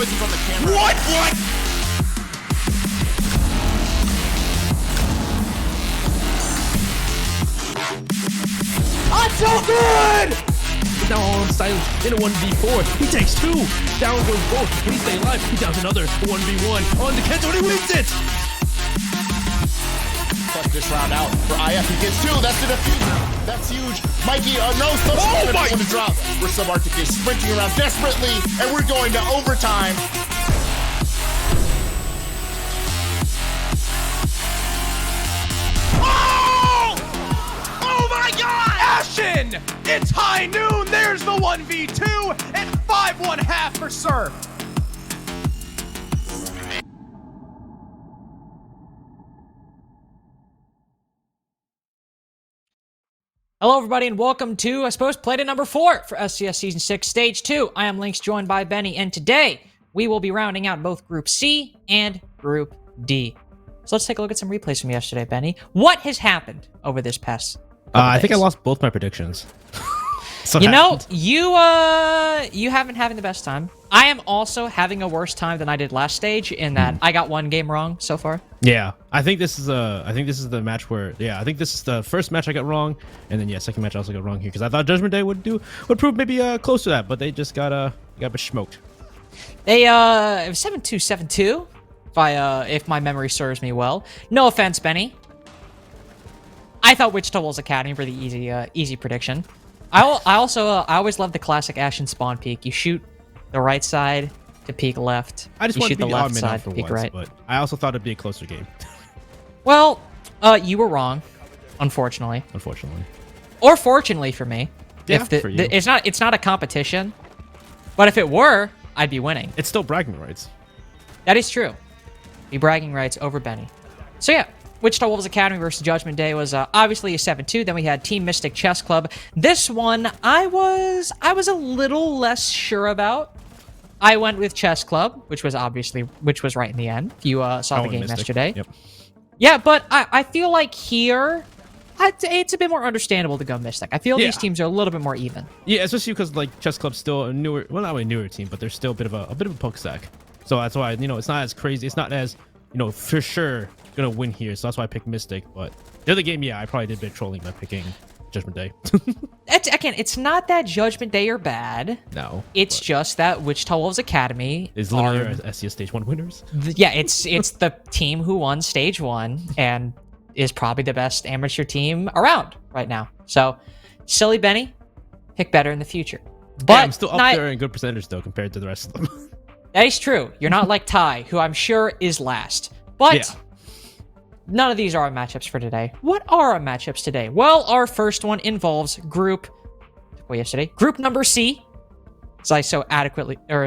voices on the camera. What? I'm so good! Now all on silence in a 1v4. He takes 2. Down goes both. Can he stay alive? He downs another 1v1. On to Kento and he wins it! Clutch this round out for IF. He gets 2. That's the defuse. That's huge. Mikey, no social damage on the drop. Where Subarctic is sprinting around desperately, and we're going to overtime. It's high noon. There's the 1v2 and 5-1-1/2 for Surf. Hello, everybody, and welcome to, I suppose, play to number 4 for SCS Season 6, Stage 2. I am Lynx, joined by Benny, and today we will be rounding out both Group C and Group D. So let's take a look at some replays from yesterday, Benny. What has happened over this past I think I lost both my predictions. You know, you haven't having the best time. I am also having a worse time than I did last stage in that I got one game wrong so far. Yeah, I think this is the match where I think this is the first match I got wrong, and then second match I also got wrong here because I thought Judgment Day would prove maybe close to that, but they just got a bit smoked. They it was 7-2 if my memory serves me well. No offense, Benny. I thought Wichita Wolves Academy for the easy prediction. I always love the classic Ashen spawn peek. You shoot the right side to peek left. I just you wanted shoot to be the the left side to peek right. But I also thought it'd be a closer game. Well, you were wrong, unfortunately. Unfortunately. Or fortunately for me. Yeah, for you. It's not a competition. But if it were, I'd be winning. It's still bragging rights. That is true. Be bragging rights over Benny. So yeah. Wichita Wolves Academy versus Judgment Day was obviously a 7-2. Then we had Team Mystic Chess Club. This one, I was a little less sure about. I went with Chess Club, which was right in the end. If you saw the game yesterday. Yep. Yeah, but I feel like here, it's a bit more understandable to go Mystic. I feel these teams are a little bit more even. Yeah, especially because like Chess Club's still a newer, well, not really a newer team, but they're still a bit of a poke stack. So that's why it's not as crazy. It's not as for sure gonna win here, so that's why I picked Mystic. But the other game, I probably did a bit of trolling by picking Judgment Day. It's not that Judgment Day are bad. No, it's just that Wichita Wolves Academy is linear as SCS Stage 1 winners. Yeah, it's the team who won Stage 1 and is probably the best amateur team around right now. So, silly Benny, pick better in the future. But I'm still up there in good percentage though compared to the rest of them. That is true. You're not like Ty, who I'm sure is last. But none of these are our matchups for today. What are our matchups today? Well, our first one involves group number C. As I so eloquently, there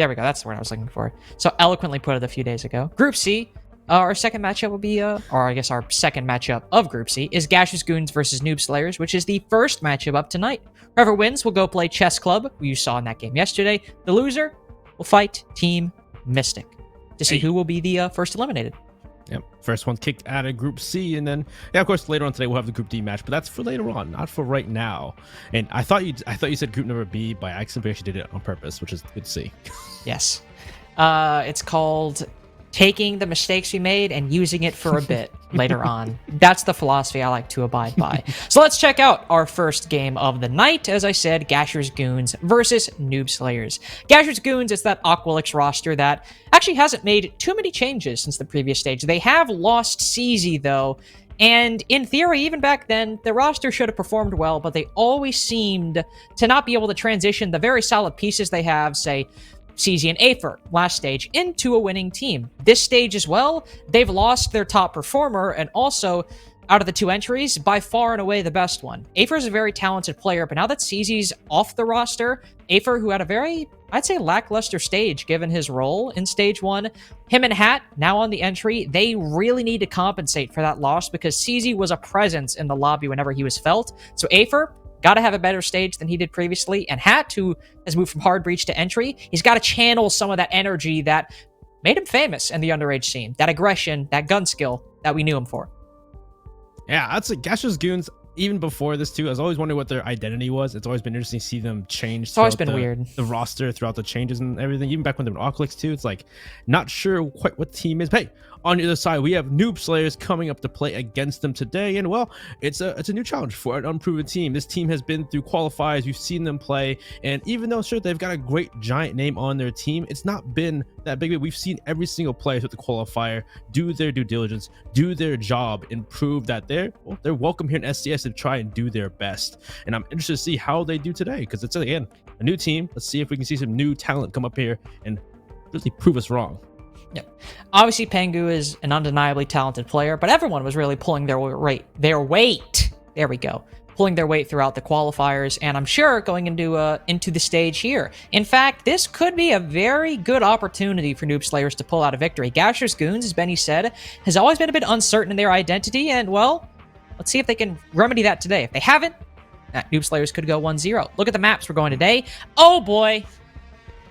we go, that's the word I was looking for. So eloquently put it a few days ago. Group C, our second matchup will be, or I guess our second matchup of Group C is GASHER'S Goons versus NOOB Slayers, which is the first matchup up tonight. Whoever wins will go play Chess Club, who you saw in that game yesterday. The loser will fight Team Mystic to see who will be the first eliminated. Yep. First one kicked out of Group C, and then of course later on today we'll have the Group D match, but that's for later on, not for right now. And I thought you said Group number B by accident, but you actually did it on purpose, which is good to see. Yes. It's called taking the mistakes we made and using it for a bit later on. That's the philosophy I like to abide by. So let's check out our first game of the night. As I said, GASHER'S Goons versus NOOB Slayers. GASHER'S Goons is that Aqualix roster that actually hasn't made too many changes since the previous stage. They have lost CZ though, and in theory, even back then, the roster should have performed well, but they always seemed to not be able to transition the very solid pieces they have, say, CZ and Aether last stage, into a winning team. This stage as well, they've lost their top performer, and also, out of the two entries, by far and away the best one. Aether is a very talented player, but now that CZ's off the roster, Aether, who had a very, I'd say, lackluster stage given his role in Stage 1, him and Hat, now on the entry, they really need to compensate for that loss because CZ was a presence in the lobby whenever he was felt. So Aether, got to have a better stage than he did previously. And Hat, who has moved from hard breach to entry, he's got to channel some of that energy that made him famous in the underage scene. That aggression, that gun skill that we knew him for. Yeah, I'd say GASHER'S Goons, even before this too, I was always wondering what their identity was. It's always been interesting to see them change. It's always been throughout weird. The roster throughout the changes and everything. Even back when they were Oculix too, it's like not sure quite what team is. Hey, on the other side, we have Noob Slayers coming up to play against them today, and well, it's a new challenge for an unproven team. This team has been through qualifiers. We've seen them play, and even though sure they've got a great giant name on their team, it's not been that big. We've seen every single player with the qualifier do their due diligence, do their job, and prove that they're welcome here in SCS to try and do their best. And I'm interested to see how they do today, because it's again a new team. Let's see if we can see some new talent come up here and really prove us wrong. Yep. Obviously, Pengu is an undeniably talented player, but everyone was really pulling their weight. There we go. Pulling their weight throughout the qualifiers, and I'm sure going into the stage here. In fact, this could be a very good opportunity for Noob Slayers to pull out a victory. GASHER'S Goons, as Benny said, has always been a bit uncertain in their identity, and well, let's see if they can remedy that today. If they haven't, Noob Slayers could go 1-0. Look at the maps we're going today. Oh boy!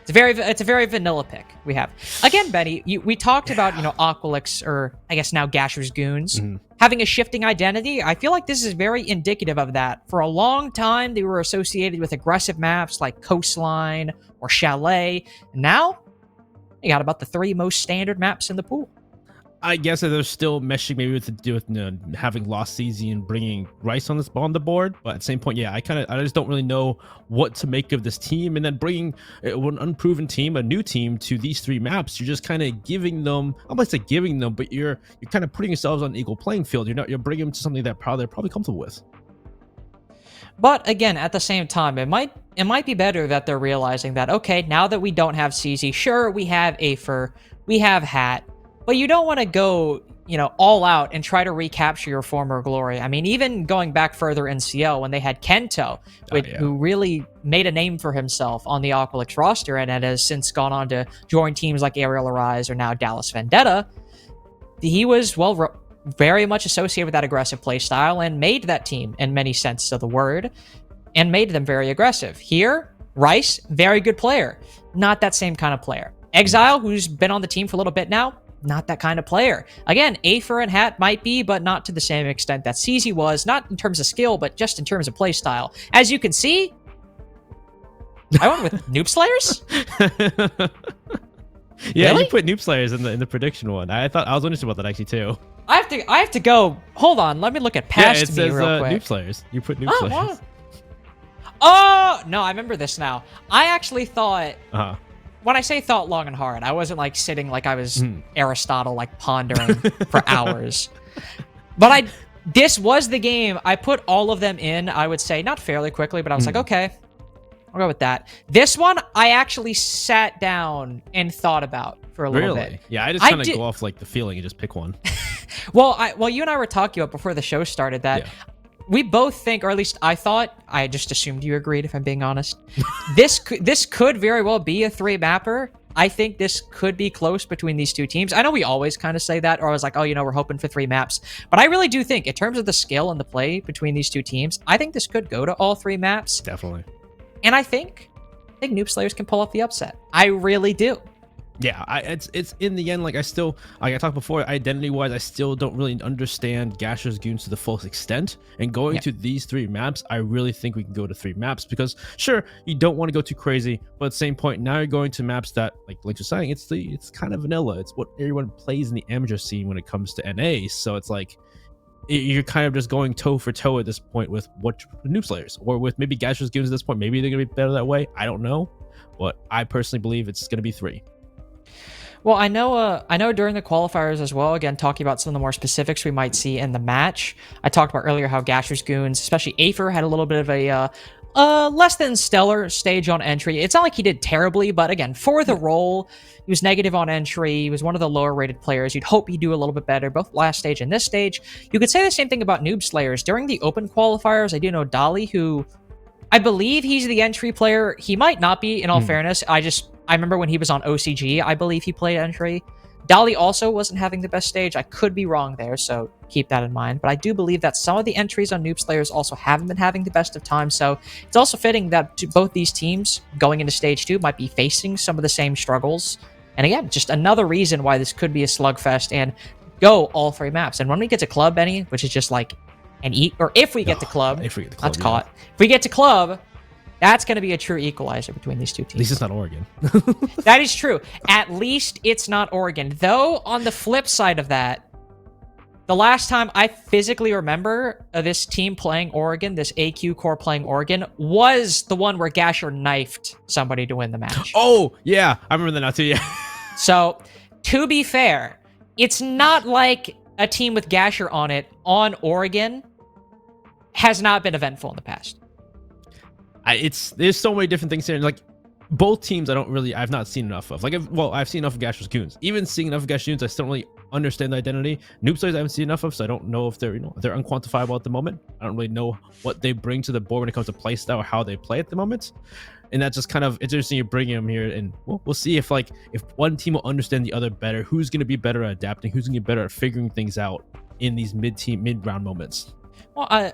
It's a very vanilla pick we have. Again, Benny, we talked about, Aqualix, or I guess now GASHER'S Goons, having a shifting identity. I feel like this is very indicative of that. For a long time, they were associated with aggressive maps like Coastline or Chalet. And now, you got about the 3 most standard maps in the pool. I guess that they're still meshing maybe with having lost CZ and bringing Rice on the board, but at the same point, yeah, I just don't really know what to make of this team. And then bringing an unproven team, a new team, to these 3 maps, you're just kind of giving them, I'm not say giving them, but you're kind of putting yourselves on an equal playing field. You're bringing them to something that they're probably comfortable with. But again, at the same time, it might be better that they're realizing that, okay, now that we don't have CZ, sure, we have Afer, we have Hat, but you don't want to go, all out and try to recapture your former glory. I mean, even going back further in CL when they had Kento, who really made a name for himself on the Aqualix roster and has since gone on to join teams like Aerial Arise or now Dallas Vendetta, he was, very much associated with that aggressive play style and made that team, in many senses of the word, and made them very aggressive. Here, Rice, very good player. Not that same kind of player. Exile, who's been on the team for a little bit now, not that kind of player. Again, Afer and Hat might be, but not to the same extent that CZ was, not in terms of skill, but just in terms of play style. As you can see, I went with Noob Slayers. Yeah, really? You put Noob Slayers in the prediction one. I was interested about that actually too. I have to go. Hold on, let me look at past it says, real quick. Noob Slayers. You put Noob Slayers. Wow. Oh no, I remember this now. I actually thought. When I say thought long and hard, I wasn't like sitting like I was Aristotle, like pondering for hours. But this was the game. I put all of them in, I would say, not fairly quickly, but I was like, okay, I'll go with that. This one, I actually sat down and thought about for a little bit. Yeah, I just kind of go off like the feeling and just pick one. Well, you and I were talking about before the show started that we both think, or at least I thought, I just assumed you agreed, if I'm being honest. This could very well be a 3-mapper. I think this could be close between these 2 teams. I know we always kind of say that, or I was like, oh, we're hoping for 3 maps. But I really do think, in terms of the skill and the play between these 2 teams, I think this could go to all 3 maps. Definitely. And I think Noob Slayers can pull off the upset. I really do. Yeah, it's in the end, like I talked before, identity-wise, I still don't really understand GASHER'S Goons to the full extent. And going to these 3 maps, I really think we can go to 3 maps because, sure, you don't want to go too crazy, but at the same point, now you're going to maps that, like you're saying, it's kind of vanilla. It's what everyone plays in the amateur scene when it comes to NA. So it's like you're kind of just going toe for toe at this point with what Noob Slayers or with maybe GASHER'S Goons at this point. Maybe they're gonna be better that way. I don't know, but I personally believe it's gonna be 3. Well, I know during the qualifiers as well, again, talking about some of the more specifics we might see in the match, I talked about earlier how GASHER'S Goons, especially Afer, had a little bit of a less than stellar stage on entry. It's not like he did terribly, but again, for the role, he was negative on entry. He was one of the lower rated players. You'd hope he'd do a little bit better, both last stage and this stage. You could say the same thing about Noob Slayers. During the open qualifiers, I do know Dolly, who I believe he's the entry player. He might not be, in all fairness. I remember when he was on OCG, I believe he played entry. Dolly also wasn't having the best stage. I could be wrong there, so keep that in mind. But I do believe that some of the entries on Noob Slayers also haven't been having the best of times, so it's also fitting that both these teams going into Stage 2 might be facing some of the same struggles. And again, just another reason why this could be a slugfest and go all 3 maps. And when we get to Club, Benny, which is just like and if we get to club, if we get to club, let's call it. If we get to club, that's going to be a true equalizer between these two teams. At least it's not Oregon. That is true. At least it's not Oregon. Though, on the flip side of that, the last time I physically remember this team playing Oregon, this AQ core playing Oregon, was the one where Gasher knifed somebody to win the match. Oh, yeah. I remember that now too, yeah. So, to be fair, it's not like a team with Gasher on it on Oregon has not been eventful in the past. There's so many different things here. Like, both teams I've not seen enough of. Like, I've seen enough of GASHER'S Goons. Even seeing enough of GASHER'S Goons, I still don't really understand the identity. Noob Slayers I haven't seen enough of, so I don't know if they're they're unquantifiable at the moment. I don't really know what they bring to the board when it comes to play style or how they play at the moment. And that's just kind of interesting. You're bringing them here, and we'll see if one team will understand the other better. Who's going to be better at adapting? Who's going to be better at figuring things out in these mid-round moments? Well,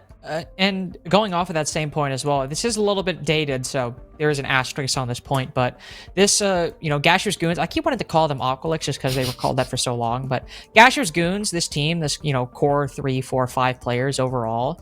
and going off of that same point as well, this is a little bit dated, so there is an asterisk on this point, but this, GASHER'S Goons, I keep wanting to call them Aqualix just because they were called that for so long, but GASHER'S Goons, this team, this, core 3, 4, 5 players overall,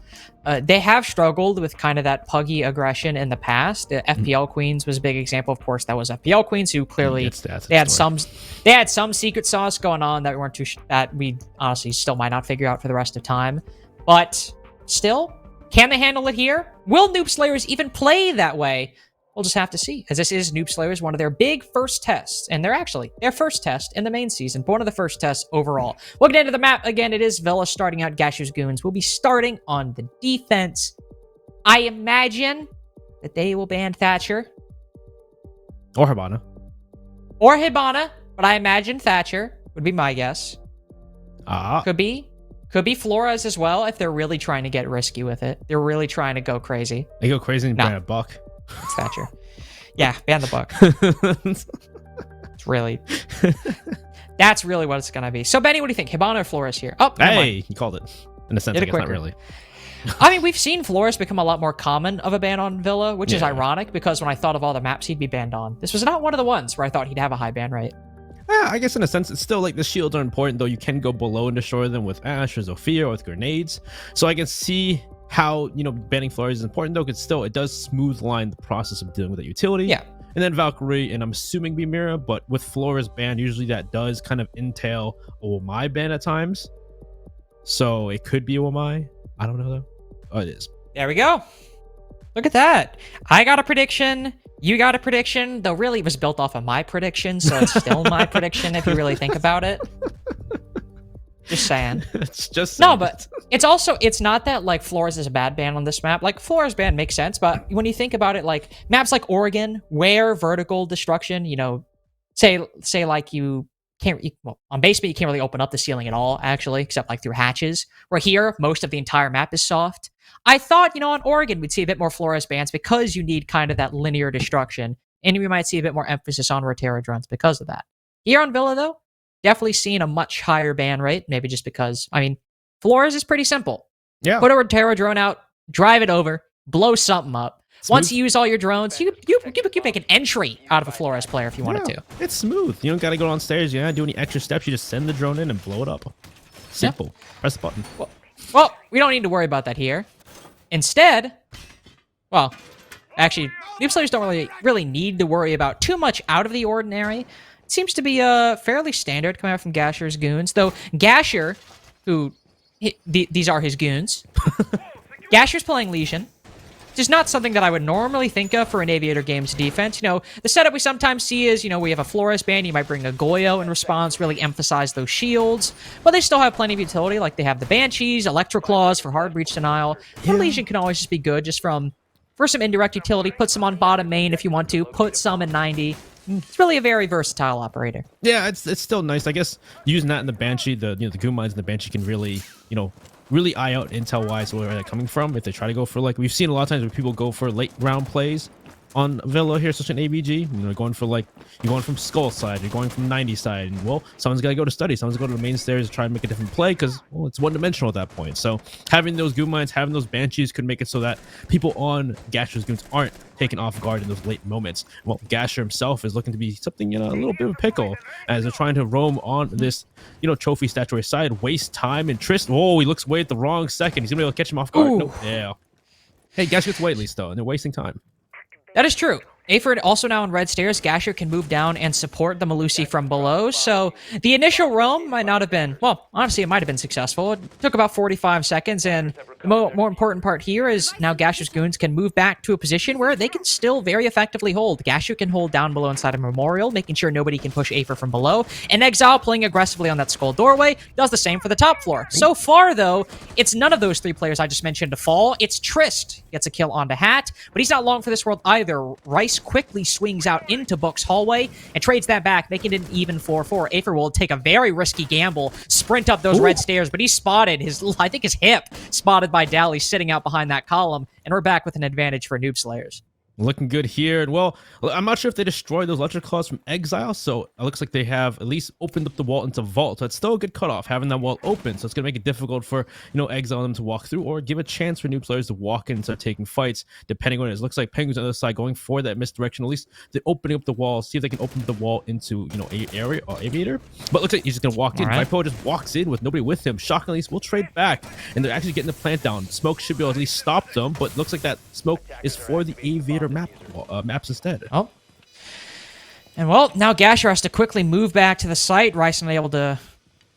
they have struggled with kind of that puggy aggression in the past. The FPL Queens was a big example, of course. That was FPL Queens who clearly they had some secret sauce going on that we weren't that we honestly still might not figure out for the rest of time, but still, can they handle it here? Will Noob Slayers even play that way? We'll just have to see, as this is Noob Slayers, one of their big first tests, and they're actually their first test in the main season, but one of the first tests overall. We'll get into the map again. It is Villa starting out GASHER'S Goons. We'll be starting on the defense. I imagine that they will ban Thatcher Or Hibana. But I imagine Thatcher would be my guess. Could be Flores as well if they're really trying to get risky with it. They're really trying to go crazy. They go crazy and ban a buck. It's Thatcher. Yeah, ban the buck. That's really what it's going to be. So, Benny, what do you think? Hibana or Flores here? Oh, hey, you called it. In a sense, I guess not really. I mean, we've seen Flores become a lot more common of a ban on Villa, which is ironic because when I thought of all the maps he'd be banned on, this was not one of the ones where I thought he'd have a high ban rate. I guess in a sense, it's still like the shields are important, though. You can go below and destroy them with Ash or Zofia or with grenades. So I can see how, banning Flores is important, though, because still it does smooth line the process of dealing with that utility. Yeah. And then Valkyrie, and I'm assuming be Mira, but with Flores ban, usually that does kind of entail a Womai ban at times. So it could be a Womai. I don't know, though. Oh, it is. There we go. Look at that. I got a prediction. You got a prediction, though really it was built off of my prediction, so it's still my prediction if you really think about it. Just saying. It's just saying. No, but it's not that like Flores is a bad ban on this map. Like Flores ban makes sense, but when you think about it, like maps like Oregon, where vertical destruction, say like you can't, on basement you can't really open up the ceiling at all, actually, except like through hatches. Where here, most of the entire map is soft. I thought, on Oregon, we'd see a bit more Flores bans because you need kind of that linear destruction. And we might see a bit more emphasis on Rotera drones because of that. Here on Villa, though, definitely seeing a much higher ban rate. Maybe just because, Flores is pretty simple. Yeah. Put a Rotera drone out, drive it over, blow something up. Smooth. Once you use all your drones, you make an entry out of a Flores player if you wanted to. It's smooth. You don't got to go downstairs. You don't do any extra steps. You just send the drone in and blow it up. Simple. Press the button. Well, we don't need to worry about that here. Instead, actually, Noob Slayers don't really need to worry about too much out of the ordinary. It seems to be fairly standard coming out from GASHER'S Goons, though Gasher, these are his goons. Gasher's playing Legion. Which is not something that I would normally think of for an Aviator Games defense. The setup we sometimes see is, we have a Flores ban, you might bring a Goyo in response, really emphasize those shields, but they still have plenty of utility, like they have the Banshees, Electro Claws for hard breach denial. Legion can always just be good just for some indirect utility, put some on bottom main if you want to, put some in 90. It's really a very versatile operator. Yeah, it's still nice. I guess using that in the Banshee, the Goon mines in the Banshee can really, really eye out intel wise where they're coming from. If they try to go for we've seen a lot of times where people go for late round plays on Villa here, such an ABG. You know, going for like, you're going from skull side, you're going from 90 side, and well, someone's got to go to study, someone's got to go to the main stairs to try and make a different play, because well, it's one-dimensional at that point. So having those Goon Mines, having those Banshees could make it so that people on Gasher's Goons aren't taken off guard in those late moments. Well, Gasher himself is looking to be something, you know, a little bit of a pickle as they're trying to roam on this, you know, trophy statuary side, waste time, and Trist, oh, he looks away at the wrong second. He's gonna be able to catch him off guard. Nope. Yeah. Hey, Gasher gets away at least though, and they're wasting time. That is true. Apherd also now on red stairs. Gasher can move down and support the Malusi from below. So the initial roam might not have been, well, honestly, it might have been successful. It took about 45 seconds. And the more important part here is now Gasher's Goons can move back to a position where they can still very effectively hold. Gasher can hold down below inside of Memorial, making sure nobody can push Apherd from below. And Exile playing aggressively on that skull doorway does the same for the top floor. So far, though, it's none of those three players I just mentioned to fall. It's Trist gets a kill onto Hat, but he's not long for this world either. Rice quickly swings out into Book's hallway and trades that back, making it an even 4-4. Apherd will take a very risky gamble, sprint up those red stairs, but he's spotted. I think his hip spotted by Dally sitting out behind that column, and we're back with an advantage for Noob Slayers. Looking good here. And well, I'm not sure if they destroyed those electric claws from Exile, so it looks like they have at least opened up the wall into Vault. So it's still a good cutoff having that wall open. So it's going to make it difficult for, you know, Exile and them to walk through, or give a chance for Noob Slayers to walk in and start taking fights, depending on it. It looks like Penguins on the other side going for that misdirection. At least they're opening up the wall, see if they can open the wall into, you know, area or Aviator. But it looks like he's just going to walk in. Vipo just walks in with nobody with him. Shockingly, we'll trade back, and they're actually getting the plant down. Smoke should be able to at least stop them, but it looks like that smoke is for the Aviator maps instead. Oh. And well, now Gasher has to quickly move back to the site. Rice not able to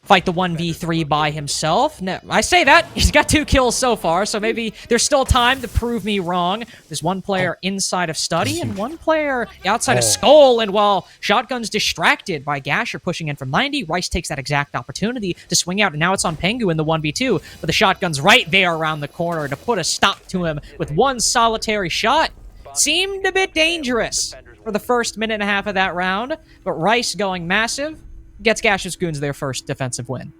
fight the 1v3 by himself. No, I say that, he's got 2 kills so far, so maybe there's still time to prove me wrong. There's one player inside of Study and one player outside of Skull, and while Shotgun's distracted by Gasher pushing in from 90, Rice takes that exact opportunity to swing out, and now it's on Pengu in the 1v2, but the Shotgun's right there around the corner to put a stop to him with one solitary shot. Seemed a bit dangerous for the first minute and a half of that round, but Rice going massive gets Gasher's Goons their first defensive win.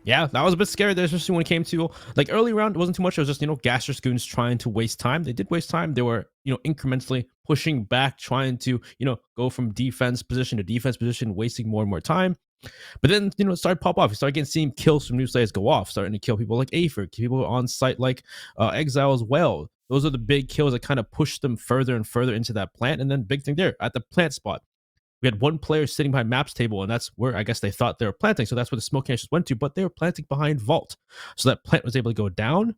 Yeah, that was a bit scary there, especially when it came to, like, early round, it wasn't too much. It was just, you know, Gasher's Goons trying to waste time. They did waste time. They were, you know, incrementally pushing back, trying to, you know, go from defense position to defense position, wasting more and more time. But then, you know, it started to pop off. You started getting seeing kills from Noob Slayers go off, starting to kill people like Apherd, people on site like Exile as well. Those are the big kills that kind of pushed them further and further into that plant. And then big thing there, at the plant spot, we had one player sitting behind Maps table, and that's where I guess they thought they were planting. So that's where the smoke canister went to, but they were planting behind Vault. So that plant was able to go down.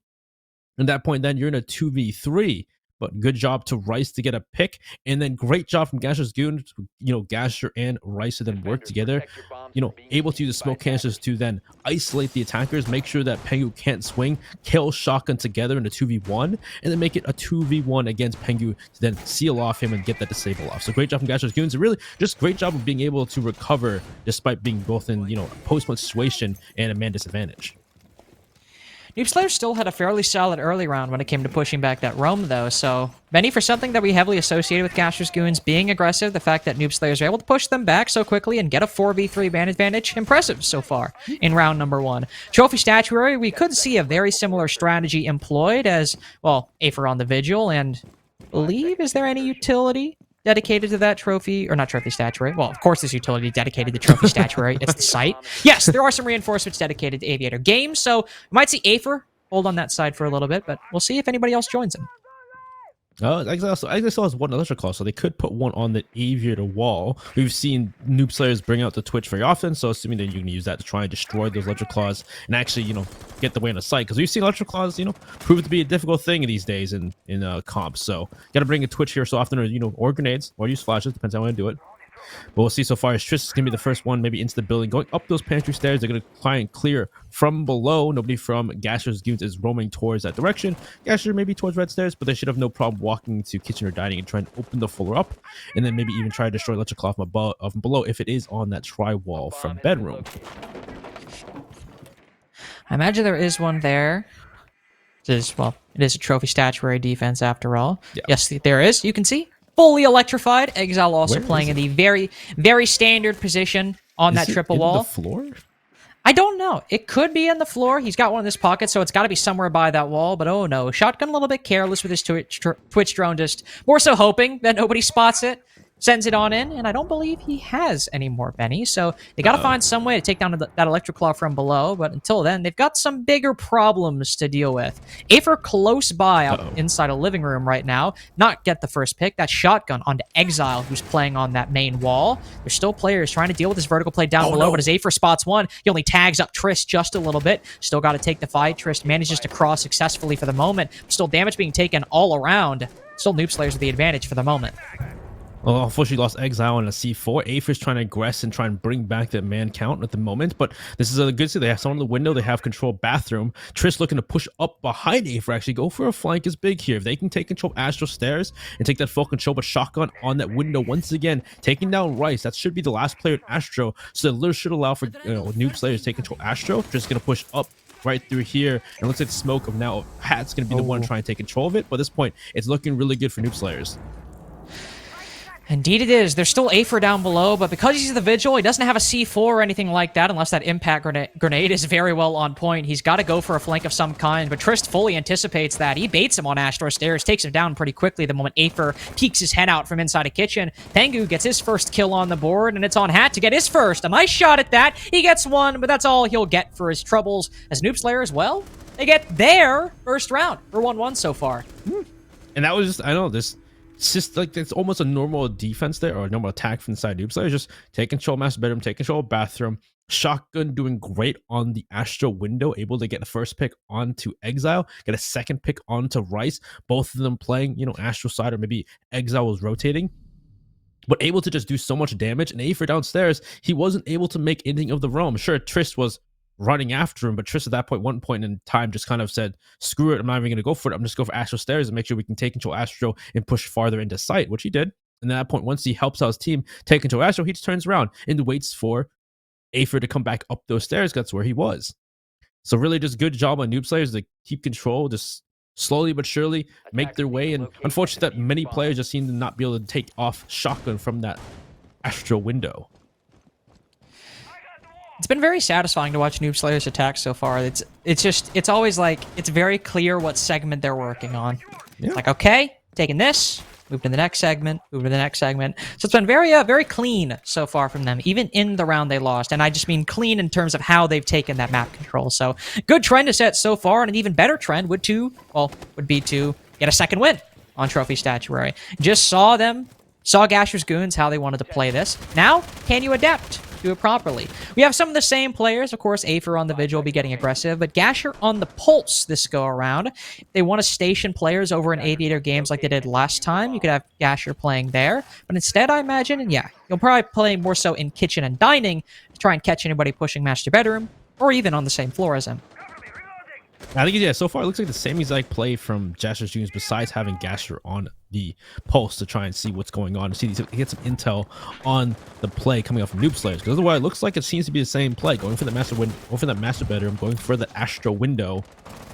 And at that point, then you're in a 2v3. But good job to Rice to get a pick, and then great job from Gasher's Goons. You know, Gasher and Rice to then work together, you know, able to use the smoke canisters to then isolate the attackers, make sure that Pengu can't swing, kill Shotgun together in a 2v1, and then make it a 2v1 against Pengu to then seal off him and get that disable off. So great job from Gasher's Goons, and really just great job of being able to recover despite being both in, you know, a post-point situation and a man disadvantage. Noob Slayer still had a fairly solid early round when it came to pushing back that roam, though, so Benny, for something that we heavily associated with Gasher's Goons being aggressive, the fact that Noob Slayers are able to push them back so quickly and get a 4v3 ban advantage, impressive so far in round number 1. Trophy Statuary, we could see a very similar strategy employed as, well, Apherd on the Vigil, and believe, is there any utility dedicated to that trophy, or not trophy statuary? Well, of course there's utility dedicated to trophy statuary. It's the site. Yes, there are some reinforcements dedicated to Aviator Games, so we might see Apherd hold on that side for a little bit, but we'll see if anybody else joins him. Exile still has one electric claw, so they could put one on the Aviator wall. We've seen Noob Slayers bring out the Twitch very often, so assuming that you can use that to try and destroy those electric claws and actually, you know, get the way in the sight, because we've seen electric claws, you know, prove to be a difficult thing these days in comps. So got to bring a Twitch here so often, or, you know, or grenades, or use flashes, depends on how you want to do it. But we'll see so far as Trist is going to be the first one maybe into the building. Going up those pantry stairs, they're going to try and clear from below. Nobody from Gasher's Goons is roaming towards that direction. Gasher maybe towards red stairs, but they should have no problem walking to kitchen or dining and trying to open the floor up. And then maybe even try to destroy electric claw from below if it is on that tri-wall from bedroom. I imagine there is one there. It is, well, it is a trophy statuary defense after all. Yeah. Yes, there is. You can see. Fully electrified. Exile also playing in the very, very standard position on that triple wall. The floor? I don't know. It could be in the floor. He's got one in his pocket, so it's got to be somewhere by that wall. But oh no, Shotgun a little bit careless with his Twitch drone, just more so hoping that nobody spots it. Sends it on in, and I don't believe he has any more bennies, so they got to find some way to take down that electric claw from below, but until then, they've got some bigger problems to deal with. Afer close by out inside a living room right now, not get the first pick. That Shotgun onto Exile, who's playing on that main wall. There's still players trying to deal with this vertical play down below, but as Afer spots one, he only tags up Trist just a little bit. Still got to take the fight. Trist manages to cross successfully for the moment. Still damage being taken all around. Still Noob Slayers with the advantage for the moment. Well, unfortunately, lost Exile on a C4. Afer's trying to aggress and try and bring back that man count at the moment, but this is a good thing. They have someone in the window. They have control bathroom. Triss looking to push up behind Afer, actually go for a flank is big here. If they can take control of Astro Stairs and take that full control, but Shotgun on that window once again, taking down Rice. That should be the last player in Astro, so that should allow for Noob Slayers to take control of Astro. Just going to push up right through here, and looks like the smoke of now Hat's going to be the one trying to take control of it, but at this point, it's looking really good for Noob Slayers. Indeed it is. There's still Afer down below, but because he's the Vigil, he doesn't have a C4 or anything like that, unless that impact grenade is very well on point. He's got to go for a flank of some kind, but Trist fully anticipates that. He baits him on Astro Stairs, takes him down pretty quickly the moment Afer peeks his head out from inside a kitchen. Pengu gets his first kill on the board, and it's on Hat to get his first. A nice shot at that. He gets one, but that's all he'll get for his troubles. As Noob Slayer as well, they get their first round for 1-1 so far. And that was just, I don't know, it's just like it's almost a normal defense there, or a normal attack from inside Noob Slayer. Just take control of master bedroom, take control of bathroom. Shotgun doing great on the Astro window, able to get the first pick onto Exile, get a second pick onto Rice. Both of them playing, Astro side, or maybe Exile was rotating, but able to just do so much damage. And Afer downstairs, he wasn't able to make anything of the roam. Sure, Trist was running after him, but Trist at that one point in time just kind of said, screw it, I'm not even going to go for it. I'm just going for Astro Stairs and make sure we can take control of Astro and push farther into sight, which he did. And at that point, once he helps out his team take control of Astro, he just turns around and waits for Afer to come back up those stairs. That's where he was. So really just good job on Noob Slayers to keep control, just slowly but surely make their way. And unfortunately that many players just seem to not be able to take off Shotgun from that Astro window. It's been very satisfying to watch Noob Slayers attack so far. It's always like, it's very clear what segment they're working on. Yeah. Like, okay, taking this, move to the next segment, move to the next segment. So it's been very clean so far from them, even in the round they lost. And I just mean clean in terms of how they've taken that map control. So good trend to set so far, and an even better trend would be to get a second win on Trophy Statuary. Just saw GASHER'S Goons, how they wanted to play this. Now, can you adapt? Do it properly. We have some of the same players. Of course, Afer on the Vigil will be getting aggressive, but Gasher on the Pulse this go around. They want to station players over in Aviator games like they did last time. You could have Gasher playing there, but instead, I imagine, and yeah, you'll probably play more so in Kitchen and Dining to try and catch anybody pushing Master Bedroom, or even on the same floor as him. I think, yeah, so far it looks like the same exact play from GASHER'S Goons, besides having Gasher on the Pulse to try and see what's going on, to get some intel on the play coming off from Noob Slayers. Because otherwise, it looks like it seems to be the same play, going for the master bedroom, going for the Astro window,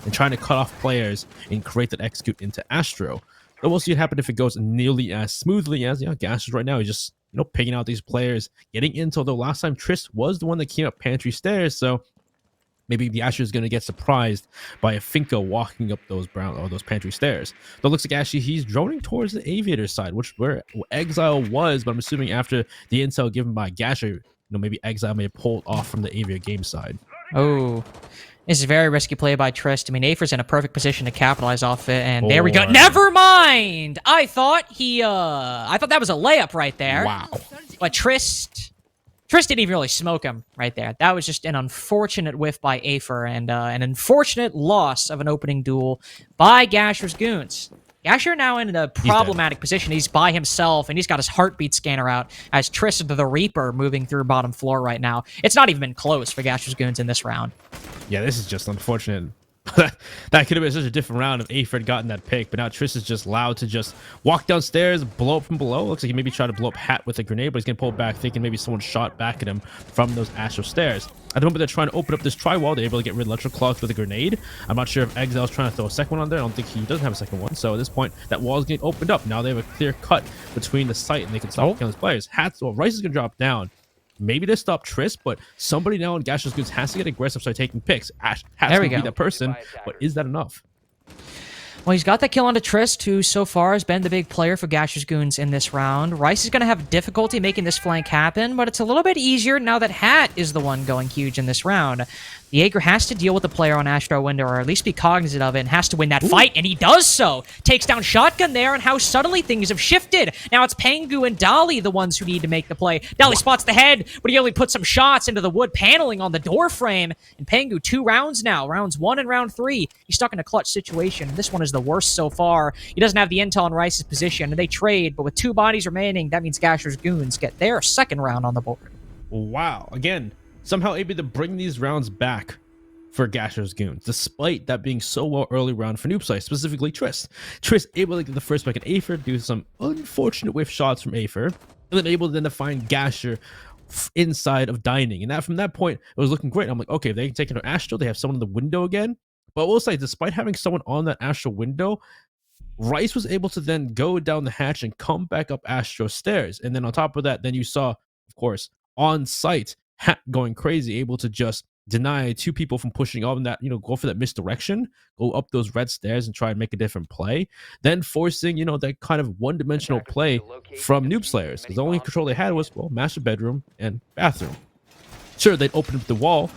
and trying to cut off players and create that execute into Astro. But we'll see what happens if it goes nearly as smoothly as GASHER'S right now. He's just picking out these players, getting intel. Though last time Trist was the one that came up Pantry Stairs, so maybe the Asher is going to get surprised by a Finko walking up those pantry stairs. But it looks like actually he's droning towards the Aviator side, where Exile was, but I'm assuming after the intel given by Gasher, maybe Exile may have pulled off from the Aviator game side. Oh, this is a very risky play by Trist. I mean, Afer's in a perfect position to capitalize off it, and there we go. Never mind! I thought that was a layup right there. Wow. But Trist didn't even really smoke him right there. That was just an unfortunate whiff by Afer, and an unfortunate loss of an opening duel by GASHER'S Goons. Gasher now in a problematic position. He's by himself, and he's got his heartbeat scanner out as Trist the Reaper moving through bottom floor right now. It's not even been close for GASHER'S Goons in this round. Yeah, this is just unfortunate. That could have been such a different round if Afer had gotten that pick, but now Triss is just allowed to just walk downstairs, blow up from below. Looks like he maybe tried to blow up Hat with a grenade, but he's gonna pull back, thinking maybe someone shot back at him from those Astro Stairs. At the moment they're trying to open up this tri-wall, they're able to get rid of electrical clogs with a grenade. I'm not sure if Exile's trying to throw a second one on there. I don't think he doesn't have a second one. So at this point, that wall is getting opened up. Now they have a clear cut between the site, and they can stop killing his players. Rice is gonna drop down. maybe to stop Triss, but somebody now in GASHER'S GOONS has to get aggressive, start taking picks. Ash has There to we be go. that person, but is that enough? Well, he's got that kill onto Trist, who so far has been the big player for GASHER'S GOONS in this round. Rice is going to have difficulty making this flank happen, but it's a little bit easier now that Hat is the one going huge in this round. The Jaeger has to deal with the player on Astro Window, or at least be cognizant of it, and has to win that fight, and he does so! Takes down Shotgun there, and how suddenly things have shifted! Now it's Pengu and Dali the ones who need to make the play. Dali spots the head, but he only puts some shots into the wood paneling on the door frame. And Pengu, 2 rounds now, rounds 1 and round 3. He's stuck in a clutch situation. This one is the worst so far. He doesn't have the intel on Rice's position, and they trade, but with 2 bodies remaining, that means GASHER'S GOONS get their second round on the board. Wow. Again, somehow able to bring these rounds back for GASHER'S GOONS, despite that being so well early round for Noob Slice, specifically Triss. Triss able to get the first back at Aether, do some unfortunate whiff shots from Aether, and then able to then find Gasher inside of Dining. And that from that point, it was looking great. I'm like, okay, if they can take it to Astro, they have someone in the window again. But I will say, despite having someone on that Astro window, Rice was able to then go down the hatch and come back up Astro stairs. And then on top of that, then you saw, of course, on site, Hat going crazy, able to just deny 2 people from pushing up and that, go for that misdirection, go up those red stairs and try and make a different play, then forcing, that kind of one-dimensional play from Noob Slayers, because the only control they had was, well, master bedroom and bathroom. Sure, they'd open up the wall,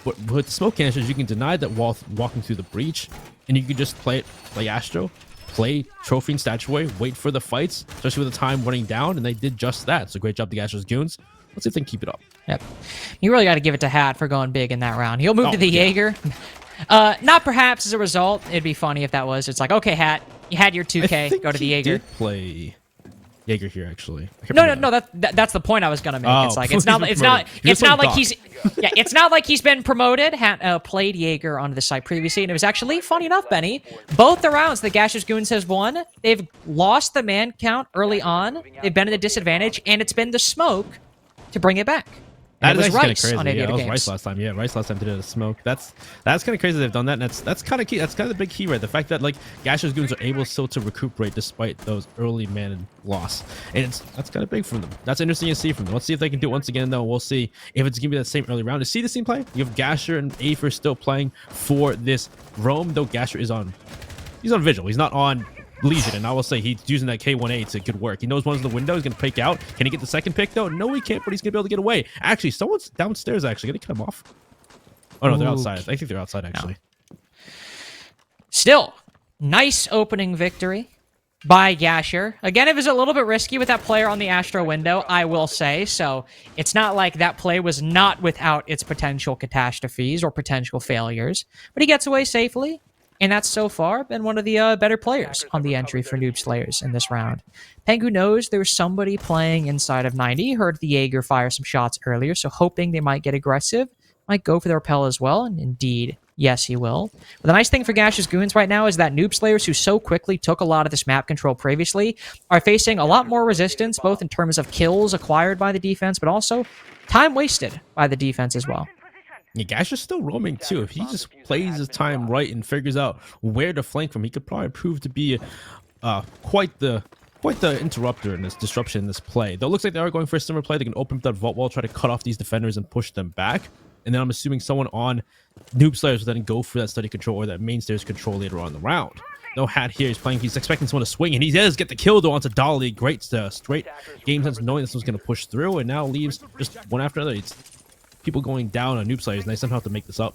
but with the smoke canisters, you can deny that wall walking through the breach, and you can just play Astro, play Trophy and Statuary, wait for the fights, especially with the time running down, and they did just that. So great job to GASHER'S GOONS. Let's see if they can keep it up. Yep. You really got to give it to Hat for going big in that round. He'll move to the Jaeger. Not perhaps as a result. It'd be funny if that was. It's like, okay, Hat, you had your 2K. Go to the Jaeger. Did play Jaeger here actually. No. That's the point I was gonna make. Oh, It's like it's not like he's been promoted. Hat played Jaeger onto the site previously, and it was actually funny enough, Benny. Both the rounds that GASHER'S GOONS has won, they've lost the man count early on. They've been at a disadvantage, and it's been the smoke to bring it back. And That it is was kind of Rice crazy. on Yeah, Aviator that was Games. Rice last time. Yeah, Rice last time did it as smoke. That's kind of crazy they've done that. And that's kind of key. That's kind of the big key, right? The fact that like GASHER'S GOONS are able still to recuperate despite those early man loss, and that's kind of big from them. That's interesting to see from them. Let's see if they can do it once again. Though we'll see if it's gonna be that same early round. To see the same play, you have Gasher and Aether still playing for this roam. Though Gasher is on, he's on Vigil. He's not on Legion, and I will say he's using that K1A to good work. He knows one's in the window. He's going to pick out. Can he get the second pick, though? No, he can't, but he's going to be able to get away. Actually, someone's downstairs, actually. Going to cut him off. Oh, no, they're outside. I think they're outside, actually. No. Still, nice opening victory by Gasher. Again, it was a little bit risky with that player on the Astro window, I will say. So it's not like that play was not without its potential catastrophes or potential failures. But he gets away safely. And that's so far been one of the better players on the entry for Noob Slayers in this round. Pengu knows there's somebody playing inside of 90. He heard the Jaeger fire some shots earlier, so hoping they might get aggressive. Might go for the rappel as well, and indeed, yes, he will. But the nice thing for GASHER'S GOONS right now is that Noob Slayers, who so quickly took a lot of this map control previously, are facing a lot more resistance, both in terms of kills acquired by the defense, but also time wasted by the defense as well. Yeah, Gasher's still roaming too. If he just plays his time right and figures out where to flank from, he could probably prove to be quite the interrupter in this disruption in this play. Though it looks like they are going for a similar play. They can open up that vault wall, try to cut off these defenders and push them back. And then I'm assuming someone on Noob Slayers will then go for that study control or that main stairs control later on in the round. No Hat here. He's playing. He's expecting someone to swing, and he does get the kill though onto Dolly. Great straight game sense, knowing this one's going to push through, and now leaves just one after another. It's people going down on Noob Slayers, and they somehow have to make this up.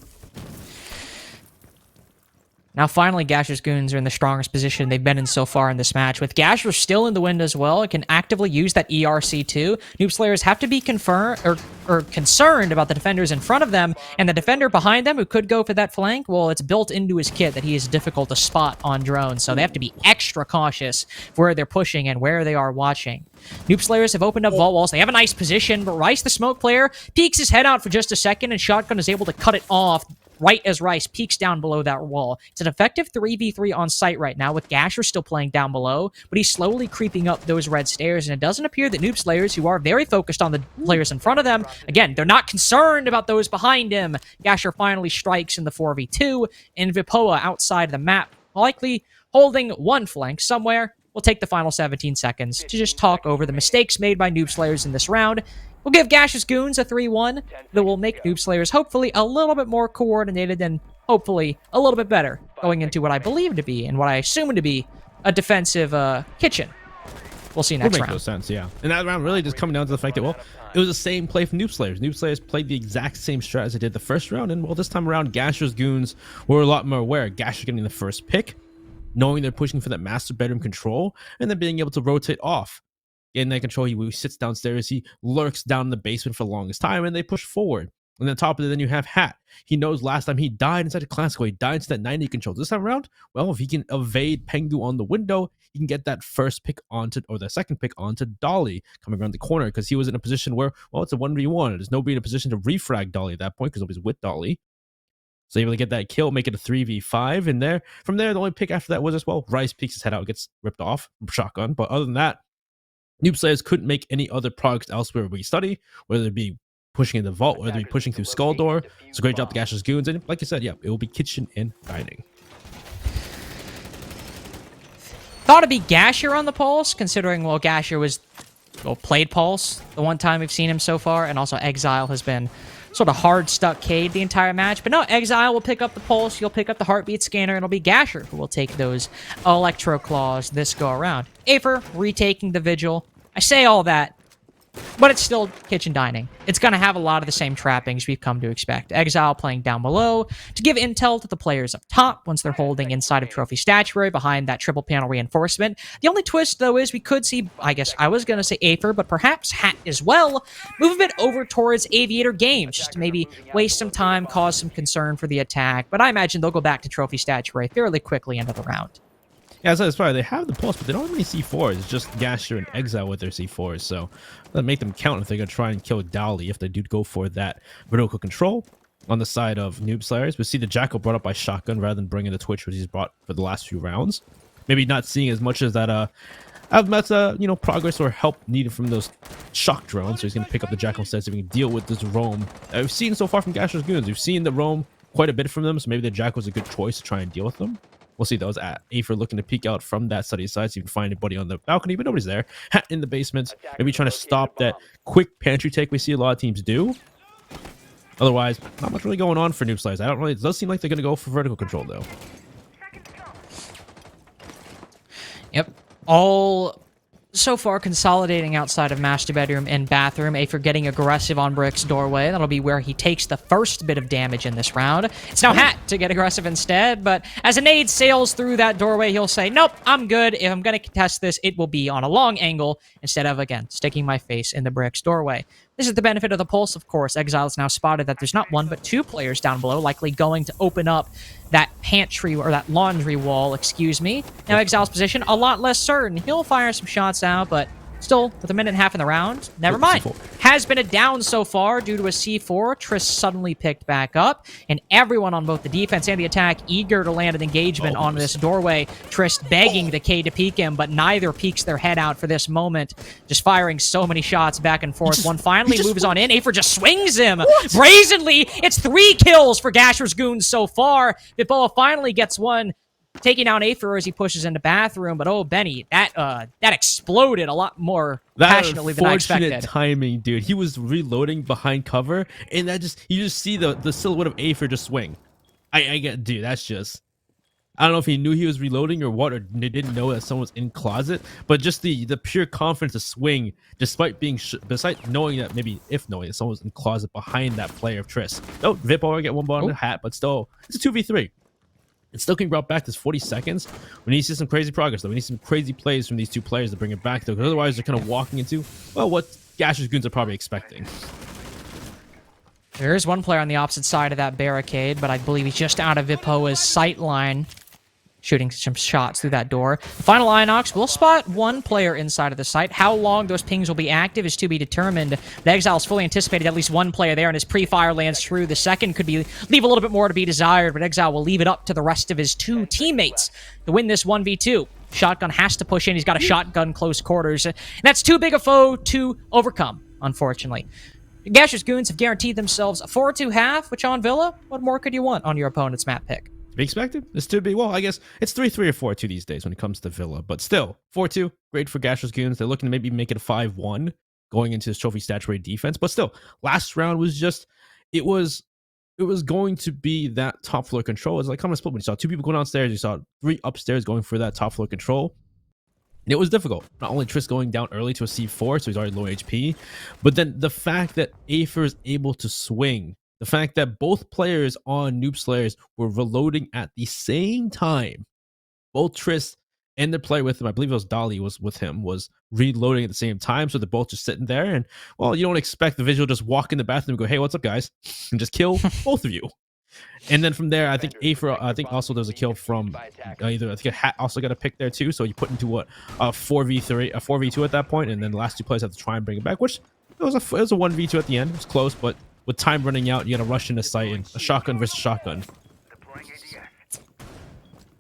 Now, finally, GASHER'S GOONS are in the strongest position they've been in so far in this match. With Gasher still in the wind as well, it can actively use that ERC2. Noob Slayers have to be concerned about the defenders in front of them, and the defender behind them who could go for that flank, well, it's built into his kit that he is difficult to spot on drones, so they have to be extra cautious where they're pushing and where they are watching. Noob Slayers have opened up vault walls. They have a nice position, but Rice, the smoke player, peeks his head out for just a second, and Shotgun is able to cut it off right as Rice peeks down below that wall. It's an effective 3v3 on site right now, with Gasher still playing down below, but he's slowly creeping up those red stairs, and it doesn't appear that Noob Slayers, who are very focused on the players in front of them, again, they're not concerned about those behind him. Gasher finally strikes in the 4v2, and Vipoa outside the map, likely holding one flank somewhere. We'll take the final 17 seconds to just talk over the mistakes made by Noob Slayers in this round, We'll give GASHER'S Goons a 3-1 that will make Noob Slayers hopefully a little bit more coordinated and hopefully a little bit better going into what I believe to be and what I assume to be a defensive kitchen. We'll see next Would make round. no sense, yeah. And that round really just coming down to the fact that, well, it was the same play from Noob Slayers. Noob Slayers played the exact same strat as they did the first round, and well, this time around, GASHER'S Goons were a lot more aware. GASHER getting the first pick, knowing they're pushing for that master bedroom control, and then being able to rotate off. In that control, he sits downstairs, he lurks down in the basement for the longest time, and they push forward. And on top of it, then you have Hat. He knows last time he died inside a classical, he died into that 90 control. This time around, well, if he can evade Pengu on the window, he can get that first pick onto, or the second pick onto Dolly coming around the corner, because he was in a position where, well, it's a 1v1. There's nobody in a position to refrag Dolly at that point because nobody's with Dolly. So able to get that kill, make it a 3v5, and there, from there, the only pick after that was as well, Rice peeks his head out, gets ripped off, shotgun. But other than that, Noob Slayers couldn't make any other progress elsewhere we study, whether it be pushing in the vault, whether it be pushing through Skull Door. It's a great job to GASHER'S Goons, and like I said, yeah, it will be kitchen and dining. Thought it'd be Gasher on the Pulse, considering, well, Gasher was, well, played Pulse the one time we've seen him so far, and also Exile has been sort of hard stuck Cade the entire match. But no, Exile will pick up the Pulse, he'll pick up the Heartbeat Scanner, and it'll be Gasher who will take those Electro Claws this go around. Aether retaking the Vigil. I say all that, but it's still kitchen dining. It's going to have a lot of the same trappings we've come to expect. Exile playing down below to give intel to the players up top once they're holding inside of Trophy Statuary behind that triple panel reinforcement. The only twist, though, is we could see, I guess I was going to say Aether, but perhaps Hat as well, move a bit over towards Aviator Games, just to maybe waste some time, cause some concern for the attack. But I imagine they'll go back to Trophy Statuary fairly quickly into the round. Yeah, so that's right. They have the Pulse, but they don't have any C4s. It's just Gasher and Exile with their C4s. So that'll make them count if they're going to try and kill Dowley if they do go for that vertical control on the side of Noob Slayers. We see the Jackal brought up by Shotgun rather than bringing the Twitch, which he's brought for the last few rounds. Maybe not seeing as much as that, progress or help needed from those shock drones. So he's going to pick up the Jackal instead so he can deal with this roam. We've seen so far from GASHER'S Goons. We've seen the roam quite a bit from them, so maybe the Jackal's a good choice to try and deal with them. We'll see those at Aether looking to peek out from that study side so you can find anybody on the balcony, but nobody's there. Hat in the basement, maybe trying to stop that quick pantry take we see a lot of teams do. Otherwise, not much really going on for Noob Slayers. It does seem like they're going to go for vertical control, though. Yep. All so far consolidating outside of master bedroom and bathroom. Aether getting aggressive on Brick's doorway. That'll be where he takes the first bit of damage in this round. It's now Hat to get aggressive instead, but as a nade sails through that doorway, he'll say, nope, I'm good. If I'm going to contest this, it will be on a long angle instead of, again, sticking my face in the Brick's doorway. This is the benefit of the Pulse, of course. Exile has now spotted that there's not one, but two players down below, likely going to open up that pantry, or that laundry wall, excuse me. Now Exile's position, a lot less certain. He'll fire some shots out, but still, with a minute and a half in the round, never mind. Has been a down so far due to a C4. Triss suddenly picked back up, and everyone on both the defense and the attack eager to land an engagement on this doorway. Triss begging the K to peek him, but neither peeks their head out for this moment. Just firing so many shots back and forth. One finally moves on in. Aether just swings him brazenly. It's 3 kills for GASHER'S Goons so far. Vipoa finally gets one, taking down Aether as he pushes into bathroom. But oh, Benny, that exploded a lot more passionately than I expected. Unfortunate timing, dude. He was reloading behind cover, and you just see the silhouette of Aether just swing. I get, dude, that's just, I don't know if he knew he was reloading or what, or they didn't know that someone was in closet, but just the pure confidence to swing, despite being, besides knowing that knowing that someone was in closet behind that player of Triss. No, Vipoa get one ball on the hat, but still, it's a 2v3. It still can be brought back. There's 40 seconds. We need to see some crazy progress, though. We need some crazy plays from these two players to bring it back, though, because otherwise they're kind of walking into, well, what GASHER'S Goons are probably expecting. There is one player on the opposite side of that barricade, but I believe he's just out of Vipoa's sight line, shooting some shots through that door. The final Inox will spot one player inside of the site. How long those pings will be active is to be determined. The Exile's fully anticipated at least one player there, and his pre-fire lands true. The second could leave a little bit more to be desired, but Exile will leave it up to the rest of his two teammates to win this 1v2. Shotgun has to push in. He's got a shotgun close quarters. And that's too big a foe to overcome, unfortunately. GASHER'S Goons have guaranteed themselves a 4-2 half, which on Villa, what more could you want on your opponent's map pick? To be expected. This to be, well, I guess it's 3-3 or 4-2 these days when it comes to Villa, but still, 4-2, great for GASHER'S Goons. They're looking to maybe make it a 5-1. going into this trophy saturated defense. But still, last round was just it was going to be that top floor control. It's like kind of split when you saw 2 people going downstairs, you saw 3 upstairs going for that top floor control. And it was difficult. Not only Triss going down early to a C4, so he's already low HP, but then the fact that Aether is able to swing, the fact that both players on Noob Slayers were reloading at the same time, both Triss and the player with him, I believe it was Dolly was with him, was reloading at the same time, so they're both just sitting there, and well, you don't expect the visual just walk in the bathroom and go, hey, what's up, guys? And just kill both of you. And then from there, I think I think also there was a kill from either, I think a Hat also got a pick there too. So you put into what a 4v3, a 4v2 at that point, and then the last 2 players have to try and bring it back. Which it was a 1v2 at the end. It was close, but with time running out, you got to rush into sight and a shotgun versus shotgun.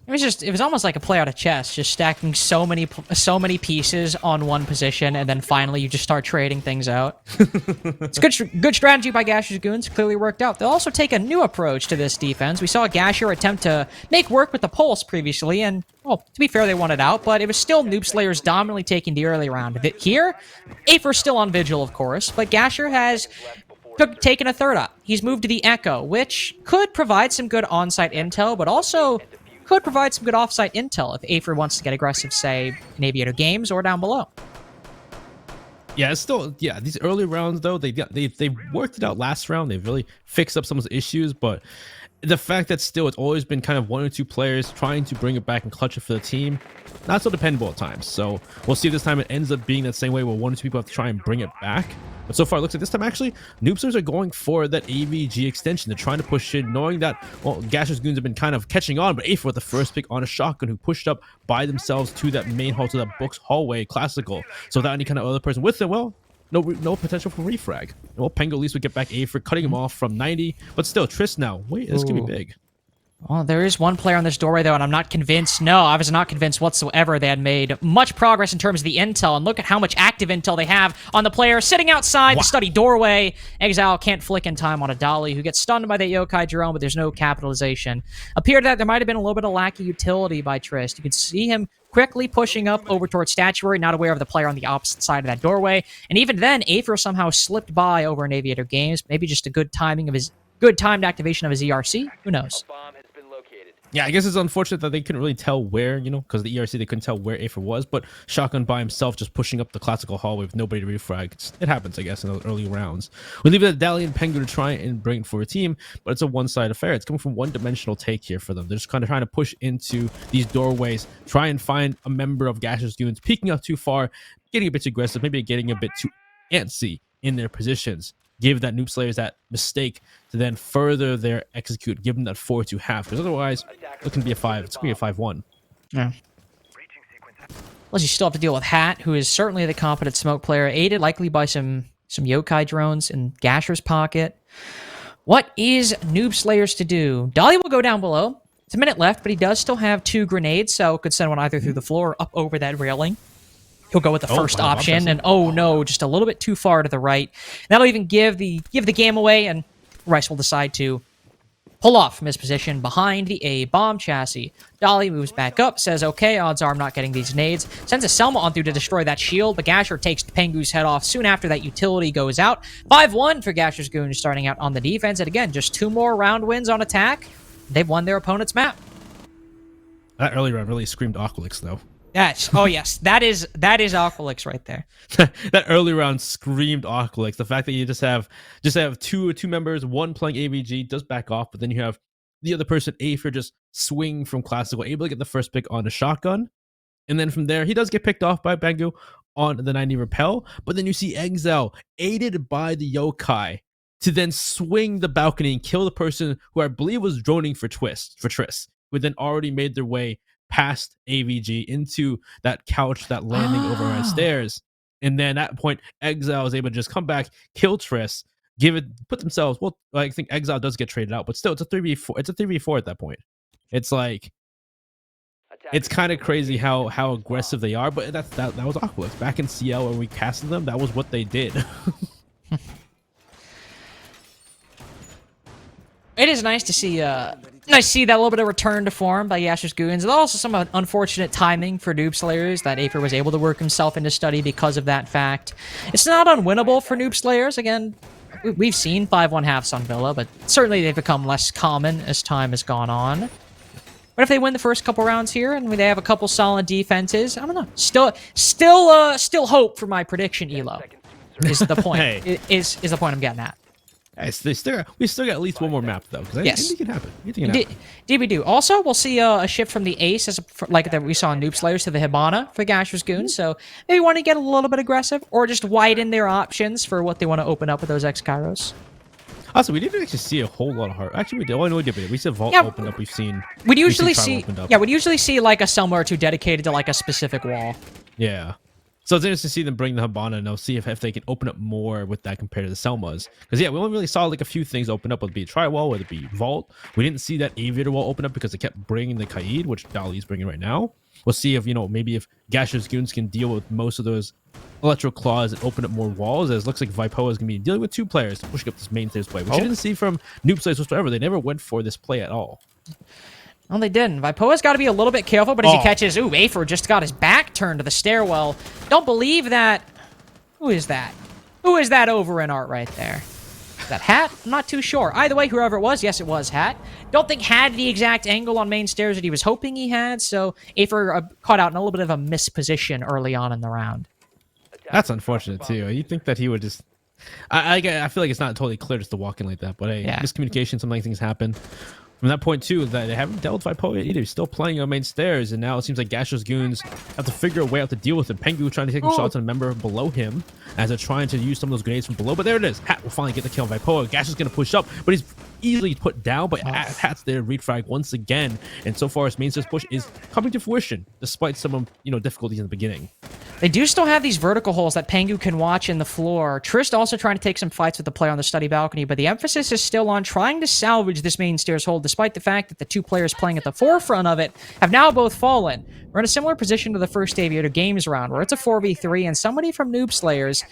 It was almost like a play out of chess, just stacking so many pieces on one position, and then finally you just start trading things out. It's good strategy by GASHER'S Goons. Clearly worked out. They'll also take a new approach to this defense. We saw GASHER attempt to make work with the Pulse previously, and well, to be fair, they won it out, but it was still Noob Slayers dominantly taking the early round. Here, Aether's still on Vigil, of course, but GASHER has taken a third up. He's moved to the Echo, which could provide some good on-site intel, but also could provide some good off-site intel if Aether wants to get aggressive, say, in Aviator Games or down below. Yeah, it's still, yeah, these early rounds, though, they worked it out last round. They've really fixed up some of the issues, but the fact that still it's always been kind of 1 or 2 players trying to bring it back and clutch it for the team, not so dependable at times. So we'll see if this time it ends up being that same way where 1 or 2 people have to try and bring it back. But so far it looks like this time actually Noobsters are going for that AVG extension. They're trying to push in, knowing that, well, GASHER'S Goons have been kind of catching on, but Aether with the first pick on a shotgun who pushed up by themselves to that main hall, to that Books hallway classical. So without any kind of other person with them, well, no potential for refrag. Well, Pengo at least would get back Aether, cutting him off from 90, but still Triss now. Wait, this could be big. Well, there is one player on this doorway, though, and I'm not convinced. No, I was not convinced whatsoever they had made much progress in terms of the intel. And look at how much active intel they have on the player sitting outside the study doorway. Exile can't flick in time on a Dolly, who gets stunned by the Yokai drone, but there's no capitalization. Appeared that there might have been a little bit of lack of utility by Triss. You can see him quickly pushing up over towards Statuary, not aware of the player on the opposite side of that doorway. And even then, Aether somehow slipped by over in Aviator Games. Maybe just a good timed activation of his ERC. Who knows? Yeah, I guess it's unfortunate that they couldn't really tell where, because the ERC, they couldn't tell where Aether was, but Shotgun by himself just pushing up the classical hallway with nobody to refrag. It happens, I guess, in those early rounds. We leave it at Dally and Pengu to try and bring it for a team, but it's a one-sided affair. It's coming from one-dimensional take here for them. They're just kind of trying to push into these doorways, try and find a member of GASHER'S Goons, peeking up too far, getting a bit too aggressive, maybe getting a bit too antsy in their positions. Give that Noob Slayers that mistake to then further their execute, give them that 4-2 half, because otherwise it can be a 5. It's going to be a 5-1. Yeah. Plus, you still have to deal with Hat, who is certainly the competent smoke player, aided likely by some Yokai drones in GASHER'S pocket. What is Noob Slayers to do? Dolly will go down below. It's a minute left, but he does still have 2 grenades, so could send one either through the floor or up over that railing. He'll go with the first option, and oh no, just a little bit too far to the right. That'll even give the game away, and Rice will decide to pull off from his position behind the A bomb chassis. Dolly moves back up, says, okay, odds are I'm not getting these nades. Sends a Selma on through to destroy that shield, but GASHER takes Pengu's head off soon after that utility goes out. 5-1 for GASHER'S Goons starting out on the defense, and again, just 2 more round wins on attack. They've won their opponent's map. That early round really screamed Aqualix, though. Yes. Oh, yes. That is Aqualix right there. That early round screamed Aqualix. The fact that you just have two members, one playing AVG, does back off, but then you have the other person, Aether, just swing from classical, able to get the first pick on a shotgun. And then from there, he does get picked off by Pengu on the 90 repel. But then you see Exile, aided by the Yokai, to then swing the balcony and kill the person who I believe was droning for Triss, who then already made their way past AVG into that couch, that landing over our stairs. And then at that point, Exile is able to just come back, kill Triss, put themselves, well, I think Exile does get traded out, but still it's a 3v4. It's a 3v4 at that point. It's like, it's kind of crazy how aggressive they are, but that was Aqualix. Back in CL when we casted them, that was what they did. It is nice to see I see that little bit of return to form by GASHER'S GOONS. There's also some unfortunate timing for Noob Slayers that Aether was able to work himself into study because of that fact. It's not unwinnable for Noob Slayers. Again, we've seen 5-1 halves on Villa, but certainly they've become less common as time has gone on. But if they win the first couple rounds here and they have a couple solid defenses, I don't know. Still hope for my prediction, Elo. Is the point? Hey. is the point I'm getting at. Hey, we still got at least one more map though, because Yes. anything can happen. Anything can happen. Indeed we do. Also, we'll see a shift from the Ace, like that we saw in Noob Slayers, to the Hibana for GASHER'S GOONS. So maybe want to get a little bit aggressive, or just widen their options for what they want to open up with those X-Kairos. Also, we didn't actually see a whole lot of heart. Actually, we did. Oh, no, we did. We said Vault Yeah. opened up. We've seen. We'd usually Trial see, opened up. yeah, we'd usually see like a Selma or two dedicated to like a specific wall. Yeah. So it's interesting to see them bring the Hibana, and they'll see if they can open up more with that compared to the Selmas. Because, yeah, we only really saw like a few things open up, whether it be a Tri-Wall, whether it be Vault. We didn't see that Aviator Wall open up because they kept bringing the Kaid, which Dali's bringing right now. We'll see if, maybe if GASHER'S GOONS can deal with most of those Electro Claws and open up more walls, as it looks like Vipoa is going to be dealing with 2 players to push up this main stairs play, which you didn't see from Noob Slayers whatsoever. They never went for this play at all. No, they didn't. Vipoa's got to be a little bit careful, but as he catches... Ooh, Aether just got his back turned to the stairwell. Don't believe that... Who is that? Who is that over in art right there? Is that Hat? I'm not too sure. Either way, whoever it was, yes, it was Hat. Don't think had the exact angle on main stairs that he was hoping he had, so Aether caught out in a little bit of a misposition early on in the round. That's unfortunate, too. You think that he would just... I feel like it's not totally clear just to walk in like that, but hey, miscommunication, sometimes things happen. From that point, too, that they haven't dealt with Vipoa either. He's still playing on main stairs, and now it seems like GASHER'S GOONS have to figure a way out to deal with him. Pengu trying to take some shots on a member below him as they're trying to use some of those grenades from below. But there it is. Hat will finally get the kill on Vipoa. GASHER'S going to push up, but he's easily put down. But Hat's there, refrag once again. And so far, his main stairs push is coming to fruition, despite some difficulties in the beginning. They do still have these vertical holes that Pengu can watch in the floor. Trist also trying to take some fights with the player on the study balcony, but the emphasis is still on trying to salvage this main stairs hold, despite the fact that the 2 players playing at the forefront of it have now both fallen. We're in a similar position to the first Aviator Games round, where it's a 4v3, and somebody from Noob Slayers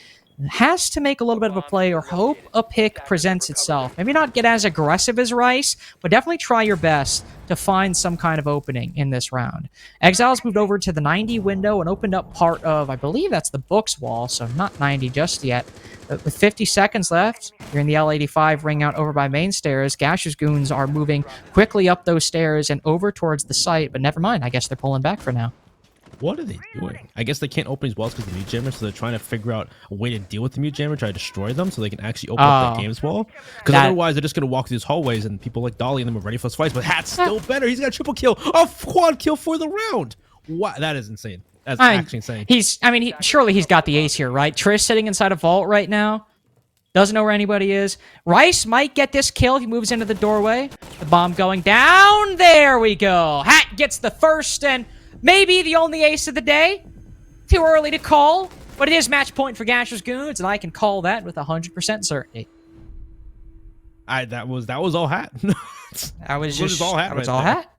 has to make a little bit of a play or hope a pick presents itself. Maybe not get as aggressive as Rice, but definitely try your best to find some kind of opening in this round. Exiles moved over to the 90 window and opened up part of, I believe that's the books wall, so not 90 just yet. But with 50 seconds left, you're in the L85 ring out over by main stairs. GASHER'S GOONS are moving quickly up those stairs and over towards the site, but never mind. I guess they're pulling back for now. What are they doing? I guess they can't open these walls because of the mute jammer, so they're trying to figure out a way to deal with the mute jammer, try to destroy them so they can actually open up the games wall. Because otherwise, they're just going to walk through these hallways and people like Dolly and them are ready for those fights. But Hat's still better. He's got a triple kill, a quad kill for the round. What? That is insane. That's actually insane. Surely he's got the ace here, right? Trish sitting inside a vault right now. Doesn't know where anybody is. Rice might get this kill if he moves into the doorway. The bomb going down. There we go. Hat gets the first and maybe the only ace of the day. Too early to call, but it is match point for GASHER'S GOONS, and I can call that with 100% certainty. That was all Hat. That was just all Hat. That was all Hat.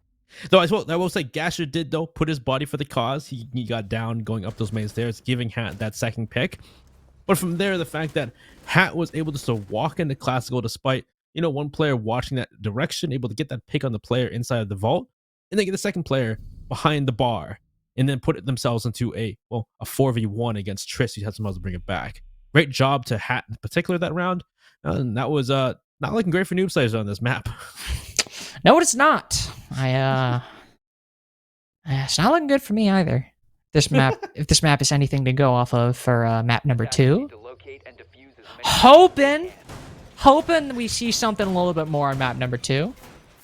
Though I will say Gasher did though put his body for the cause. He got down going up those main stairs, giving Hat that second pick. But from there, the fact that Hat was able to walk into Classical despite one player watching that direction, able to get that pick on the player inside of the vault, and then get the second player behind the bar, and then put themselves into a 4v1 against Triss, who had somehow to bring it back. Great job to Hat in particular that round, and that was not looking great for Noob Slayers on this map. No, it's not. It's not looking good for me either. This map, if this map is anything to go off of for map number 2, hoping we see something a little bit more on map number 2.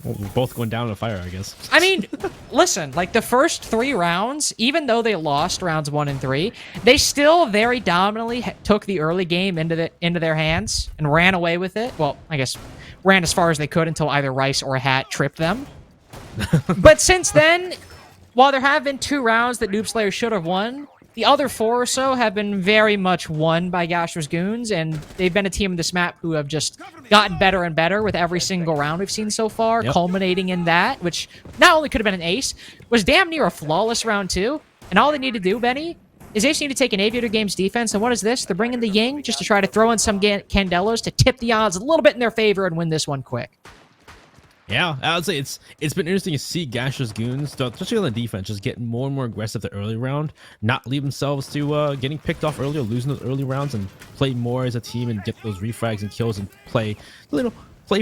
Well, we're both going down in a fire, I guess. I mean, listen, like the first 3 rounds, even though they lost rounds 1 and 3, they still very dominantly took the early game into their hands and ran away with it. Well, I guess ran as far as they could until either Rice or Hat tripped them. But since then, while there have been 2 rounds that Noob Slayer should have won, the other 4 or so have been very much won by GASHER'S GOONS, and they've been a team in this map who have just gotten better and better with every single round we've seen so far, culminating in that, which not only could have been an ace, was damn near a flawless round 2. And all they need to do, Benny, is they just need to take an Aviator Games defense, and what is this? They're bringing the Ying just to try to throw in some Candelos to tip the odds a little bit in their favor and win this one quick. Yeah, I would say it's been interesting to see GASHER'S goons, especially on the defense, just getting more and more aggressive the early round, not leave themselves to getting picked off early or losing those early rounds, and play more as a team and get those refrags and kills and play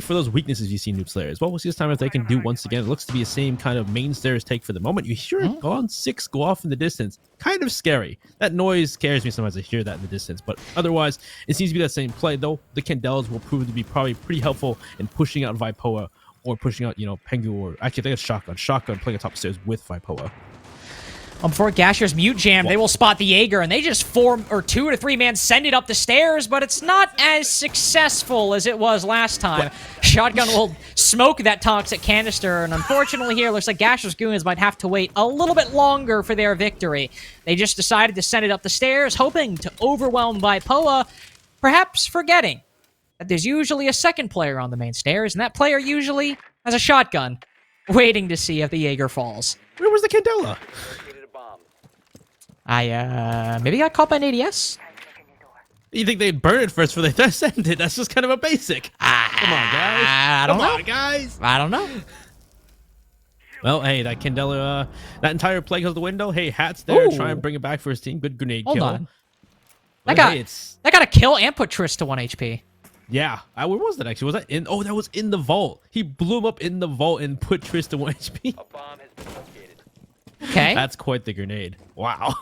for those weaknesses you see Noob Slayers. Well, we'll see this time if they can do once again. It looks to be the same kind of main stairs take for the moment. You hear it GONS 6 go off in the distance. Kind of scary. That noise scares me sometimes. I hear that in the distance, but otherwise it seems to be that same play, though the Candelas will prove to be probably pretty helpful in pushing out Vipoa or pushing out, Pengu, or actually I think it's Shotgun playing atop the stairs with Vipoa. Before GASHER'S mute jam, they will spot the Jaeger, and they just 2 to 3 man send it up the stairs, but it's not as successful as it was last time. Shotgun will smoke that toxic canister, and unfortunately here, looks like GASHER'S goons might have to wait a little bit longer for their victory. They just decided to send it up the stairs, hoping to overwhelm Vipoa, perhaps forgetting that there's usually a second player on the main stairs, and that player usually has a shotgun, waiting to see if the Jaeger falls. Where was the Candela? Maybe got caught by an ADS? You think they'd burn it first before they send it? That's just kind of a basic. Come on, guys. I don't know. Guys. I don't know. Well, hey, that Candela, that entire play goes out the window. Hey, Hat's there. Try and bring it back for his team. Good grenade Hold kill. on. But That got a kill and put Triss to 1 HP. Yeah. Where was that actually? Was that in? Oh, that was in the vault. He blew him up in the vault and put Triss to 1 HP. A bomb has been located. Okay. That's quite the grenade. Wow.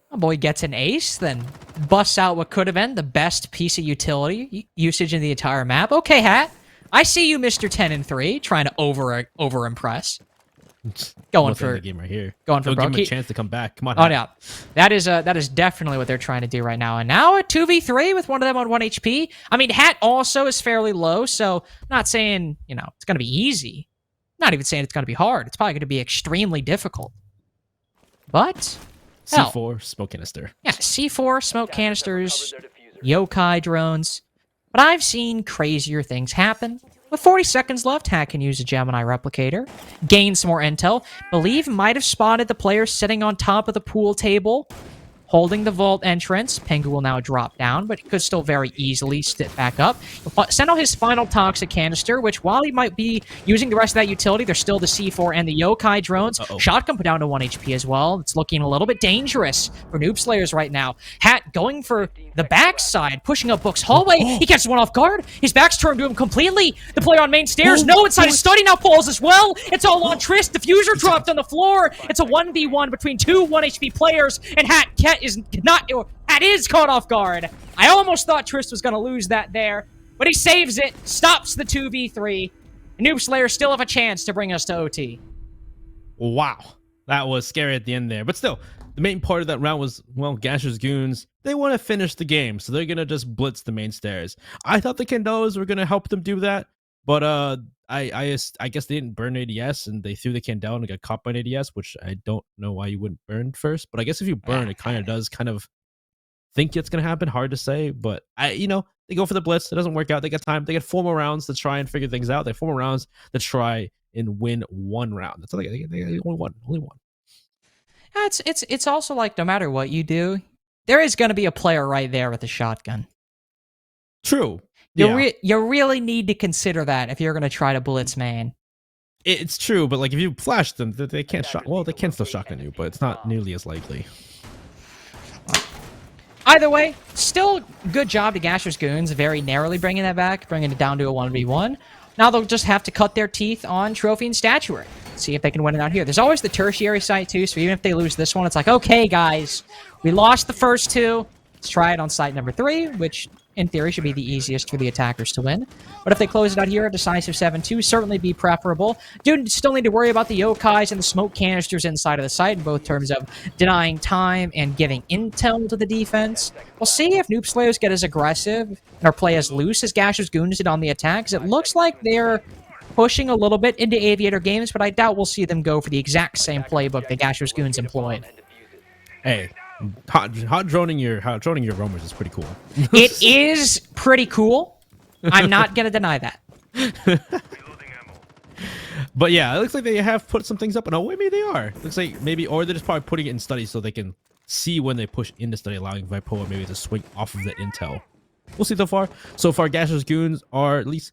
A boy gets an ace, then busts out what could have been the best piece of utility usage in the entire map. Okay, Hat. I see you, Mr. 10 and 3, trying to over impress. Going for the game right here. Going for Don't give broke. him a chance to come back. Come on. Oh Hat. yeah, that is definitely what they're trying to do right now. And now a 2v3 with one of them on 1 HP. I mean, Hat also is fairly low, so I'm not saying it's gonna be easy. Not even saying it's gonna be hard. It's probably gonna be extremely difficult. But C4 smoke canister. yeah, C4 smoke canisters, Cover their diffuser. yokai drones. But I've seen crazier things happen. With 40 seconds left, Hat can use a Gemini replicator, gain some more intel. Believe might have spotted the player sitting on top of the pool table, holding the vault entrance. Pengu will now drop down, but he could still very easily sit back up. Send out his final toxic canister, which while he might be using the rest of that utility, there's still the C4 and the yokai drones. Shotgun put down to 1 HP as well. It's looking a little bit dangerous for Noob Slayers right now. Hat going for the backside, pushing up Book's hallway. He catches one off guard. His back's turned to him completely. The player on main stairs, no, inside his study now falls as well. It's all on Triss. Diffuser dropped on the floor. It's a 1v1 between 2 1 HP players, and Hat is caught off guard. I almost thought Triss was going to lose that there, but he saves it, stops the 2v3. Noob Slayers still have a chance to bring us to OT. Wow. That was scary at the end there. But still, the main part of that round was, well, GASHER'S goons, they want to finish the game, so they're going to just blitz the main stairs. I thought the Candelas were going to help them do that, but I guess they didn't burn ADS, and they threw the Candela and got caught by an ADS, which I don't know why you wouldn't burn first. But I guess if you burn, it kind of does think it's going to happen. Hard to say, but they go for the blitz. It doesn't work out. They get time. They get 4 more rounds to try and figure things out. They have 4 more rounds to try and win 1 round. That's all they get. They only one. It's also like no matter what you do, there is going to be a player right there with a shotgun. True. You really need to consider that if you're going to try to blitz main. It's true, but like if you flash them, they can't shot. Well, they can still shotgun you, but it's not nearly as likely. Either way, still good job to GASHER'S goons, very narrowly bringing that back, bringing it down to a 1v1. Now they'll just have to cut their teeth on trophy and statuary. See if they can win it out here. There's always the tertiary site too, so even if they lose this one, it's like, okay, guys, we lost the first 2. Let's try it on site number 3, which in theory should be the easiest for the attackers to win. But if they close it out here, a decisive 7-2 certainly be preferable. Do still need to worry about the yokais and the smoke canisters inside of the site in both terms of denying time and giving intel to the defense. We'll see if Noob Slayers get as aggressive or play as loose as GASHER'S goons did on the attack, because it looks like they're pushing a little bit into Aviator games, but I doubt we'll see them go for the exact same playbook that GASHER'S goons employed. Hey, hot droning your roamers is pretty cool. It is pretty cool. I'm not gonna deny that. But yeah, it looks like they have put some things up, and oh wait, maybe they are. Looks like maybe, or they're just probably putting it in study so they can see when they push into study, allowing Vipoa maybe to swing off of the intel. We'll see so far. So far, GASHER'S goons are at least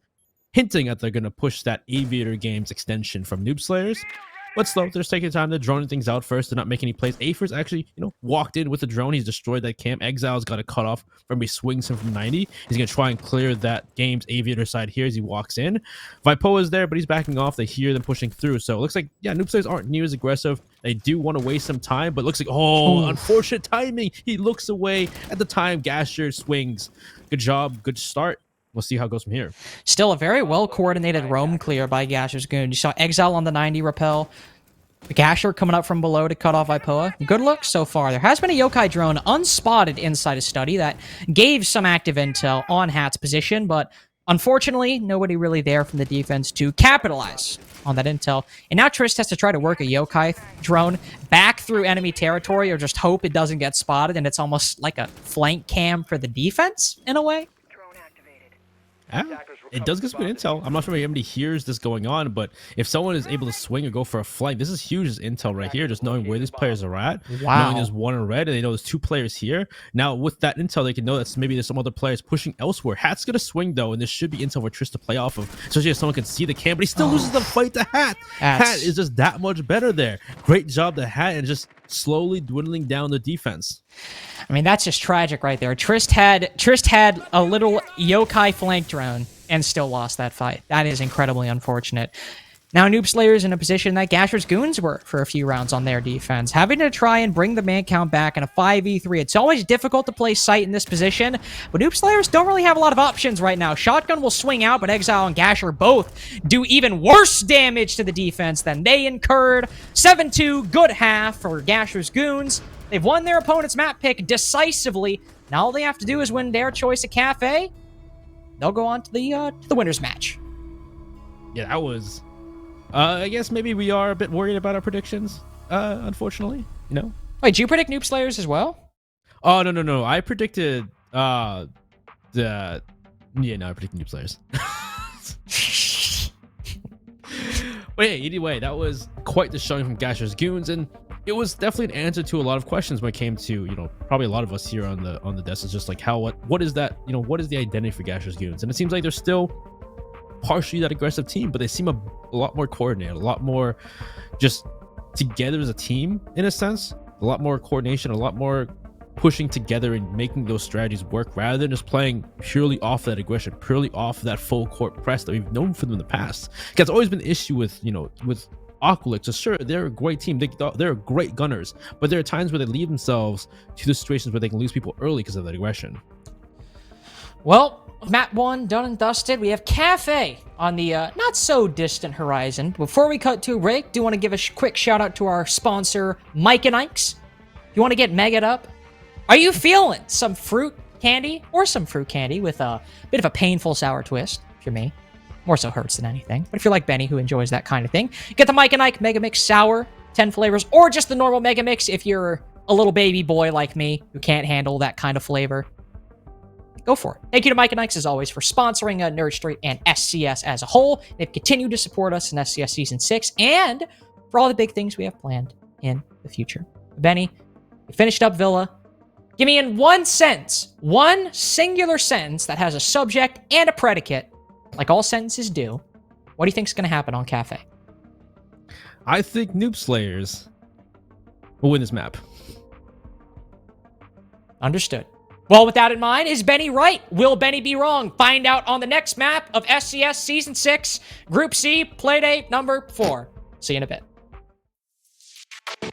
hinting that they're going to push that Aviator Games extension from Noob Slayers. But slow, they're just taking time to droning things out first. They're not making any plays. Afer's actually, walked in with the drone. He's destroyed that camp. Exile's got a cutoff from he swings him from 90. He's going to try and clear that game's Aviator side here as he walks in. Vipoa is there, but he's backing off. They hear them pushing through. So it looks like, yeah, Noob Slayers aren't near as aggressive. They do want to waste some time, but it looks like, unfortunate timing. He looks away at the time. Gasher swings. Good job. Good start. We'll see how it goes from here. Still a very well-coordinated roam clear by GASHER'S GOONS. You saw Exile on the 90 repel. Gasher coming up from below to cut off Vipoa. Good look so far. There has been a Yokai drone unspotted inside a study that gave some active intel on Hat's position, but unfortunately, nobody really there from the defense to capitalize on that intel. And now Trist has to try to work a Yokai drone back through enemy territory or just hope it doesn't get spotted, and it's almost like a flank cam for the defense, in a way. It does get some good intel. I'm not sure if anybody hears this going on, but if someone is able to swing or go for a flank, this is huge as intel right here, just knowing where these players are at. Wow. Knowing there's one in red and they know there's 2 players here. Now, with that intel, they can know that maybe there's some other players pushing elsewhere. Hat's going to swing, though, and there should be intel for Trist to play off of, especially if someone can see the cam, but he still loses the fight to Hat. Hat is just that much better there. Great job to Hat and just slowly dwindling down the defense. I mean, that's just tragic right there. Trist had a little Yokai flank drone and still lost that fight. That is incredibly unfortunate. Now, Noob Slayer's in a position that GASHER'S GOONS were for a few rounds on their defense, having to try and bring the man count back in a 5v3. It's always difficult to play sight in this position, but Noob Slayers don't really have a lot of options right now. Shotgun will swing out, but Exile and Gasher both do even worse damage to the defense than they incurred. 7-2, good half for GASHER'S GOONS. They've won their opponent's map pick decisively. Now all they have to do is win their choice of cafe. They'll go on to the winner's match. Yeah, that was... I guess maybe we are a bit worried about our predictions, unfortunately, Wait, did you predict Noob Slayers as well? Oh, no. I predicted, I predicted Noob Slayers. But yeah, anyway, that was quite the showing from GASHER'S GOONS, and it was definitely an answer to a lot of questions when it came to, probably a lot of us here on the desk is just like, what is that, what is the identity for GASHER'S GOONS? And it seems like they're still partially that aggressive team, but they seem a lot more coordinated, a lot more just together as a team in a sense, a lot more coordination, a lot more pushing together and making those strategies work rather than just playing purely off that aggression, purely off that full court press that we've known from them in the past. Because it's always been an issue with Aqualix. So sure, they're a great team, they're great gunners, but there are times where they leave themselves to the situations where they can lose people early because of that aggression. Well, map 1 done and dusted. We have Cafe on the not so distant horizon. Before we cut to a break, do want to give a quick shout out to our sponsor, Mike and Ike's. You want to get megged up? Are you feeling some fruit candy or some fruit candy with a bit of a painful sour twist? If you're me, more so hurts than anything. But if you're like Benny, who enjoys that kind of thing, get the Mike and Ike Mega Mix Sour, 10 flavors, or just the normal Mega Mix if you're a little baby boy like me who can't handle that kind of flavor. Go for it. Thank you to Mike and Ike's, as always, for sponsoring NerdStreet and SCS as a whole. They've continued to support us in SCS Season 6 and for all the big things we have planned in the future. Benny, we finished up Villa. Give me in one sentence, one singular sentence that has a subject and a predicate, like all sentences do. What do you think is going to happen on Cafe? I think Noob Slayers will win this map. Understood. Well, with that in mind, is Benny right? Will Benny be wrong? Find out on the next map of SCS Season 6, Group C, Playdate number 4. See you in a bit.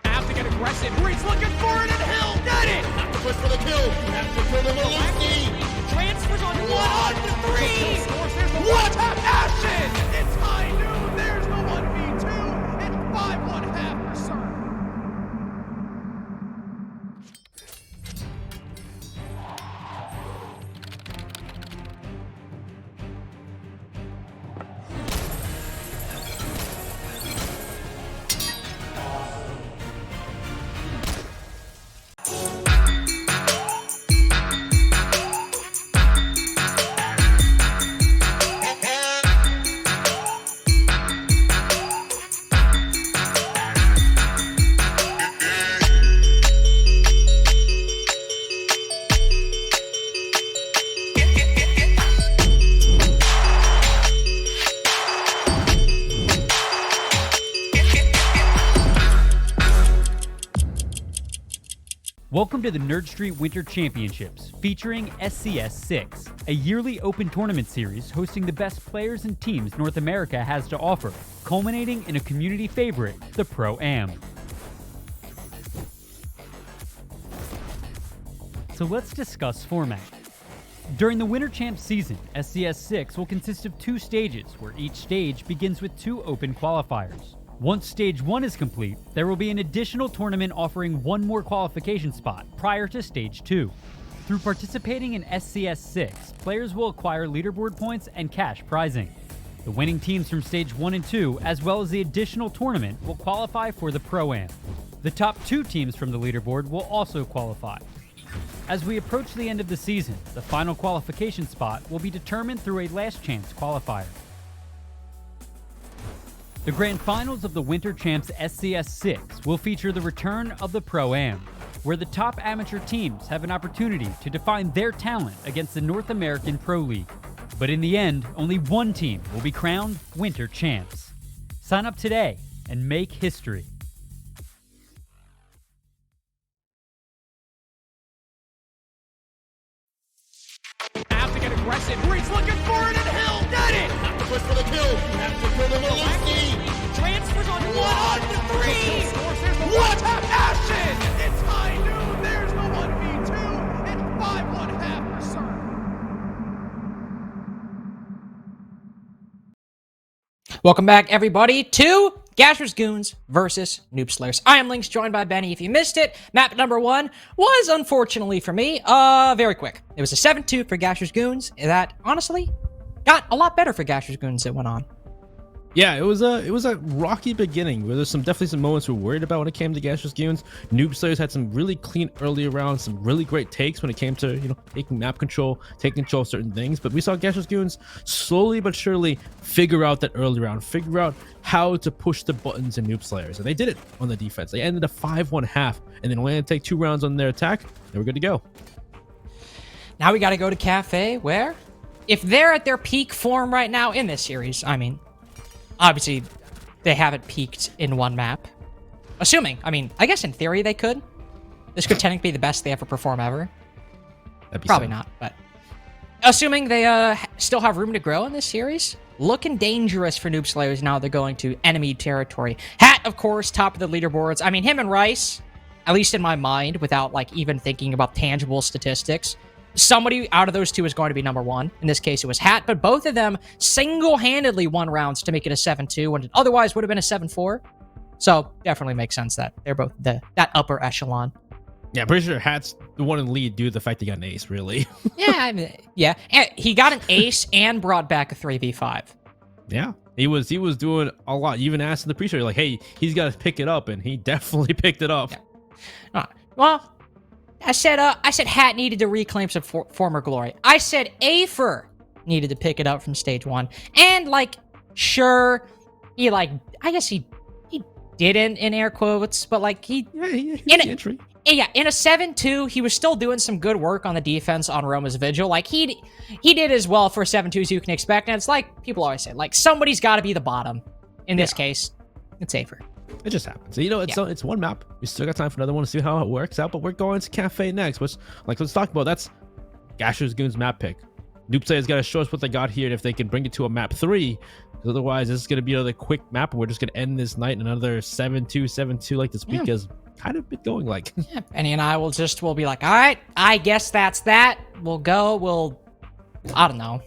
Have to get aggressive. Reed's looking for it, and Hill got it. Have to push for the kill. You have to kill them with Lucy. Transfers on 1-3. What a passion! It's high noon. There's the 1v2 and 5-1 half for Sir. Welcome to the NerdStreet Winter Championships, featuring SCS6, a yearly open tournament series hosting the best players and teams North America has to offer, culminating in a community favorite, the Pro-Am. So let's discuss format. During the Winter Champs season, SCS6 will consist of 2 stages, where each stage begins with 2 open qualifiers. Once Stage 1 is complete, there will be an additional tournament offering 1 more qualification spot prior to Stage 2. Through participating in SCS6, players will acquire leaderboard points and cash prizing. The winning teams from Stage 1 and 2, as well as the additional tournament, will qualify for the Pro-Am. The top 2 teams from the leaderboard will also qualify. As we approach the end of the season, the final qualification spot will be determined through a last chance qualifier. The Grand Finals of the Winter Champs SCS6 will feature the return of the Pro-Am, where the top amateur teams have an opportunity to define their talent against the North American Pro League. But in the end, only one team will be crowned Winter Champs. Sign up today and make history. Have to get aggressive. Breach looking for it, and Hill got it. Have to push for the kill. Have to kill them with Lucy. Transfers on 1 on 3. What a passion! It's high noon. There's the 1v2 and 5-1/2 reserve. Welcome back, everybody, to GASHER'S, GOONS versus NOOB Slayers. I am Lynx, joined by Benny. If you missed it, map number 1 was, unfortunately for me, very quick. It was a 7-2 for GASHER'S, GOONS. That, honestly, got a lot better for GASHER'S, GOONS that went on. Yeah, it was a rocky beginning where there's definitely some moments we were worried about when it came to GASHER'S, GOONS. Noob Slayers had some really clean early rounds, some really great takes when it came to, taking map control, taking control of certain things. But we saw GASHER'S, GOONS slowly but surely figure out that early round, figure out how to push the buttons in Noob Slayers, and they did it on the defense. They ended a 5-1/2, and then only had to take 2 rounds on their attack. They were good to go. Now we got to go to Cafe, where, if they're at their peak form right now in this series, I mean, obviously, they haven't peaked in one map. Assuming, I guess in theory they could. This could technically be the best they ever perform ever. Probably not, but assuming they still have room to grow in this series, looking dangerous for Noob Slayers now they're going to enemy territory. Hat, of course, top of the leaderboards. I mean, him and Rice, at least in my mind, without even thinking about tangible statistics, somebody out of those 2 is going to be number 1. In this case, it was Hat, but both of them single-handedly won rounds to make it a 7-2, when it otherwise would have been a 7-4. So, definitely makes sense that they're both that upper echelon. Yeah, I'm pretty sure Hat's the one in the lead due to the fact he got an ace, really. Yeah. And he got an ace and brought back a 3v5. Yeah, he was doing a lot. You even asked in the pre-show, like, hey, he's got to pick it up, and he definitely picked it up. Yeah. Well, I said Hat needed to reclaim some former glory. I said Afer needed to pick it up from Stage 1. And, sure, I guess he didn't, in air quotes, but, he entry. Yeah, in a 7-2, he was still doing some good work on the defense on Roma's Vigil. He did as well for 7-2 as you can expect. And it's like people always say, somebody's got to be the bottom. In this case, it's Afer. It just happens. It's one map. We still got time for another one to see how it works out, but we're going to Cafe next, which, let's talk about. That's GASHER'S, GOONS map pick. Noob Slayers got to show us what they got here, and if they can bring it to a map 3, because otherwise this is going to be another quick map, and we're just going to end this night in another 7-2, 7-2 like this week has kind of been going like. Yeah, Penny and I will be like, all right, I guess that's that. We'll go. I don't know.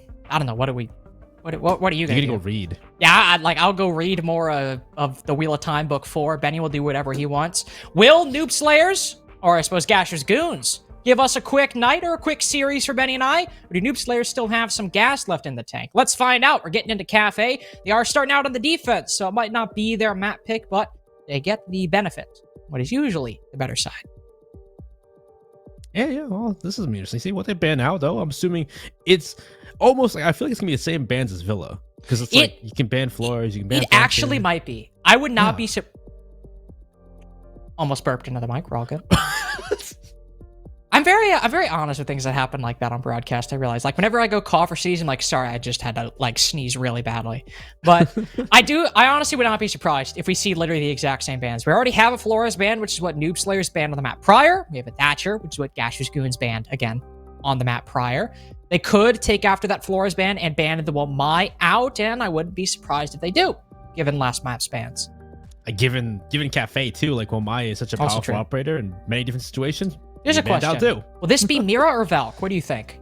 What are you gonna You're gonna go read. Yeah, I'll go read more of the Wheel of Time book 4. Benny will do whatever he wants. Will Noob Slayers, or I suppose GASHER'S, GOONS, give us a quick night or a quick series for Benny and I? Or do Noob Slayers still have some gas left in the tank? Let's find out. We're getting into Cafe. They are starting out on the defense, so it might not be their map pick, but they get the benefit, what is usually the better side. Yeah. Well, this is interesting. See what they ban out, though. I'm assuming it's almost I feel like it's gonna be the same bans as Villa, because it's you can ban floors, you can ban. It actually might be. I would not be. Almost burped into the mic. We're all good. I'm I'm very honest with things that happen like that on broadcast. I realize, like, whenever I go cough or sneeze, I'm like, sorry, I just had to like sneeze really badly. But I honestly would not be surprised if we see literally the exact same bands. We already have a Flores band, which is what Noob Slayers banned on the map prior. We have a Thatcher, which is what GASHER'S Goons banned again on the map prior. They could take after that Flores ban and ban the Wamai out, and I wouldn't be surprised if they do, given last map's bans. Given Cafe too, like Wamai is such a Also powerful true. operator in many different situations. Here's a he banned question. out too. Will this be Mira or Valk? What do you think?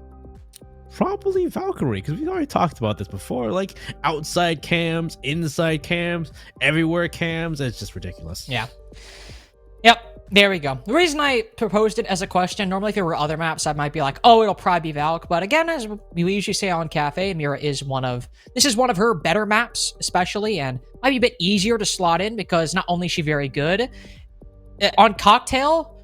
Probably Valkyrie, because we've already talked about this before. Like outside cams, inside cams, everywhere cams. It's just ridiculous. Yeah. Yep. There we go. The reason I proposed it as a question, normally if there were other maps, I might be like, oh, it'll probably be Valk. But again, as we usually say on Cafe, Mira is one of her better maps, especially, and might be a bit easier to slot in because not only is she very good, on Cocktail,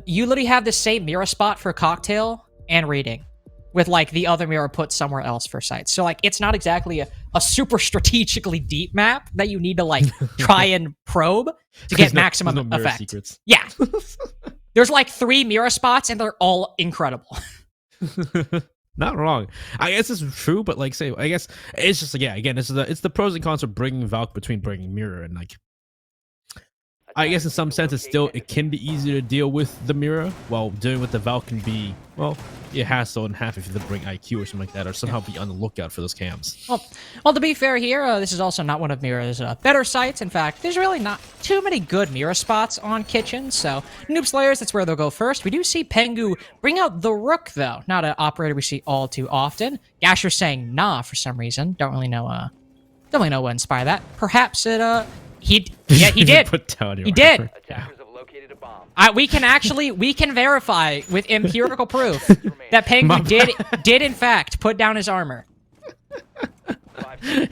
you literally have the same Mira spot for Cocktail and Reading, with like the other Mira put somewhere else for sites. So like it's not exactly a super strategically deep map that you need to like try and probe to get maximum there's no mirror effect. secrets. Yeah. There's like 3 Mira spots and they're all incredible. Not wrong. I guess it's true, but like say, I guess it's just like, yeah, again, it's the pros and cons of bringing Valk between bringing Mirror and like, I guess in some sense it can be easier to deal with the Mirror, while doing with the Valk can be, well, you hassle in half if you have to bring IQ or something like that, or somehow be on the lookout for those cams. Well, to be fair here, this is also not one of Mira's better sites. In fact, there's really not too many good Mira spots on Kitchen, so Noob Slayers, that's where they'll go first. We do see Pengu bring out the Rook, though. Not an operator we see all too often. Gasher saying nah for some reason. Don't really know what inspired that. Perhaps it, he did. Put down your He did. armor. Attackers have located a bomb. We can verify with empirical proof that Pengu did in fact put down his armor.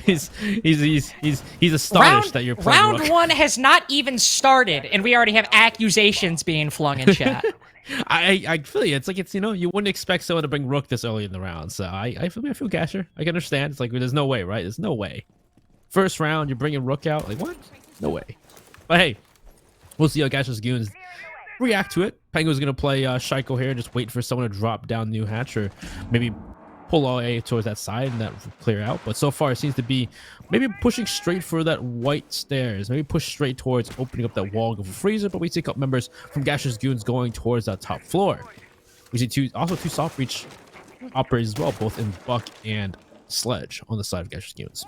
He's astonished that you're playing Round Rook. 1 has not even started, and we already have accusations being flung in chat. I feel you. It's like you wouldn't expect someone to bring Rook this early in the round. So I feel Gasher. I can understand. It's like there's no way, right? There's no way. First round, you're bringing Rook out. Like what? No way. But hey, we'll see how Gasher's Goons react to it. Pengu's gonna play Shaiko here, just wait for someone to drop down New Hatch, or maybe pull all A towards that side and that will clear out. But so far it seems to be maybe pushing straight for that white stairs, maybe push straight towards opening up that wall of a freezer. But we see a couple members from Gasher's Goons going towards that top floor. We see two soft reach operators as well, both in Buck and Sledge on the side of Gasher's Goons.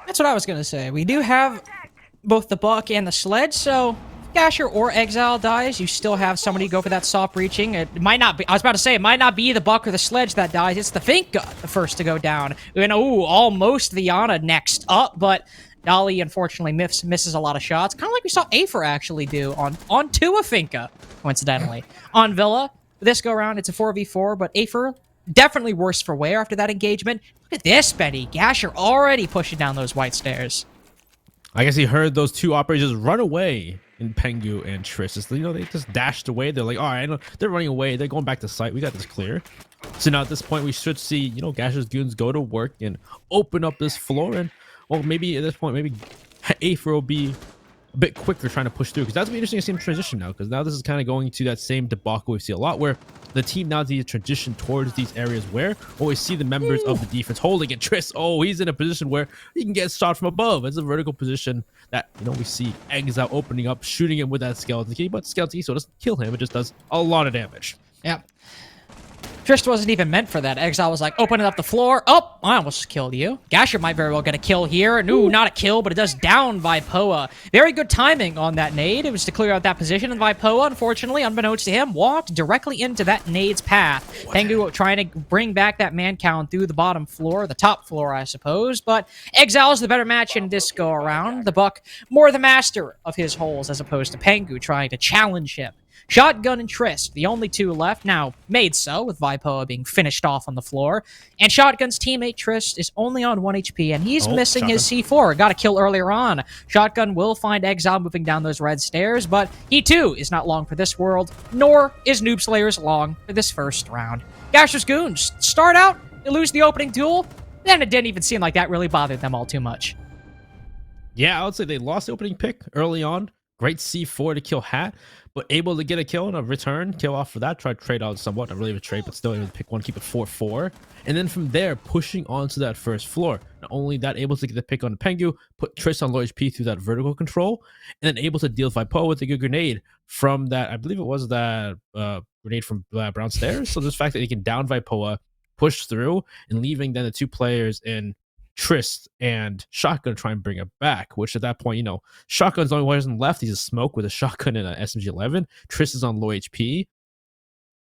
That's what I was gonna say. We do have both the Buck and the Sledge, so if Gasher or Exile dies, you still have somebody go for that soft reaching. It might not be, I was about to say, it might not be the Buck or the Sledge that dies. It's the Finka, the first to go down. And almost the Yana next up, but Dolly unfortunately misses a lot of shots. Kind of like we saw Afer actually do onto a Finka, coincidentally. On Villa, this go around, it's a 4v4, but Afer definitely worse for wear after that engagement. Look at this, Benny. Gasher already pushing down those white stairs. I guess he heard those two operators run away in Pengu and Triss. They just dashed away. They're like, all right, they're running away. They're going back to site. We got this clear. So now at this point, we should see, Gasher's Goons go to work and open up this floor. And, well, maybe at this point, maybe Afer will be a bit quicker trying to push through, because that's be interesting to see him transition now, because now this is kind of going to that same debacle we see a lot, where the team now needs to transition towards these areas where we see the members of the defense holding it. Triss, he's in a position where he can get shot from above. It's a vertical position that we see Exile opening up, shooting him with that skeleton key, but skeleton key so it doesn't kill him, it just does a lot of damage. Yeah. Trist wasn't even meant for that. Exile was like, opening up the floor. Oh, I almost killed you. Gasher might very well get a kill here. No, not a kill, but it does down Vipoa. Very good timing on that nade. It was to clear out that position, and Vipoa, unfortunately, unbeknownst to him, walked directly into that nade's path. Pengu trying to bring back that man count through the bottom floor, the top floor, I suppose, but Exile's the better match in this go-around. The Buck, more the master of his holes, as opposed to Pengu trying to challenge him. Shotgun and Trisk, the only two left, now made so, with Vipoa being finished off on the floor. And Shotgun's teammate Trisk is only on 1 HP, and he's missing his C4. Got a kill earlier on. Shotgun will find Exile moving down those red stairs, but he too is not long for this world, nor is Noob Slayers long for this first round. Gasher's Goons start out, they lose the opening duel, then it didn't even seem like that really bothered them all too much. Yeah, I would say they lost the opening pick early on, Great C4 to kill Hat, but able to get a kill and a return kill off for that. Try to trade out somewhat, not really a trade, but still able to pick one, keep it 4-4. And then from there, pushing onto that first floor. Not only that, able to get the pick on Pengu, put Triss on low HP through that vertical control, and then able to deal Vipo with a good grenade from that. I believe it was that grenade from Brown Stairs. So this fact that he can down Vipoa, push through, and leaving then the two players in Trist and Shotgun try and bring it back, which at that point, you know, Shotgun's the only one left. He's a smoke with a shotgun and an SMG-11. Trist is on low HP.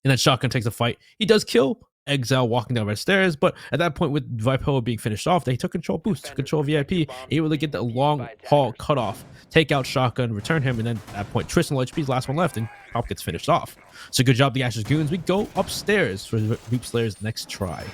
And then Shotgun takes a fight. He does kill Exile walking down red stairs, but at that point, with Vipo being finished off, they took control boost, took control VIP, able to get the long haul cut off, take out Shotgun, return him, and then at that point, Tristan low HP's last one left, and Pop gets finished off. So good job, the GASHER'S Goons. We go upstairs for Noob Slayer's next try.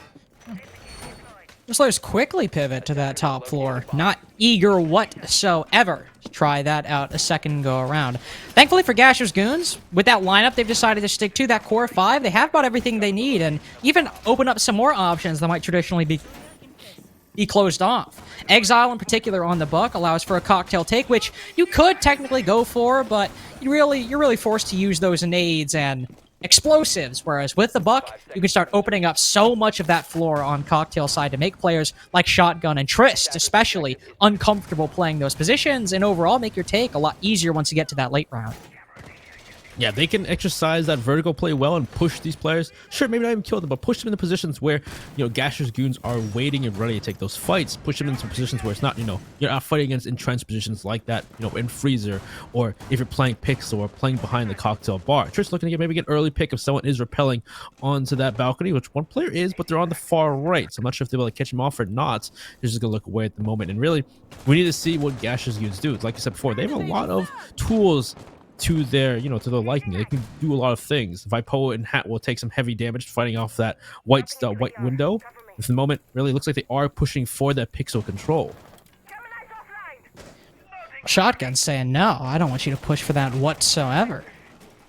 Slayers quickly pivot to that top floor, not eager whatsoever to try that out a second go around. Thankfully for GASHER'S Goons, with that lineup they've decided to stick to, that core 5, they have about everything they need, and even open up some more options that might traditionally be closed off. Exile in particular on the Buck allows for a cocktail take, which you could technically go for, but you're really forced to use those nades and explosives, whereas with the Buck, you can start opening up so much of that floor on cocktail side to make players like Shotgun and Trist especially uncomfortable playing those positions, and overall make your take a lot easier once you get to that late round. Yeah, they can exercise that vertical play well and push these players. Sure, maybe not even kill them, but push them into positions where, you know, GASHER'S Goons are waiting and ready to take those fights. Push them into positions where it's not, you know, you're not fighting against entrenched positions like that, you know, in Freezer, or if you're playing Pixel or playing behind the cocktail bar. Trish looking to get maybe an early pick if someone is repelling onto that balcony, which one player is, but they're on the far right. So I'm not sure if they're able to catch him off or not. They're just going to look away at the moment. And really, we need to see what GASHER'S Goons do. Like I said before, they have a lot of tools to their, you know, to their liking. They can do a lot of things. Vipo and Hat will take some heavy damage fighting off that white window. At the moment, really looks like they are pushing for that pixel control. Shotgun's saying, no, I don't want you to push for that whatsoever.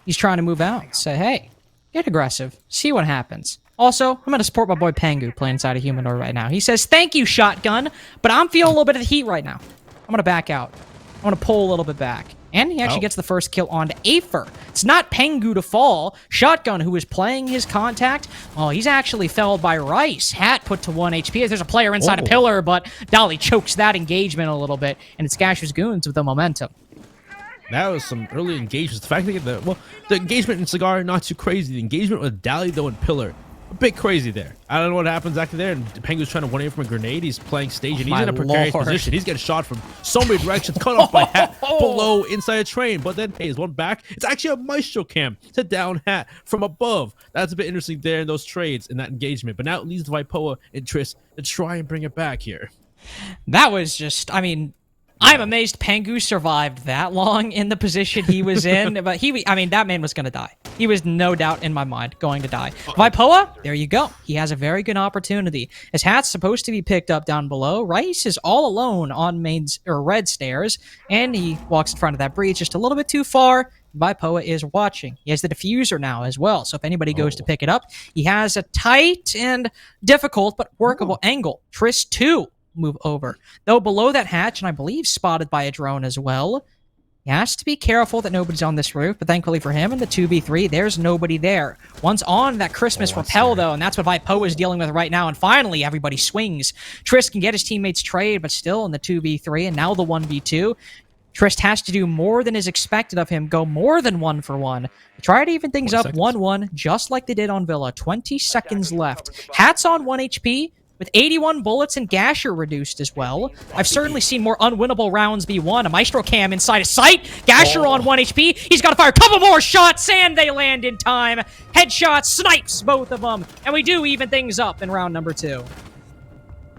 He's trying to move out. Say, hey, get aggressive. See what happens. Also, I'm going to support my boy Pengu playing inside a Humanoid right now. He says, thank you, Shotgun, but I'm feeling a little bit of the heat right now. I'm going to back out. I'm going to pull a little bit back. And he actually gets the first kill onto Afer. It's not Pengu to fall. Shotgun, who is playing his contact, oh, he's actually felled by Rice. Hat put to 1 HP as there's a player inside a pillar, but Dolly chokes that engagement a little bit, and it's GASHER'S Goons with the momentum. That was some early engagements. The fact that the engagement in Cigar, not too crazy. The engagement with Dally, though, in Pillar, a bit crazy there. I don't know what happens after there. And Pengu's trying to 1-8 from a grenade. He's playing stage, and he's in a precarious position. He's getting shot from so many directions, cut off by Hat below inside a train. But then, hey, there's one back. It's actually a Maestro cam to down Hat from above. That's a bit interesting there in those trades, in that engagement. But now it leaves Vipoa and Triss to try and bring it back here. That was just, I mean, I'm amazed Pengu survived that long in the position he was in, but I mean, that man was going to die. He was no doubt in my mind going to die. Vipoa, there you go. He has a very good opportunity. His Hat's supposed to be picked up down below. Rice is all alone on red stairs, and he walks in front of that breach just a little bit too far. Vipoa is watching. He has the diffuser now as well, so if anybody goes to pick it up, he has a tight and difficult but workable angle. Triss 2 move over. Though below that hatch, and I believe spotted by a drone as well, he has to be careful that nobody's on this roof, but thankfully for him in the 2v3, there's nobody there. One's on that Christmas rappel, though, and that's what Vipo is dealing with right now, and finally everybody swings. Triss can get his teammates trade, but still in the 2v3, and now the 1v2. Trist has to do more than is expected of him, go more than 1 for 1. Try to even things up 1-1, just like they did on Villa. 20 seconds left. Hat's on 1 HP, with 81 bullets and Gasher reduced as well. I've certainly seen more unwinnable rounds be won. A Maestro cam inside of sight. Gasher on 1 HP. He's got to fire a couple more shots, and they land in time. Headshot snipes both of them, and we do even things up in round number 2.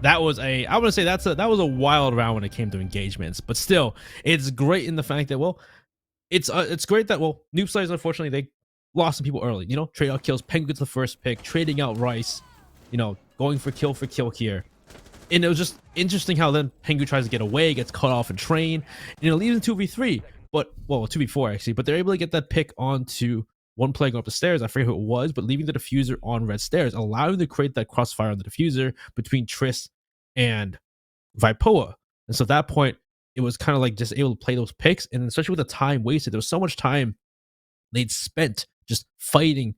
That was I want to say that was a wild round when it came to engagements, but still, it's great in the fact that, well, it's great that, well, Noob Slayers, unfortunately, they lost some people early. You know, trade out kills. Pengu gets the first pick, trading out Rice. You know, going for kill here. And it was just interesting how then Pengu tries to get away, gets cut off and train, and it leaves in 2v3, but, well, 2v4 actually, but they're able to get that pick onto one player going up the stairs. I forget who it was, but leaving the diffuser on red stairs, allowing them to create that crossfire on the diffuser between Triss and Vipoa. And so at that point, it was kind of like just able to play those picks, and especially with the time wasted, there was so much time they'd spent just fighting,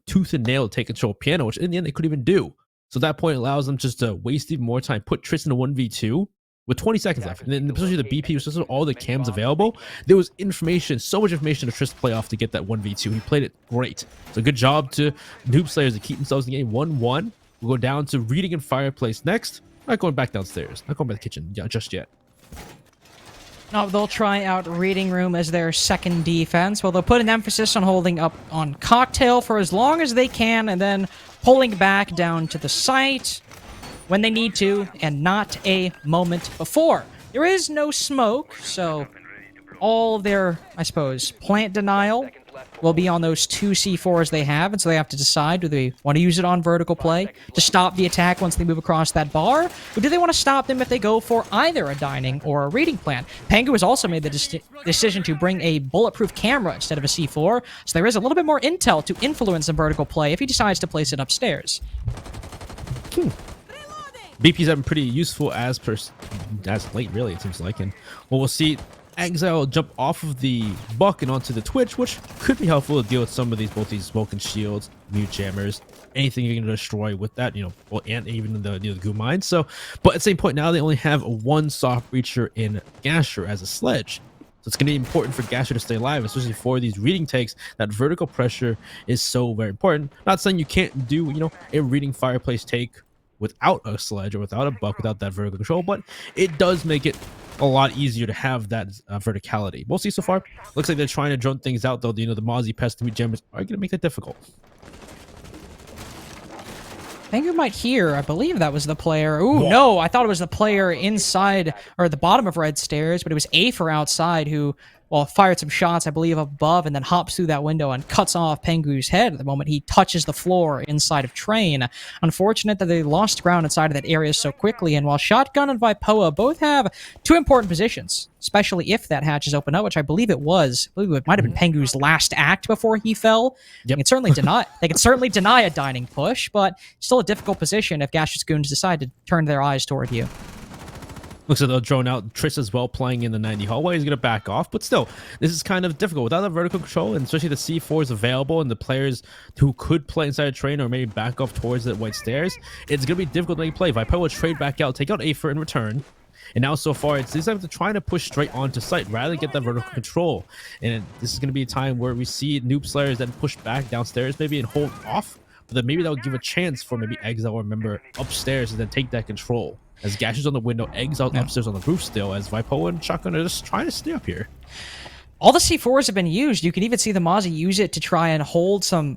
tooth and nail to take control of piano, which in the end they couldn't even do. So at that point, it allows them just to waste even more time, put Tris in a 1v2 with 20 seconds left. And then especially the BP, especially all the cams available, there was information, so much information to Tris play off to get that 1v2. He played it great. So good job to Noob Slayers to keep themselves in the game 1-1. We'll go down to Reading and Fireplace next. Not going back downstairs. Not going back to the kitchen just yet. No, they'll try out Reading Room as their second defense. Well, they'll put an emphasis on holding up on Cocktail for as long as they can, and then pulling back down to the site when they need to, and not a moment before. There is no smoke, so all their, I suppose, plant denial will be on those 2 C4s they have, and so they have to decide, do they want to use it on vertical play to stop the attack once they move across that bar, or do they want to stop them if they go for either a dining or a reading plant? Pengu has also made the decision to bring a bulletproof camera instead of a C4, so there is a little bit more intel to influence the vertical play if he decides to place it upstairs. BP's have been pretty useful as late, really, it seems like. And well, we'll see Exile jump off of the buck and onto the Twitch, which could be helpful to deal with some of these, both these smoke and shields, mute jammers, anything you're going to destroy with that, well, and even the goo mine. So, but at the same point, now they only have one soft breacher in Gasher as a sledge. So it's going to be important for Gasher to stay alive, especially for these reading takes. That vertical pressure is so very important. Not saying you can't do, a reading fireplace take without a sledge or without a buck, without that vertical control, but it does make it a lot easier to have that verticality. We'll see so far. Looks like they're trying to drone things out, though. The Mozzie Pest and Jammers are going to make that difficult. I think you might hear, I believe that was the player. Ooh, no, I thought it was the player inside, or the bottom of Red Stairs, but it was Afer outside who, fired some shots, I believe, above, and then hops through that window and cuts off Pengu's head at the moment he touches the floor inside of Train. Unfortunate that they lost ground inside of that area so quickly, and while Shotgun and Vipoa both have 2 important positions, especially if that hatch is open up, which I believe it was. I believe it might have been Pengu's last act before he fell. Yep. They can certainly deny a dining push, but still a difficult position if GASHER'S goons decide to turn their eyes toward you. Looks like they'll drone out Tris as well, playing in the 90 hallway. He's going to back off, but still, this is kind of difficult. Without the vertical control, and especially the C4s available, and the players who could play inside a train or maybe back off towards the white stairs, it's going to be difficult to make play. Viper will trade back out, take out Afer in return. And now so far, it's this time to trying to push straight onto site rather than get that vertical control. And this is going to be a time where we see Noob Slayers then push back downstairs maybe and hold off, but then maybe that will give a chance for maybe Exile or member upstairs and then take that control. As Gasher's on the window, Exile upstairs on the roof still, as Vipo and Shotgun are just trying to stay up here. All the C4s have been used. You can even see the Mozzie use it to try and hold some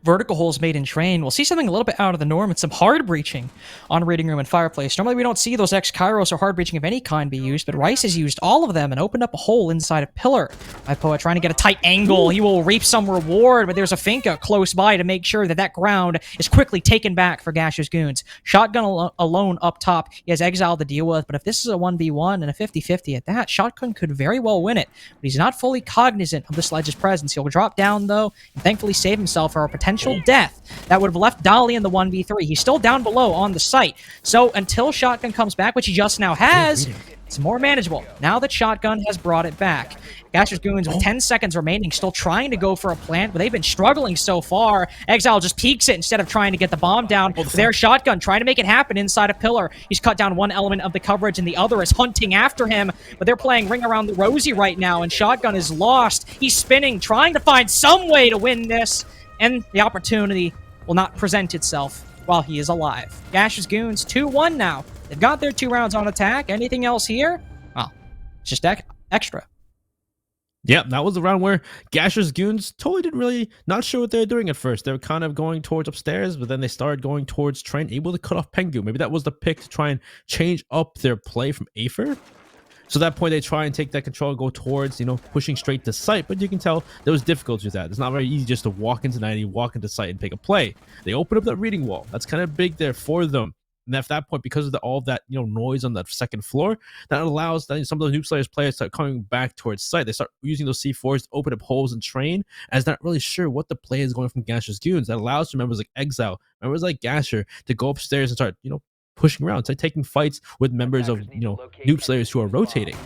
vertical holes made in Train. We'll see something a little bit out of the norm and some hard breaching on Reading Room and Fireplace. Normally we don't see those X-Kairos or hard breaching of any kind be used, but Rice has used all of them and opened up a hole inside a pillar. Vipoa trying to get a tight angle. He will reap some reward, but there's a Finka close by to make sure that that ground is quickly taken back for GASHER'S goons. Shotgun alone up top. He has Exile to deal with, but if this is a 1v1 and a 50-50 at that, Shotgun could very well win it. But he's not fully cognizant of the sledge's presence. He'll drop down, though, and thankfully save himself for a potential death that would have left Dolly in the 1v3. He's still down below on the site. So until Shotgun comes back, which he just now has, it's more manageable now that Shotgun has brought it back. GASHER'S goons with 10 seconds remaining, still trying to go for a plant, but they've been struggling so far. Exile just peeks it instead of trying to get the bomb down. There's Shotgun trying to make it happen inside a pillar. He's cut down one element of the coverage, and the other is hunting after him, but they're playing Ring Around the Rosie right now, and Shotgun is lost. He's spinning, trying to find some way to win this, and the opportunity will not present itself while he is alive. GASHER'S goons 2-1 now. They've got their 2 rounds on attack. Anything else here? Well, it's just extra. Yeah, that was the round where GASHER'S goons totally didn't really, not sure what they were doing at first. They were kind of going towards upstairs, but then they started going towards Train, able to cut off Pengu. Maybe that was the pick to try and change up their play from Afer. So at that point, they try and take that control and go towards, pushing straight to site. But you can tell there was difficulty with that. It's not very easy just to walk into 90, walk into site, and pick a play. They open up that reading wall. That's kind of big there for them. And at that point, because of all of that noise on that second floor, that allows some of the Noob Slayers players start coming back towards site. They start using those C4s to open up holes and Train, as not really sure what the play is going from GASHER'S goons. That allows members like Exile, members like Gasher, to go upstairs and start pushing around, start taking fights with members of, Noob Slayers who are rotating.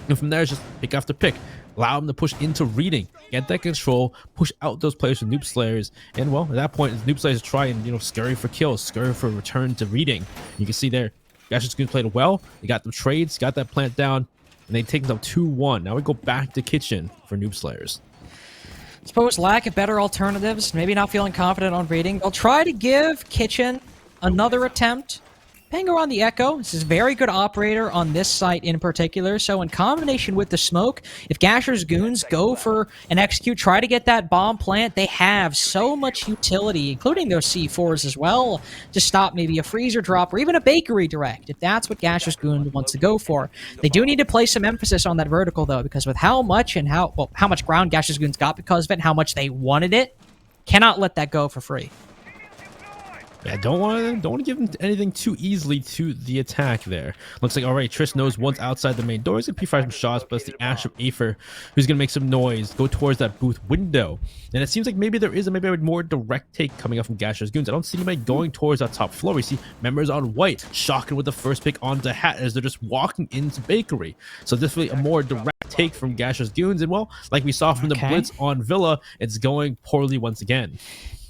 And from there, it's just pick after pick. Allow them to push into reading, get that control, push out those players from Noob Slayers. And well, at that point, Noob Slayers try and, scurry for kills, scurry for return to reading. You can see there, GASHER'S Goons played well. They got the trades, got that plant down, and they take them 2-1. Now we go back to kitchen for Noob Slayers. Suppose lack of better alternatives, maybe not feeling confident on reading. They'll try to give kitchen another attempt. Pango on the Echo. This is a very good operator on this site in particular. So in combination with the smoke, if GASHER'S Goons go for an execute, try to get that bomb plant, they have so much utility, including those C4s as well, to stop maybe a freezer drop or even a bakery direct, if that's what GASHER'S Goons wants to go for. They do need to place some emphasis on that vertical, though, because with how much ground GASHER'S Goons got because of it, and how much they wanted it, cannot let that go for free. Yeah, don't want to give him anything too easily to the attack there. Looks like already Trish knows one's outside the main door. He's gonna P5 some shots, but it's the Ash of Aether who's gonna make some noise, go towards that booth window. And it seems like maybe there is a more direct take coming up from GASHER'S Goons. I don't see anybody going towards that top floor. We see members on white, shocking with the first pick onto Hat as they're just walking into bakery. So definitely a more direct take from GASHER'S Goons. And well, like we saw from the blitz on Villa, it's going poorly once again.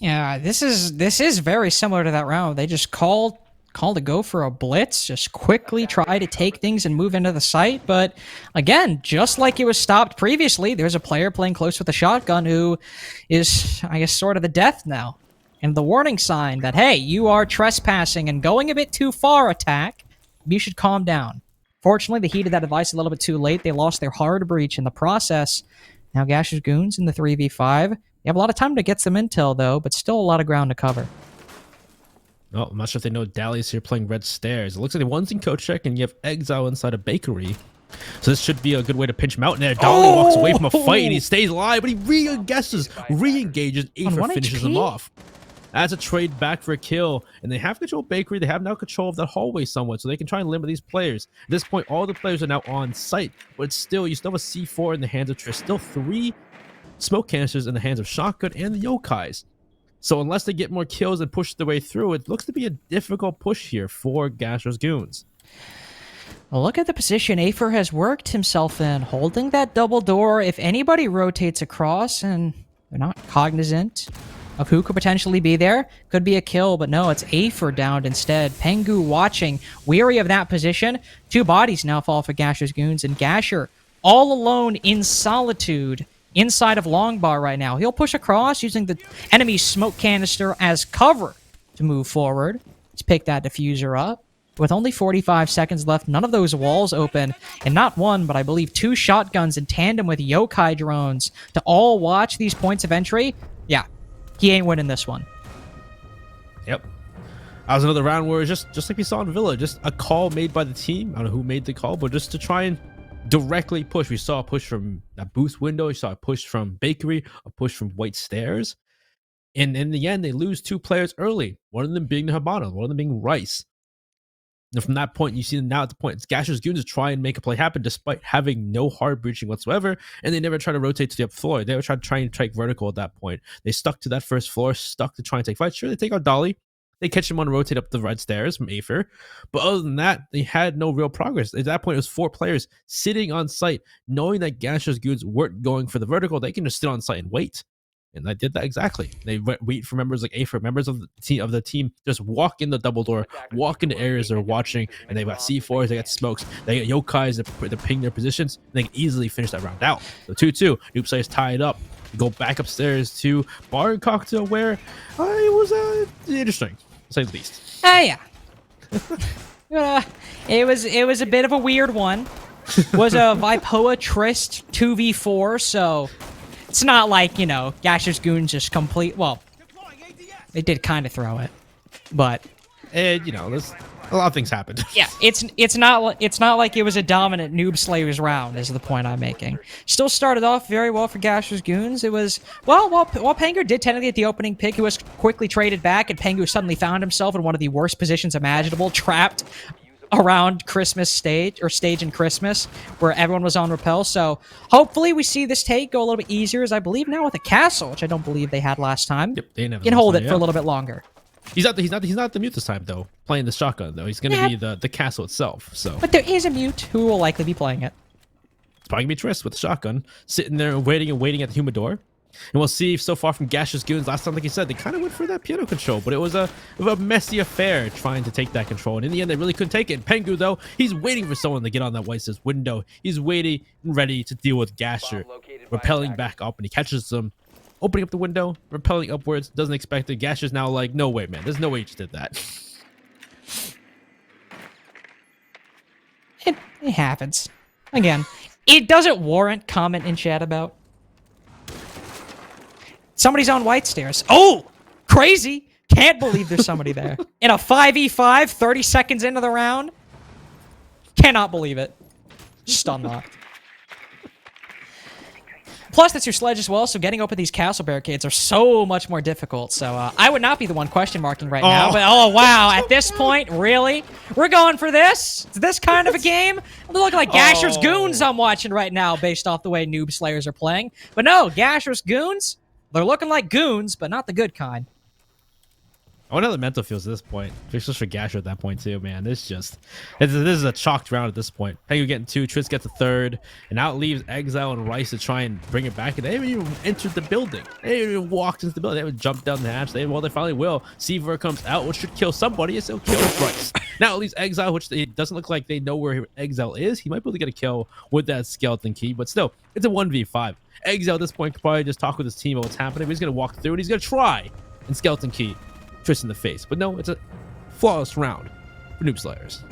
Yeah, this is very similar to that round. They just called to go for a blitz, just quickly try to take things and move into the site. But again, just like it was stopped previously, there's a player playing close with a shotgun who is, I guess, sort of the death now. And the warning sign that, hey, you are trespassing and going a bit too far, attack. You should calm down. Fortunately, they heeded that advice a little bit too late. They lost their hard breach in the process. Now GASHER'S Goons in the 3v5. You have a lot of time to get some intel, though, but still a lot of ground to cover. Oh, I'm not sure if they know Dali's here playing red stairs. It looks like one's in coach check, and you have Exile inside a bakery. So this should be a good way to pinch him out. And there, Dali walks away from a fight, and he stays alive, but he re-engages, Aether finishes him off. That's a trade back for a kill, and they have control of bakery. They have now control of that hallway somewhat, so they can try and limit these players. At this point, all the players are now on site, but still, you still have a C4 in the hands of Trish. Still 3 smoke canisters in the hands of Shotgun and the Yokais. So unless they get more kills and push their way through, it looks to be a difficult push here for GASHER'S Goons. Well, look at the position Aether has worked himself in, holding that double door. If anybody rotates across and they're not cognizant of who could potentially be there, could be a kill, but no, it's Aether downed instead. Pengu watching, weary of that position. 2 bodies now fall for GASHER'S Goons, and Gasher all alone in solitude inside of Longbar right now. He'll push across using the enemy's smoke canister as cover to move forward. Let's pick that diffuser up. With only 45 seconds left, none of those walls open, and not one, but I believe 2 shotguns in tandem with yokai drones to all watch these points of entry. Yeah, he ain't winning this one. Yep. That was another round where it's just like we saw in Villa, just a call made by the team. I don't know who made the call, but just to try and directly push. We saw a push from that booth window. We saw a push from bakery, a push from white stairs. And in the end, they lose 2 players early. One of them being Habana, one of them being Rice. And from that point, you see them now at the point, it's GASHER'S Goons to try and make a play happen despite having no hard breaching whatsoever. And they never try to rotate to the up floor. They never tried to try and take vertical at that point. They stuck to that first floor, stuck to try and take fights. Sure, they take out Dolly. They catch him on a rotate up the red stairs from Aether. But other than that, they had no real progress. At that point, it was 4 players sitting on site, knowing that GASHER'S Goons weren't going for the vertical. They can just sit on site and wait. And I did that exactly. They wait for members like Aether, members of the team, just walk in the double door, walk into areas they're watching, and they've got C4s, they got smokes, they got Yokais that ping their positions, and they can easily finish that round out. So 2-2, Noob Slayers tie it up. Go back upstairs to Bar and Cocktail, where it was interesting, to say the least. Yeah. It was a bit of a weird one. Was a Vipoa Trist 2v4, so it's not like, GASHER'S Goons just complete. Well, they did kind of throw it, but there's a lot of things happened. Yeah, it's not like it was a dominant Noob Slayers round, is the point I'm making. Still started off very well for GASHER'S Goons. It was, while Pengu did technically get the opening pick, he was quickly traded back, and Pengu suddenly found himself in one of the worst positions imaginable, trapped around Christmas stage in Christmas, where everyone was on rappel. So hopefully we see this take go a little bit easier, as I believe now with a castle, which I don't believe they had last time. Yep, they never can hold it for a little bit longer. He's not the mute this time though. Playing the shotgun though. He's gonna be the castle itself. So. But there is a mute who will likely be playing it. It's probably gonna be Triss with the shotgun, sitting there waiting at the humidor. And we'll see if so far from GASHER'S Goons. Last time, like you said, they kind of went for that piano control, but it was a messy affair trying to take that control. And in the end, they really couldn't take it. And Pengu, though, he's waiting for someone to get on that White Stairs window. He's waiting and ready to deal with Gasher, rappelling back up, and he catches them, opening up the window, rappelling upwards, doesn't expect it. Gasher's now like, no way, man. There's no way you just did that. It happens. Again, it doesn't warrant comment in chat about. Somebody's on White Stairs. Oh, crazy. Can't believe there's somebody there. In a 5v5, 30 seconds into the round. Cannot believe it. Stun locked. Plus, that's your sledge as well, so getting open these castle barricades are so much more difficult. So I would not be the one question marking right now. But oh, wow. At this point, really? We're going for this? It's this kind of a game? I'm looking like GASHER'S Goons I'm watching right now based off the way Noob Slayers are playing. But no, GASHER'S Goons, they're looking like goons, but not the good kind. I wonder how the mental feels at this point. Especially for Gasher at that point, too, man. This is a chalked round at this point. Pengu getting 2, Triss gets a 3rd, and now it leaves Exile and Rice to try and bring it back. And they haven't even entered the building. They haven't even walked into the building. They haven't jumped down the hatch. They finally will. Seaver comes out, which should kill somebody. It'll kill Rice. Now it leaves Exile, which it doesn't look like they know where Exile is. He might be able to get a kill with that skeleton key, but still, it's a 1v5. Exile at this point could probably just talk with his team about what's happening. But he's going to walk through, and he's going to try and skeleton key Triss in the face. But no, it's a flawless round for Noob Slayers.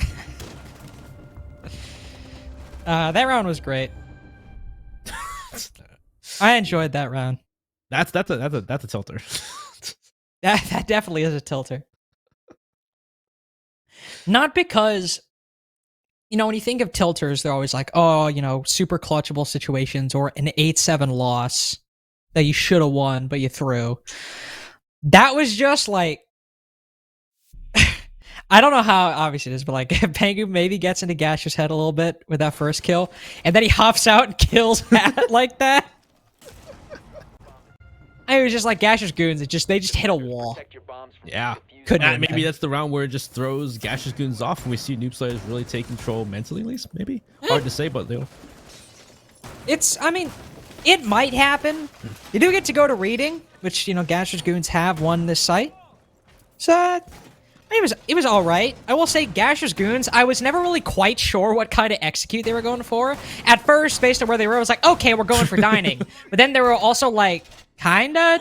That round was great. I enjoyed that round. That's a tilter. That definitely is a tilter. Not because, when you think of tilters, they're always like, oh, super clutchable situations or an 8-7 loss that you should have won, but you threw. That was just like, I don't know how obvious it is, but like Pengu maybe gets into Gasher's head a little bit with that first kill, and then he hops out and kills Matt like that. It was just like Gasher's Goons. They just hit a wall. Yeah. Couldn't maybe that's the round where it just throws Gasher's Goons off, and we see Noob Slayers really take control mentally, at least. Maybe hard to say, but they'll. It might happen. You do get to go to reading, which Gasher's Goons have won this site. So it was all right. I will say Gasher's Goons, I was never really quite sure what kind of execute they were going for. At first, based on where they were, I was like, okay, we're going for dining. But then they were also like, kind of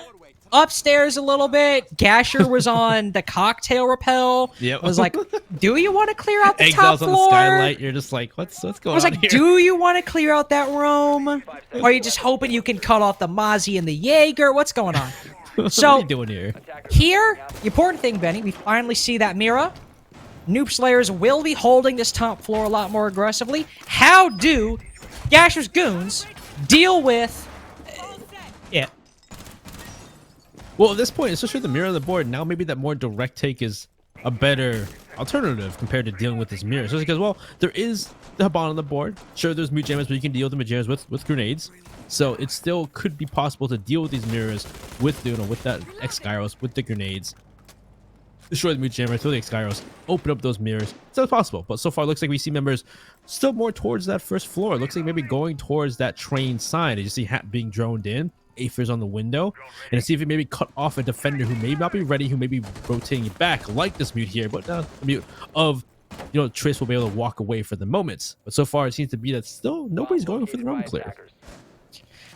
upstairs a little bit. Gasher was on the cocktail rappel. Yep. I was like, do you want to clear out the Exile's top on floor? the skylight. You're just like, what's going on I was like, here? do you want to clear out that room? Or are you just hoping you can cut off the Mozzie and the Jaeger? What's going on? What are you doing here? Here, the important thing, Benny, we finally see that Mira. Noob Slayers will be holding this top floor a lot more aggressively. How do Gasher's Goons deal with it? Well, at this point, especially with the mirror on the board, now maybe that more direct take is a better alternative compared to dealing with this mirror. So because, well, there is the Haban on the board. Sure, there's mute jammers, but you can deal with the mute jammers with grenades. So it still could be possible to deal with these mirrors with with that X-Gyros, with the grenades. Destroy the mute jammer, throw the X-Gyros, open up those mirrors. It's possible, but so far it looks like we see members still more towards that first floor. It looks like maybe going towards that train side. You see Hat being droned in. Aether's on the window, and to see if he maybe cut off a defender who may not be ready, who may be rotating back, like this mute here, but the mute of, Triss will be able to walk away for the moments. But so far, it seems to be that still nobody's going for the room clear.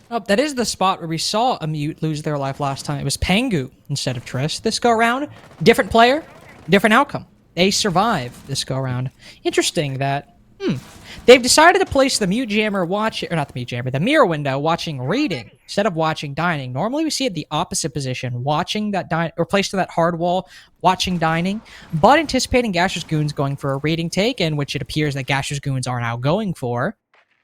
Oh, that is the spot where we saw a mute lose their life last time. It was Pengu instead of Triss. This go around, different player, different outcome. They survive this go around. Interesting that. They've decided to place the mute jammer the mirror window watching reading instead of watching dining. Normally we see it the opposite position, watching that or placed to that hard wall, watching dining, but anticipating Gasher's Goons going for a reading take, and which it appears that Gasher's Goons are now going for,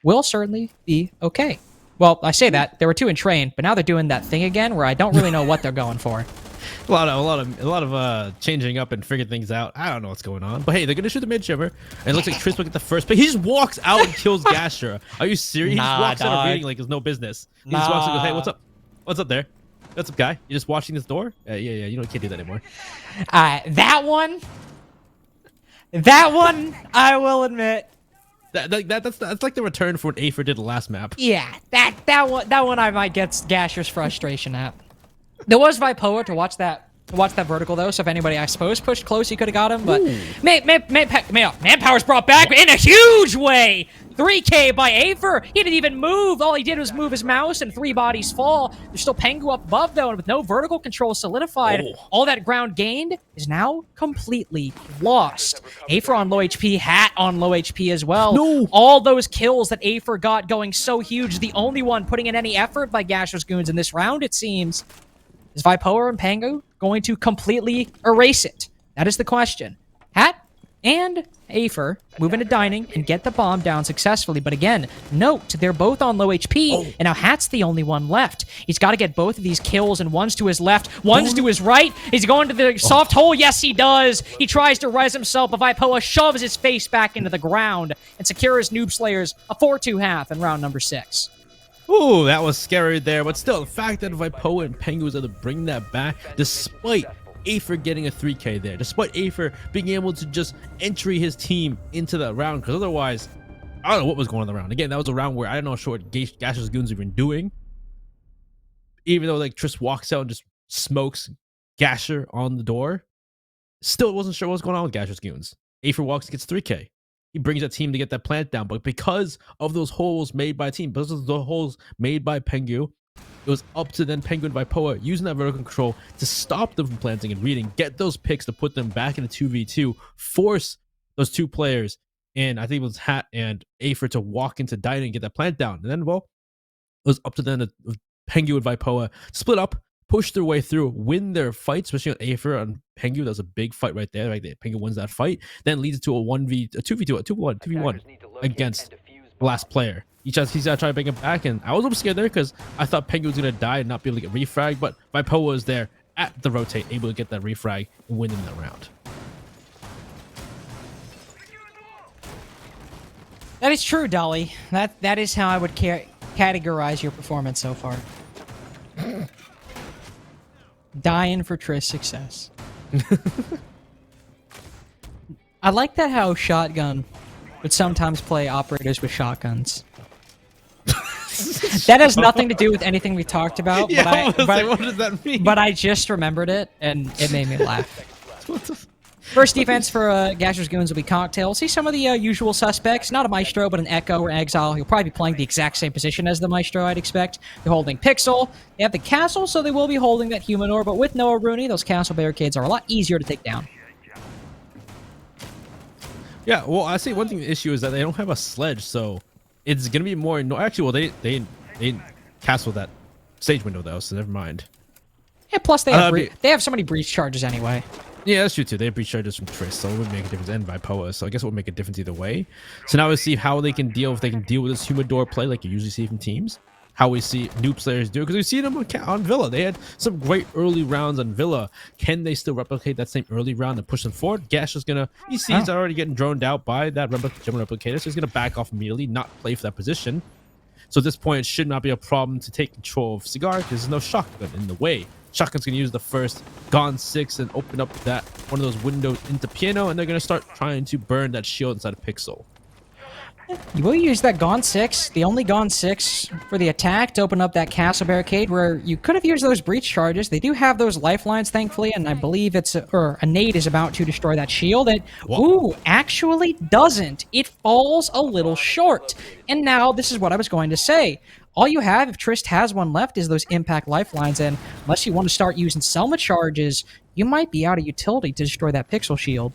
will certainly be okay. Well, I say that they were 2 in train, but now they're doing that thing again where I don't really know what they're going for. A lot of changing up and figuring things out. I don't know what's going on, but hey, they're gonna shoot the mid shimmer, and it looks like Triss will get the first pick. He just walks out and kills Gasher. Are you serious? He just walks out of reading like there's no business. He just walks and goes, "Hey, what's up? What's up there?" That's a guy. You're just watching this door? Yeah, you know, you can't do that anymore. That one, I will admit. That's like the return for what Afer did the last map. Yeah, that one I might get Gasher's frustration at. There was Vipoa to watch that vertical though, so if anybody I suppose pushed close, he could have got him. But Manpower's brought back in a huge way. 3K by Afer. He didn't even move. All he did was move his mouse, and 3 bodies fall. There's still Pengu up above though, and with no vertical control solidified, all that ground gained is now completely lost. Afer on low HP, Hat on low HP as well. No. All those kills that Afer got going so huge, the only one putting in any effort by GASHER'S Goons in this round, it seems. Is Vipoa and Pengu going to completely erase it? That is the question. Hat and Afer move into dining and get the bomb down successfully. But again, note, they're both on low HP, and now Hat's the only one left. He's got to get both of these kills, and one's to his left, one's to his right. He's going to the soft hole. Yes, he does. He tries to res himself, but Vipoa shoves his face back into the ground and secures Noob Slayers a 4-2 half in round number 6. Ooh, that was scary there, but still, the fact that Vipoa and Pengu was able to bring that back, despite Afer getting a 3K there, despite Afer being able to just entry his team into that round, because otherwise, I don't know what was going on in the round. Again, that was a round where I don't know what GASHER'S Goons have been doing. Even though like Triss walks out and just smokes Gasher on the door, still wasn't sure what was going on with GASHER'S Goons. Afer walks, gets 3K. He brings that team to get that plant down, but because of those holes made by team, because of the holes made by Pengu, it was up to then Pengu and Vipoa using that vertical control to stop them from planting and reading, get those picks to put them back into 2v2, force those two players, and I think it was Hat and Afer to walk into dining and get that plant down. And then, well, it was up to then Pengu and Vipoa split up, push their way through, win their fight, especially on Afer and Pengu. That was a big fight right there. Like Pengu wins that fight, then leads to a 2v2, a 2v1 against the last player. He's got to try to bring him back, and I was a little scared there because I thought Pengu was going to die and not be able to get refrag, but Vipoa was there at the rotate, able to get that refrag and win in that round. That is true, Dolly. That is how I would categorize your performance so far. Dying for Triss success. I like that how Shotgun would sometimes play operators with shotguns. That has nothing to do with anything we talked about. Yeah, but what does that mean? But I just remembered it, and it made me laugh. First defense for GASHER'S Goons will be Cocktail. See some of the usual suspects. Not a Maestro, but an Echo or Exile. He'll probably be playing the exact same position as the Maestro, I'd expect. They're holding Pixel. They have the Castle, so they will be holding that Humanoid, but with Noah Rooney, those Castle barricades are a lot easier to take down. Yeah, well, I say one thing, the issue is that they don't have a sledge, so it's going to be more... No, actually, well, they castle that stage window, though, so never mind. Yeah, plus they have so many breach charges anyway. Yeah, that's true too. They have breach charges from Triss, so it wouldn't make a difference. And Vipoa, so I guess it would make a difference either way. So now we see how they can deal, if they can deal with this humidor play like you usually see from teams. How we see Noob Slayers do, because we've seen them on Villa. They had some great early rounds on Villa. Can they still replicate that same early round and push them forward? Gash is gonna, he sees he's already getting droned out by that German replicator, so he's gonna back off immediately, not play for that position. So at this point, it should not be a problem to take control of Cigar because there's no shotgun in the way. Shotgun's going to use the first GONS6 and open up that one of those windows into Piano, and they're going to start trying to burn that shield inside of Pixel. You will use that GONS6, the only GONS6 for the attack, to open up that castle barricade where you could have used those breach charges. They do have those lifelines, thankfully, and I believe it's a nade is about to destroy that shield. It, ooh, actually doesn't. It falls a little short. And now, this is what I was going to say. All you have, if Trist has one left, is those impact lifelines, and unless you want to start using Selma charges, you might be out of utility to destroy that pixel shield.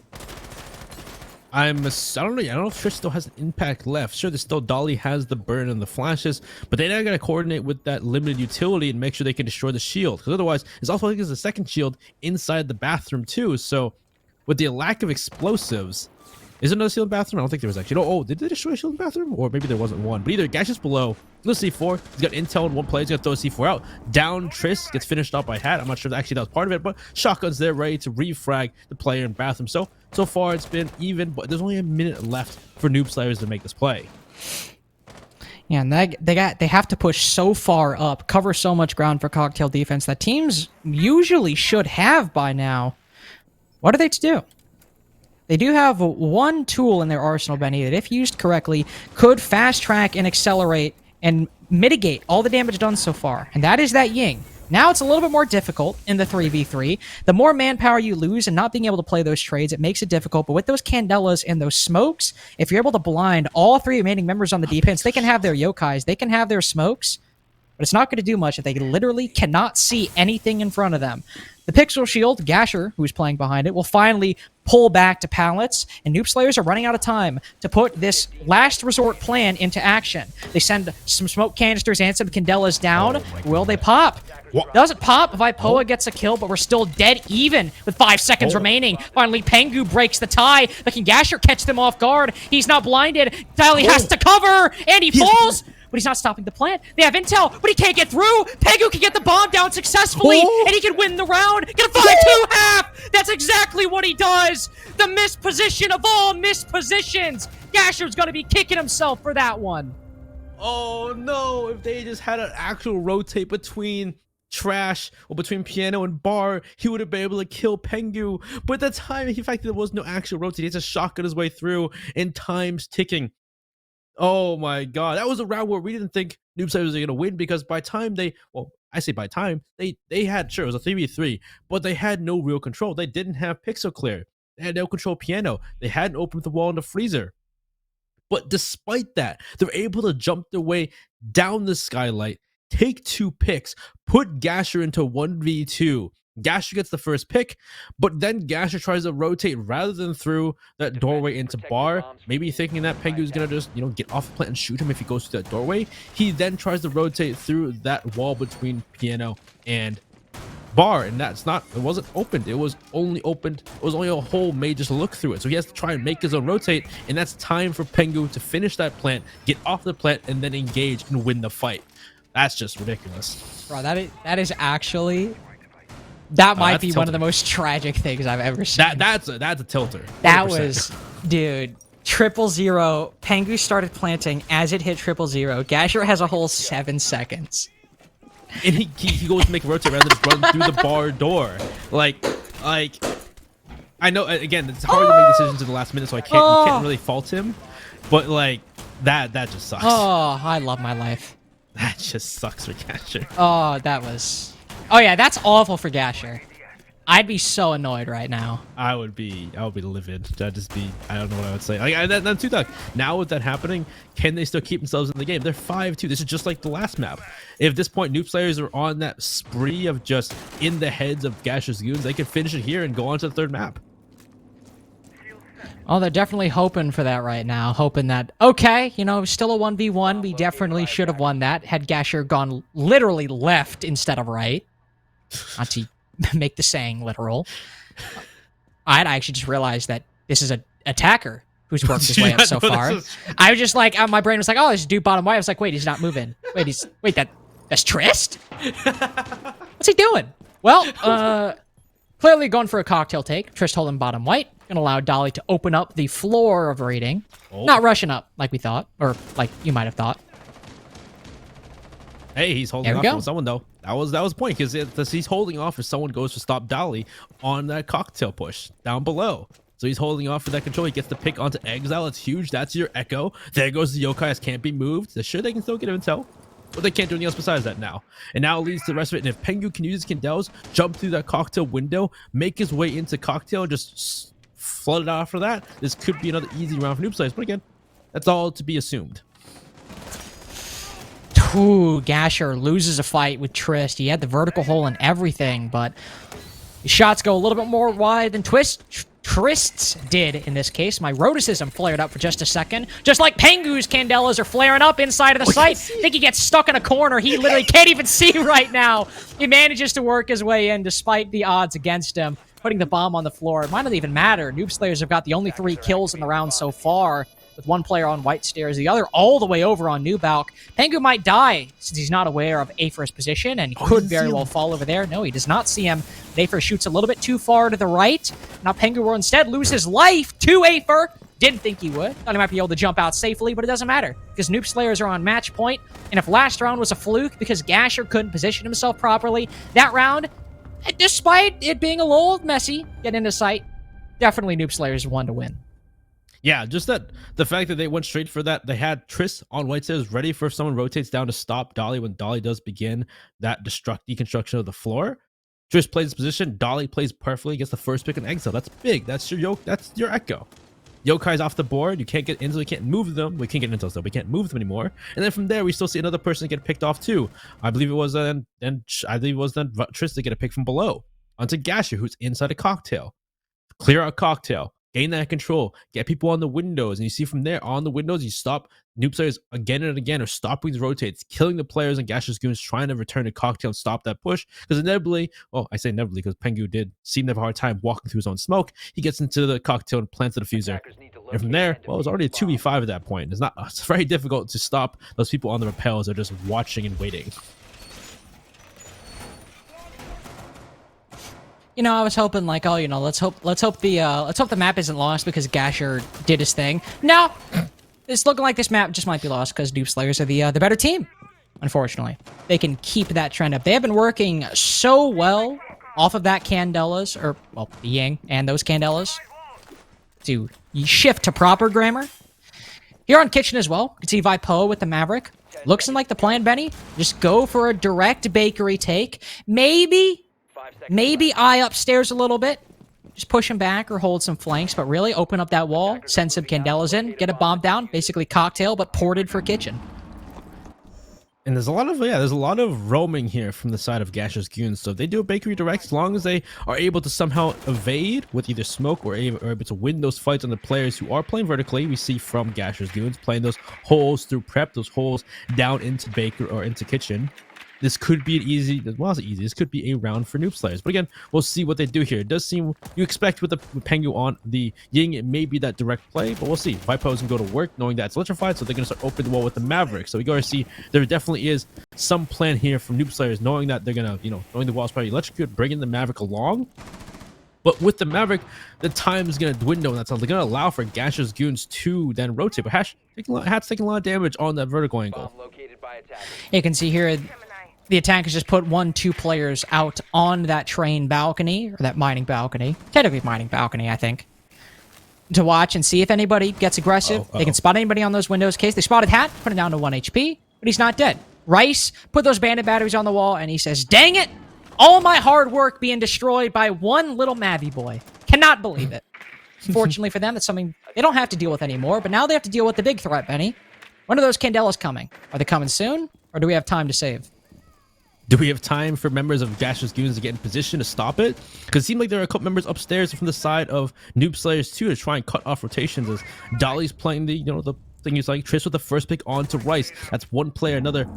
I don't know if Trish still has an impact left. Sure, there's still Dolly has the burn and the flashes, but they now got to coordinate with that limited utility and make sure they can destroy the shield. Because otherwise, it's also like there's a second shield inside the bathroom too. So, with the lack of explosives, is there another shield in the bathroom? I don't think there was actually. Oh, did they destroy a shield in the bathroom? Or maybe there wasn't one. But either Gash is below. Let's C4. He's got intel in one play. He's going to throw a C4 out. Down Triss gets finished off by Hat. I'm not sure if actually that was part of it, but Shotgun's there ready to refrag the player in bathroom. So far it's been even, but there's only a minute left for Noob Slayers to make this play. Yeah, and they have to push so far up, cover so much ground for cocktail defense that teams usually should have by now. What are they to do? They do have one tool in their arsenal, Benny, that if used correctly, could fast track and accelerate and mitigate all the damage done so far, and that is that Ying. Now it's a little bit more difficult in the 3v3. The more manpower you lose and not being able to play those trades, it makes it difficult. But with those Candelas and those smokes, if you're able to blind all 3 remaining members on the defense, they can have their yokais, they can have their smokes, but it's not going to do much if they literally cannot see anything in front of them. The Pixel Shield, Gasher, who's playing behind it, will finally pull back to pallets, and Noob Slayers are running out of time to put this last resort plan into action. They send some smoke canisters and some Candelas down. Will they pop? What? Does it pop? Vipoa gets a kill, but we're still dead even with 5 seconds remaining. Finally, Pengu breaks the tie, but can Gasher catch them off guard? He's not blinded. Dali has to cover, and he falls. But he's not stopping the plant. They have intel, but he can't get through. Pengu can get the bomb down successfully, and he can win the round. Get a 5-2 half. That's exactly what he does. The misposition of all mispositions. Gasher's going to be kicking himself for that one. Oh no, if they just had an actual rotate between Trash or between Piano and Bar, he would have been able to kill Pengu. But at the time, in fact, there was no actual rotate. He just shotgun his way through, and time's ticking. Oh my god, that was a round where we didn't think Noob Slayers was going to win, because by time they, well, I say by time, they had, sure, it was a 3v3, but they had no real control. They didn't have pixel clear. They had no control Piano. They hadn't opened the wall in the freezer. But despite that, they're able to jump their way down the skylight, take 2 picks, put Gasher into 1v2. Gasher gets the first pick, but then Gasher tries to rotate rather than through that doorway into Bar, maybe thinking that Pengu's gonna just, get off the plant and shoot him if he goes through that doorway. He then tries to rotate through that wall between Piano and Bar, and it wasn't opened. It was only opened, it was only a hole made just to look through it. So he has to try and make his own rotate, and that's time for Pengu to finish that plant, get off the plant, and then engage and win the fight. That's just ridiculous. Bro, that is actually... That might be one of the most tragic things I've ever seen. That's a tilter. 100%. That was, dude, 000. Pengu started planting as it hit 000. Gasher has a whole 7 seconds. And he goes to make a rotate rather than just run through the bar door. Like, I know, again, it's hard to make decisions in the last minute, so you can't really fault him. But like, that just sucks. Oh, I love my life. That just sucks for Gasher. Oh, that was... Oh yeah, that's awful for Gasher. I'd be so annoyed right now. I would be livid. That'd just be, I don't know what I would say. That's too dark. Now with that happening, can they still keep themselves in the game? They're 5-2. This is just like the last map. If at this point Noob Slayers are on that spree of just in the heads of GASHER'S goons, they could finish it here and go on to the 3rd map. Oh, they're definitely hoping for that right now. Hoping that, okay, still a 1v1. We definitely should have won that had Gasher gone literally left instead of right. Not to make the saying literal. I'd actually just realized that this is an attacker who's worked his way up so far. I was just like, my brain was like, oh, this dude bottom white. I was like, wait, he's not moving. Wait, that's Trist? What's he doing? Well, clearly going for a cocktail take. Trist holding bottom white. Gonna allow Dolly to open up the floor of raiding. Not rushing up like we thought, or like you might have thought. Hey, he's holding off on someone though. That was the point, because he's holding off if someone goes to stop Dolly on that cocktail push down below. So he's holding off for that control. He gets the pick onto Exile. It's huge. That's your Echo. There goes the Yokais. Can't be moved. Sure, they can still get intel, but they can't do anything else besides that now. And now it leads to the rest of it. And if Pengu can use his Kindles, jump through that cocktail window, make his way into cocktail, and just flood it out after that, this could be another easy round for Noob Slayers. But again, that's all to be assumed. Ooh, Gasher loses a fight with Trist. He had the vertical hole and everything, but his shots go a little bit more wide than Trist's did in this case. My Roticism flared up for just a second. Just like Pengu's Candelas are flaring up inside of the site. I think he gets stuck in a corner. He literally can't even see right now. He manages to work his way in despite the odds against him. Putting the bomb on the floor. It might not even matter. Noob Slayers have got the only 3 kills in the round so far, with one player on white stairs, the other all the way over on New Balk. Pengu might die since he's not aware of Afer's position and could very well fall over there. No, he does not see him. Afer shoots a little bit too far to the right. Now Pengu will instead lose his life to Afer. Didn't think he would. Thought he might be able to jump out safely, but it doesn't matter because Noob Slayers are on match point. And if last round was a fluke because Gasher couldn't position himself properly, that round, despite it being a little messy, getting into sight, definitely Noob Slayers won to win. Yeah, just that the fact that they went straight for that. They had Triss on white stairs ready for if someone rotates down to stop Dolly when Dolly does begin that deconstruction of the floor. Triss plays his position. Dolly plays perfectly, gets the first pick on exile. That's big. That's your yoke. That's your echo. Yokai's off the board. You can't get into. We can't move them. We can't get into them. We can't move them anymore. And then from there, we still see another person get picked off too. I believe it was then Triss to get a pick from below onto Gasher, who's inside a cocktail. Clear out cocktail. Gain that control. Get people on the windows, and you see from there on the windows, you stop Noob Slayers again and again, or stopping these rotates, killing the players, and Gasher's Goons trying to return to cocktail and stop that push. Because inevitably, well, I say inevitably because Pengu did seem to have a hard time walking through his own smoke. He gets into the cocktail and plants the diffuser. And from there, well, it was already a 2v5 at that point. It's very difficult to stop those people on the rappels. They're just watching and waiting. You know, I was hoping like, oh, you know, let's hope the map isn't lost because Gasher did his thing. No, it's looking like this map just might be lost because Noob Slayers are the better team. Unfortunately, they can keep that trend up. They have been working so well off of that Candelas, or well, the Ying and those Candelas, to shift to proper grammar. Here on Kitchen as well, you can see Vipo with the Maverick. Looks like the plan, Benny. Just go for a direct bakery take. Maybe eye upstairs a little bit. Just push him back or hold some flanks, but really open up that wall, send some Candelas in, get a bomb down, basically cocktail, but ported for Kitchen. And there's a lot of roaming here from the side of Gasher's Goons. So if they do a bakery direct, as long as they are able to somehow evade with either smoke or able to win those fights on the players who are playing vertically, we see from Gasher's Goons playing those holes through prep, those holes down into Baker or into Kitchen. This could be an easy, well, it's easy. This could be a round for Noob Slayers. But again, we'll see what they do here. It does seem, you expect with the Pengu on the Ying, it may be that direct play, but we'll see. Vipo's going to go to work knowing that it's electrified, so they're going to start opening the wall with the Maverick. So we got to see there definitely is some plan here from Noob Slayers, knowing that they're going to, knowing the wall's probably electrocuted, bringing the Maverick along. But with the Maverick, the time is going to dwindle, and that's how they're going to allow for Gasher's Goons to then rotate. But Hat's taking a lot of damage on that vertical angle. You can see here, the attackers just put 1-2 players out on that train balcony, or that mining balcony. Technically mining balcony, I think. To watch and see if anybody gets aggressive. They can spot anybody on those windows. In case they spotted Hat, put him down to 1 HP, but he's not dead. Rice put those bandit batteries on the wall, and he says, dang it! All my hard work being destroyed by one little Mavi boy. Cannot believe it. Fortunately for them, that's something they don't have to deal with anymore, but now they have to deal with the big threat, Benny. When are those Candelas coming? Are they coming soon, or do we have time to save? Do we have time for members of Gasher's Goons to get in position to stop it? Because it seemed like there are a couple members upstairs from the side of Noob Slayers too to try and cut off rotations as Dolly's playing the, the thing is like Triss with the first pick onto Rice. That's one player, another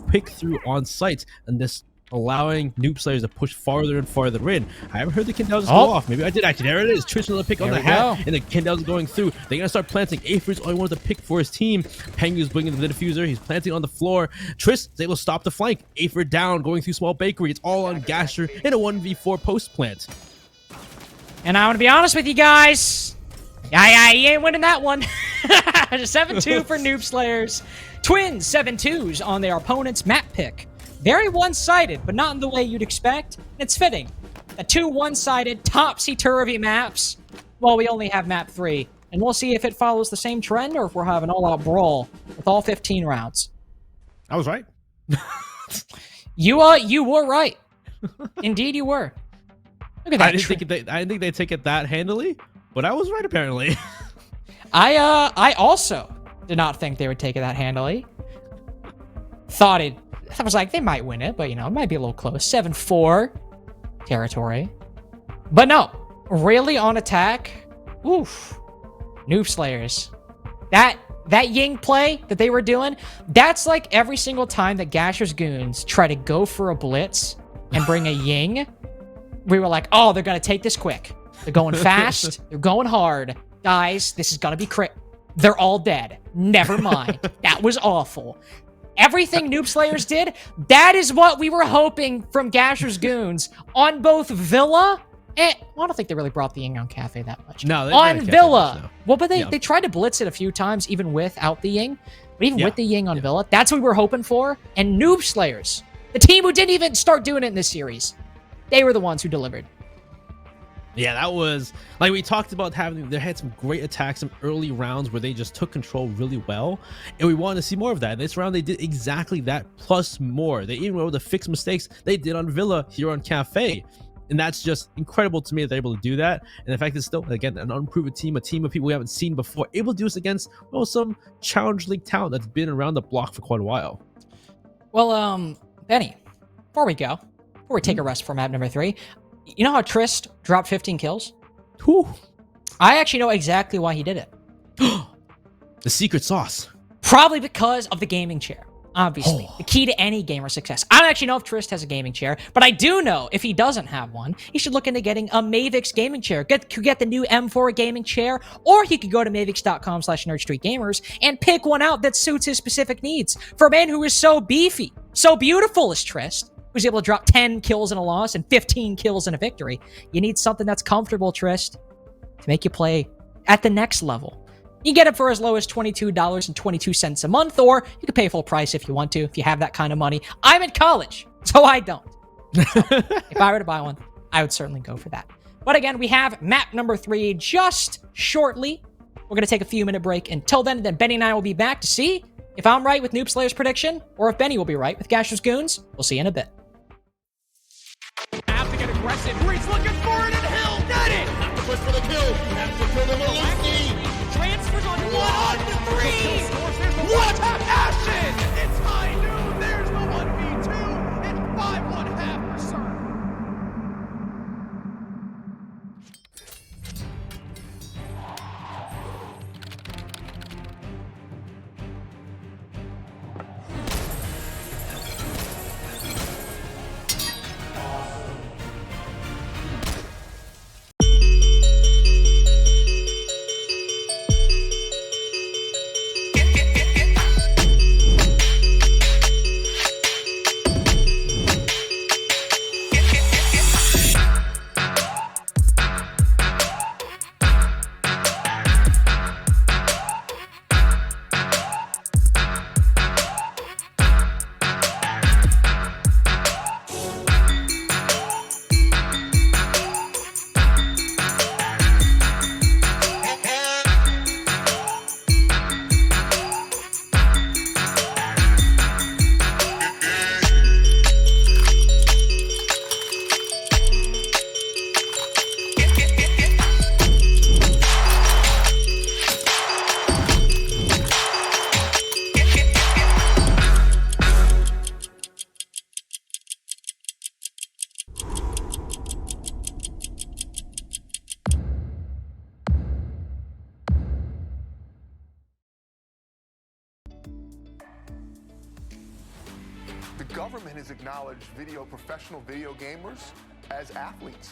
pick through on site, and this allowing Noob Slayers to push farther and farther in. I haven't heard the Candelas go off. Maybe I did actually. There it is. Triss with a pick on the Hat, and the Candelas going through. They're gonna start planting. Afer's only one to pick for his team. Pengu's bringing the diffuser. He's planting on the floor. Triss is able to stop the flank. Afer down, going through small bakery. It's all on Gasher in a 1v4 post plant. And I want to be honest with you guys. Yeah, he ain't winning that one. 7-2 for Noob Slayers. Twins 7-2s on their opponent's map pick. Very one-sided, but not in the way you'd expect. It's fitting. The two one-sided, topsy-turvy maps, well, we only have map 3. And we'll see if it follows the same trend or if we're having an all-out brawl with all 15 rounds. I was right. You were right. Indeed, you were. Look at that. I didn't think they'd take it that handily, but I was right apparently. I also did not think they would take it that handily. I was like, they might win it, but it might be a little close. 7-4 territory. But no, really on attack. Oof. Noob Slayers. That Ying play that they were doing, that's like every single time that Gasher's Goons try to go for a blitz and bring a Ying, we were like, oh, they're going to take this quick. They're going fast. They're going hard. Guys, this is going to be crit. They're all dead. Never mind. That was awful. Everything Noob Slayers did, that is what we were hoping from Gasher's Goons on both Villa Well, I don't think they really brought the Ying on Cafe that much. No, they on didn't Villa. much, no. Well, but they Yeah. tried to blitz it a few times, even without the Ying. But even Yeah. with the Ying on Villa, that's what we were hoping for. And Noob Slayers, the team who didn't even start doing it in this series, they were the ones who delivered. Yeah, that was like we talked about they had some great attacks, some early rounds where they just took control really well, and we wanted to see more of that. This round they did exactly that plus more. They even were able to fix mistakes they did on Villa here on Cafe, and that's just incredible to me that they're able to do that. And the fact that still, again, an unproven team, a team of people we haven't seen before, able to do this against some Challenge League talent that's been around the block for quite a while. Well, Benny, before we take a rest for map number 3, you know how Trist dropped 15 kills? Whew. I actually know exactly why he did it. The secret sauce. Probably because of the gaming chair. Obviously, Oh. the key to any gamer success. I don't actually know if Trist has a gaming chair, but I do know if he doesn't have one, he should look into getting a Mavix gaming chair. Could get the new M4 gaming chair, or he could go to mavix.com/NerdStreetGamers and pick one out that suits his specific needs. For a man who is so beefy, so beautiful as Trist, who's able to drop 10 kills in a loss and 15 kills in a victory, you need something that's comfortable, Trist, to make you play at the next level. You get it for as low as $22.22 a month, or you can pay full price if you want to, if you have that kind of money. I'm in college, so I don't. If I were to buy one, I would certainly go for that. But again, we have map number 3 just shortly. We're going to take a few minute break. Until then Benny and I will be back to see if I'm right with Noob Slayer's prediction, or if Benny will be right with GASHER'S Goons. We'll see you in a bit. Have to get aggressive. Breach looking for it, and Hill got it. Have to push for the kill. Have to kill the Maluski. Transfers on 1-3. What a passion! It's high noon. There's the 1v2 and 5-1-half for Sir. The government has acknowledged professional video gamers as athletes.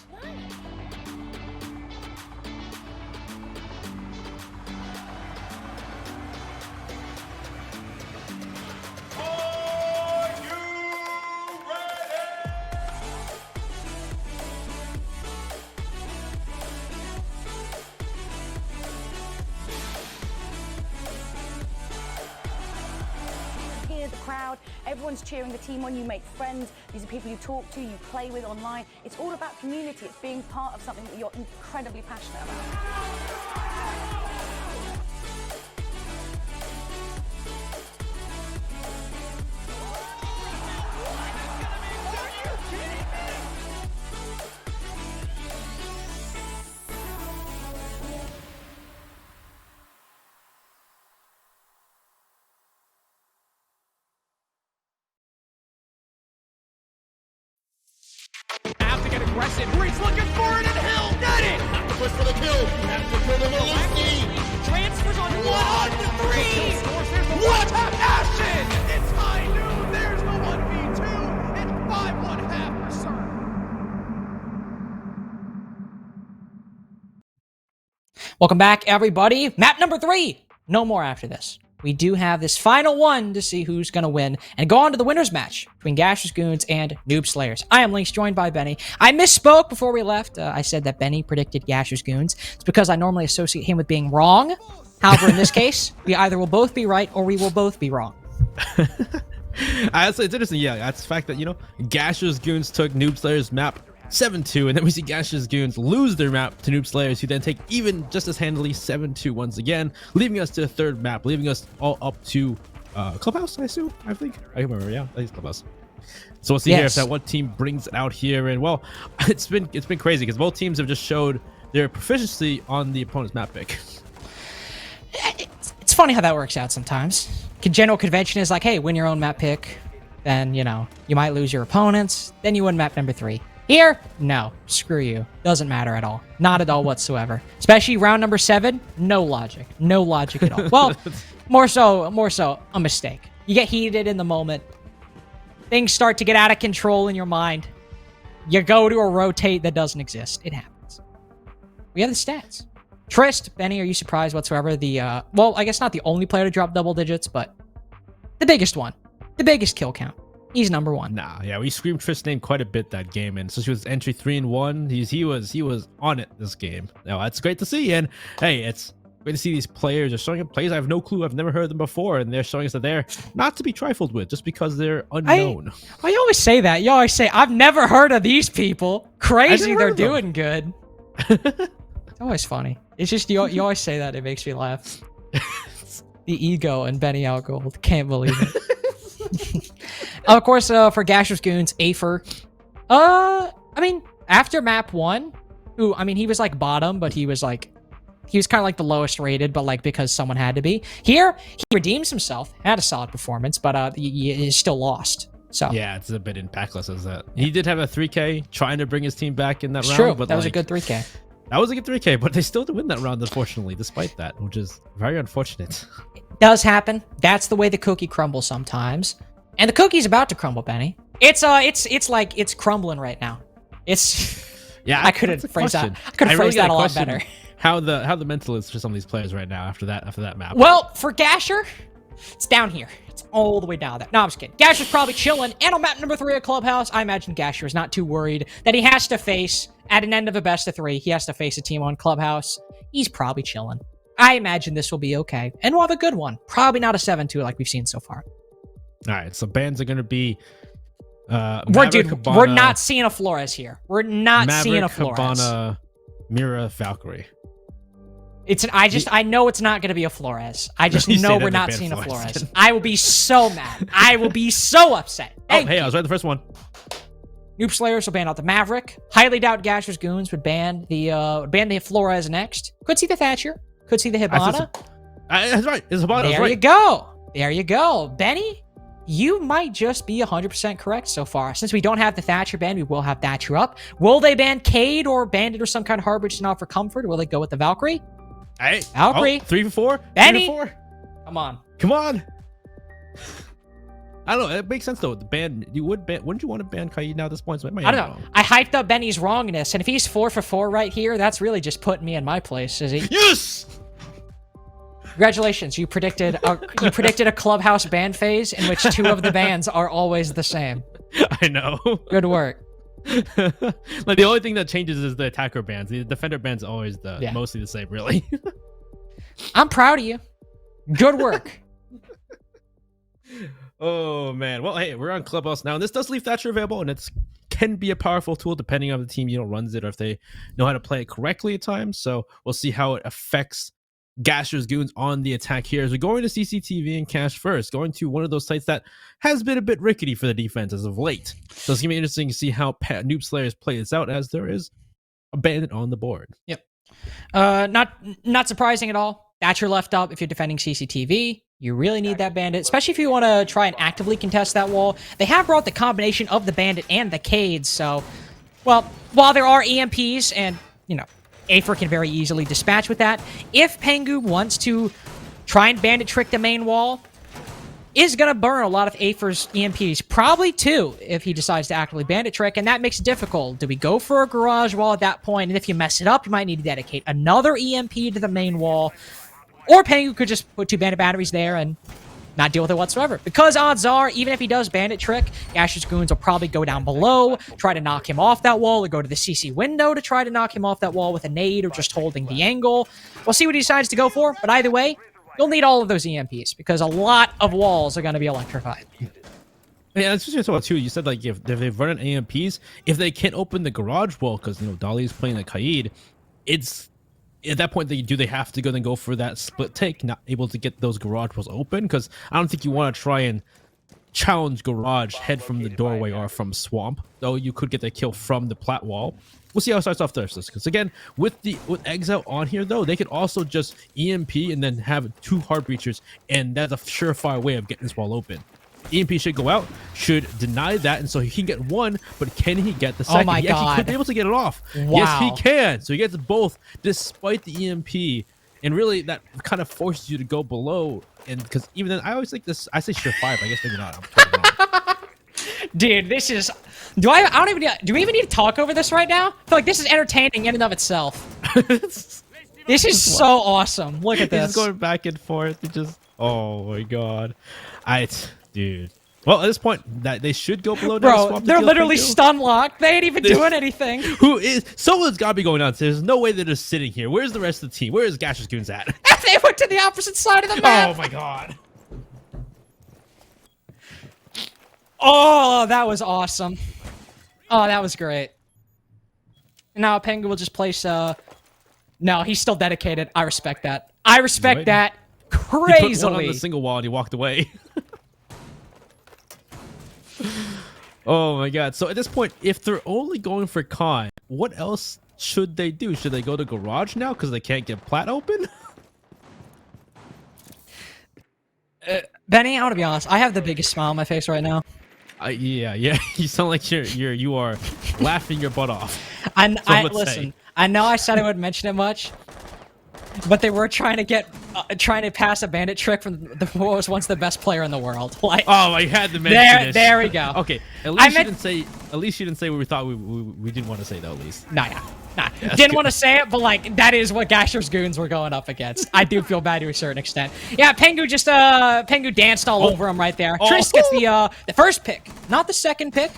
Hear the crowd, everyone's cheering the team on, you make friends, these are people you talk to, you play with online. It's all about community, it's being part of something that you're incredibly passionate about. Have to get aggressive. Breach looking for it, and Hill got it. Have to push for the kill. Have to kill the Maluski. Transfers on 1-3. What a passion! It's high noon. There's the 1v2 and 5-1-half for Sir. Welcome back, everybody. Map number 3. No more after this. we do have this final one to see who's going to win and go on to the winner's match between GASHER'S, GOONS, and Noob Slayers. I am Lynx, joined by Benny. I misspoke before we left. I said that Benny predicted GASHER'S, GOONS. It's because I normally associate him with being wrong. However, in this case, we either will both be right or we will both be wrong. It's interesting, yeah. That's the fact that, you know, GASHER'S, GOONS took Noob Slayers map 7-2, and then we see GASHER'S, GOONS lose their map to Noob Slayers, who then take even just as handily 7-2 once again, leaving us to the third map, leaving us all up to Clubhouse, I assume. I think I remember, yeah, I think it's Clubhouse. So we'll see here if that one team brings it out here. And well, it's been crazy because both teams have just showed their proficiency on the opponent's map pick. It's funny how that works out sometimes. General convention is like, hey, win your own map pick, then, you know, you might lose your opponents, then you win map number 3. Here, no, screw you. Doesn't matter at all. Not at all whatsoever. Especially round number 7, no logic. No logic at all. Well, more so a mistake. You get heated in the moment. Things start to get out of control in your mind. You go to a rotate that doesn't exist. It happens. We have the stats. Trist, Benny, are you surprised whatsoever? Well, I guess not the only player to drop double digits, but the biggest one. The biggest kill count. He's number 1. Nah, yeah, we screamed Trist's name quite a bit that game, and so she was entry 3-1. He was on it this game. Now that's great to see, and hey, it's great to see these players are showing up plays I have no clue. I've never heard them before, and they're showing us that they're not to be trifled with just because they're unknown. I always say that. You always say, I've never heard of these people. Crazy, they're doing good. It's always funny. It's just you always say that. It makes me laugh. The ego and Benny Algold. Can't believe it. Of course, for GASHER'S, GOONS, Afer. I mean, after map 1, who, I mean, he was like bottom, but he was kind of like the lowest rated, but like because someone had to be. Here, he redeems himself, had a solid performance, but he still lost. So yeah, it's a bit impactless as that. He did have a 3K trying to bring his team back in that round. True, but that was a good 3K. That was a good 3K, but they still didn't win that round, unfortunately, despite that, which is very unfortunate. It does happen. That's the way the cookie crumbles sometimes. And the cookie's about to crumble, Benny. It's like it's crumbling right now. Yeah, I could have phrased that. I could have phrased that a lot better. How the mental is for some of these players right now after that map. Well, for Gasher, it's down here. It's all the way down there. No, I'm just kidding. Gasher's probably chilling. And on map number 3 at Clubhouse, I imagine Gasher is not too worried that he has to face, at an end of a best of 3, he has to face a team on Clubhouse. He's probably chilling. I imagine this will be okay. And we'll have a good one. Probably not a 7-2 like we've seen so far. All right, so bans are going to be... we're not seeing a Flores here. We're not seeing a Flores. Cabana, Mira, Valkyrie. I know it's not going to be a Flores. I just know we're not seeing a Flores. I will be so mad. I will be so upset. Hey, I was right the first one. Noob Slayers will ban out the Maverick. Highly doubt GASHER'S, GOONS would ban the Flores next. Could see the Thatcher. Could see the Hibana. That's right. It's Hibana. There you go. There you go. Benny, you might just be 100% correct so far. Since we don't have the Thatcher ban, we will have Thatcher up. Will they ban Cade or Bandit or some kind of Harbor just now for comfort? Will they go with the Valkyrie? Hey, Valkyrie. 3 for 4. Benny. 3 for 4. Come on. I don't know. It makes sense though. The ban, wouldn't you want to ban Kaid now at this point? So I don't know. I hyped up Benny's wrongness, and if he's 4 for 4 right here, that's really just putting me in my place, is he? Yes. Congratulations, you predicted a Clubhouse ban phase in which 2 of the bans are always the same. I know. Good work. Like the only thing that changes is the attacker bans. The defender bans always mostly the same, really. I'm proud of you. Good work. Oh man. Well, hey, we're on Clubhouse now, and this does leave Thatcher available, and it can be a powerful tool depending on the team runs it or if they know how to play it correctly at times. So we'll see how it affects GASHER'S, GOONS on the attack here as we're going to CCTV and Cash first, going to one of those sites that has been a bit rickety for the defense as of late. So it's gonna be interesting to see how Noob Slayers play this out, as there is a bandit on the board. Yep. Not surprising at all. Thatcher left up if you're defending CCTV. You really need that bandit, especially if you want to try and actively contest that wall. They have brought the combination of the bandit and the Cades, so, well, while there are EMPs and, you know, Afer can very easily dispatch with that, if Pengu wants to try and bandit trick the main wall, is going to burn a lot of Afer's EMPs. Probably 2 if he decides to actively bandit trick, and that makes it difficult. Do we go for a garage wall at that point? And if you mess it up, you might need to dedicate another EMP to the main wall. Or Pengu could just put 2 bandit batteries there and not deal with it whatsoever. Because odds are, even if he does bandit trick, Gasher's Goons will probably go down below, try to knock him off that wall, or go to the CC window to try to knock him off that wall with a nade or just holding the angle. We'll see what he decides to go for, but either way, you'll need all of those EMPs because a lot of walls are going to be electrified. Yeah, it's just about too. You said like if they've run an AMPs, if they can't open the garage wall because Dolly's playing the Kaid, it's at that point they have to then go for that split take, not able to get those garage walls open because I don't think you want to try and challenge garage head from the doorway or from swamp, though you could get the kill from the plat wall. We'll see how it starts off there, because again with Exile on here though, they could also just EMP and then have 2 hard breachers, and that's a surefire way of getting this wall open. EMP should go out, should deny that, and so he can get 1, but can he get the 2nd? Oh my He God. could be able to get it off. Wow. Yes, he can. So he gets both despite the EMP, and really that kind of forces you to go below. And because even then, I always think this. I say surefire, but I guess maybe not. I'm totally wrong. Dude, this is... Do we even need to talk over this right now? I feel like this is entertaining in and of itself. This is so awesome. Look at He's this. just going back and forth. It just... Oh my God. Dude. Well, at this point, that they should go below now. Bro, Swap to they're kill literally Pengu. stun locked. They ain't even doing anything. Someone's got to be going on. There's no way they're just sitting here. Where's the rest of the team? Where is Gasher's Goons at? They went to the opposite side of the map. Oh my God. Oh, that was awesome. Oh, that was great. Now Pengu will just place No, he's still dedicated. I respect that. I respect Right. that He put one on crazily. the single wall and he walked away. Oh my God. So at this point, if they're only going for con, what else should they do? Should they go to garage now because they can't get plat open? Benny, I want to be honest. I have the biggest smile on my face right now. Yeah. You sound like you are laughing your butt off. Listen. I know I said I wouldn't mention it much, but they were trying to pass a bandit trick from what was once the best player in the world. Like, Oh, I had to mention this. there we go. Okay, at least you didn't say what we thought we didn't want to say though. At least. Nah. that's Didn't good. want to say it, but like that is what Gasher's Goons were going up against. I do feel bad to a certain extent. Yeah, Pengu danced all over him right there. Oh. Triss gets the first pick, not the second pick.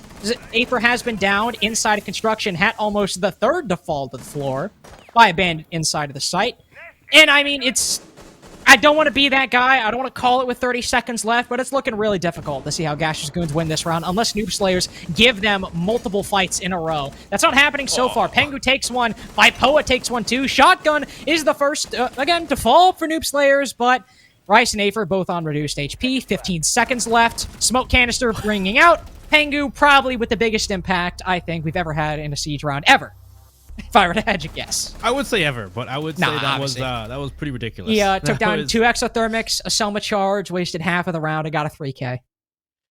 Aether has been down inside of construction, had almost the 3rd to fall to the floor by a bandit inside of the site. And I mean, I don't want to be that guy. I don't want to call it with 30 seconds left, but it's looking really difficult to see how Gasher's Goons win this round unless Noob Slayers give them multiple fights in a row. That's not happening so far. Pengu takes one. Vipoa takes one too. Shotgun is the first, again, to fall for Noob Slayers, but Rice and Aether both on reduced HP. 15 seconds left. Smoke canister bringing out. Pengu probably with the biggest impact I think we've ever had in a siege round ever. If I were to hedge a guess. I would say ever, but I would say that obviously. was pretty ridiculous. He took That down was- 2 exothermics, a Selma charge, wasted half of the round, and got a 3K.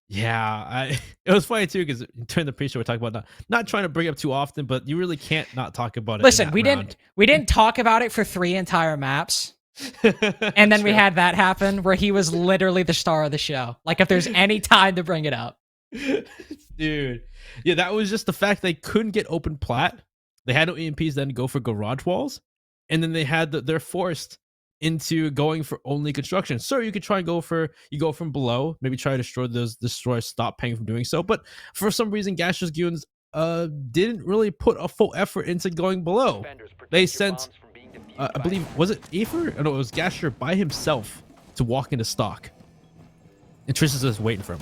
Yeah, it was funny too because during the pre-show we're talking about not trying to bring it up too often, but you really can't not talk about it. Listen, in we that round. didn't talk about it for 3 entire maps. And then we had that happen where he was literally the star of the show. Like if there's any time to bring it up. Dude, yeah, that was just the fact they couldn't get open plat. They had no EMPs then to go for garage walls, and then they're forced into going for only construction. So you could try and go from below, maybe try to destroy those destroyers, stop Peng from doing so. But for some reason, Gasher's Goons didn't really put a full effort into going below. They sent, I believe, was it Aether? No, it was Gasher by himself to walk into stock, and Trish is just waiting for him.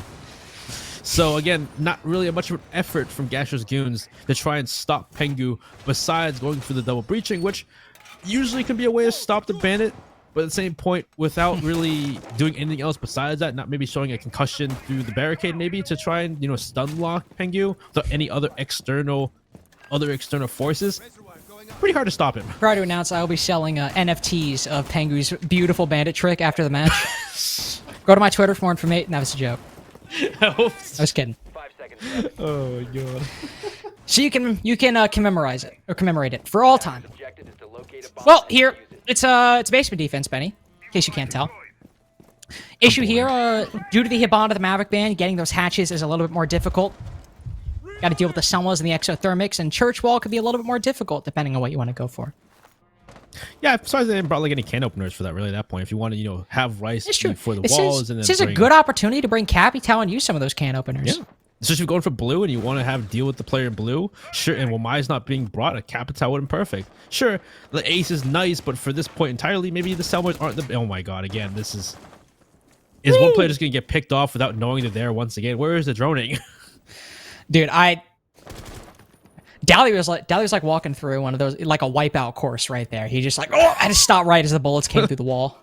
So again, not really much of an effort from Gasher's Goons to try and stop Pengu, besides going for the double breaching, which usually can be a way to stop the bandit, but at the same point, without really doing anything else besides that, not maybe showing a concussion through the barricade, maybe to try and stun lock Pengu without any other external forces. Pretty hard to stop him. Proud to announce I will be selling NFTs of Pengu's beautiful bandit trick after the match. Go to my Twitter for more information. That was a joke. I was kidding. 5 seconds left. Oh my God. So you can commemorate it for all time. Objective is to locate a bomb. Well, here it's basement defense, Benny. In case you can't tell. Issue here, due to the Hibana of the Maverick Band, getting those hatches is a little bit more difficult. Got to deal with the Selmas and the exothermics, and Church Wall could be a little bit more difficult depending on what you want to go for. Yeah, besides they didn't brought like any can openers for that really at that point. If you want to, you know, have rice It's true. for the This walls is, and then this is a bring- good opportunity to bring Capital and use some of those can openers. Yeah. Especially if you're going for blue and you want to have deal with the player in blue, sure. And Wamai's not being brought, a Capital wouldn't perfect. Sure, the ace is nice, but for this point entirely, maybe the Selmers aren't the. Oh my god! Again, this is one player just gonna get picked off without knowing they're there once again. Where is the droning? Dude, Dally was like walking through one of those, like a wipeout course right there. He just like, oh, I just stopped right as the bullets came through the wall.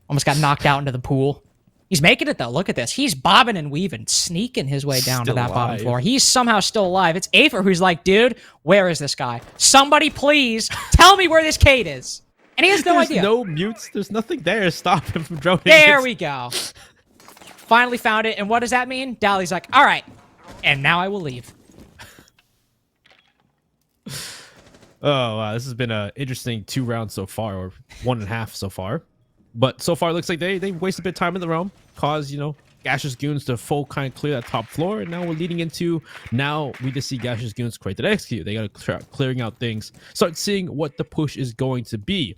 Almost got knocked out into the pool. He's making it though. Look at this. He's bobbing and weaving, sneaking his way down to Still that bottom alive. floor. He's somehow still alive. It's Afer who's like, dude, where is this guy? Somebody please tell me where this Kate is. And he has no There's idea. no mutes. There's nothing there to stop him from droning. There we go. Finally found it. And what does that mean? Dally's like, all right. And now I will leave. Oh, wow. This has been an interesting 2 rounds so far, or 1.5 so far. But so far, it looks like they wasted a bit of time in the realm, caused, you know, GASHER'S Goons to full kind of clear that top floor. And now we're leading into, now we just see GASHER'S Goons create that execute. They got to start clearing out things, start seeing what the push is going to be.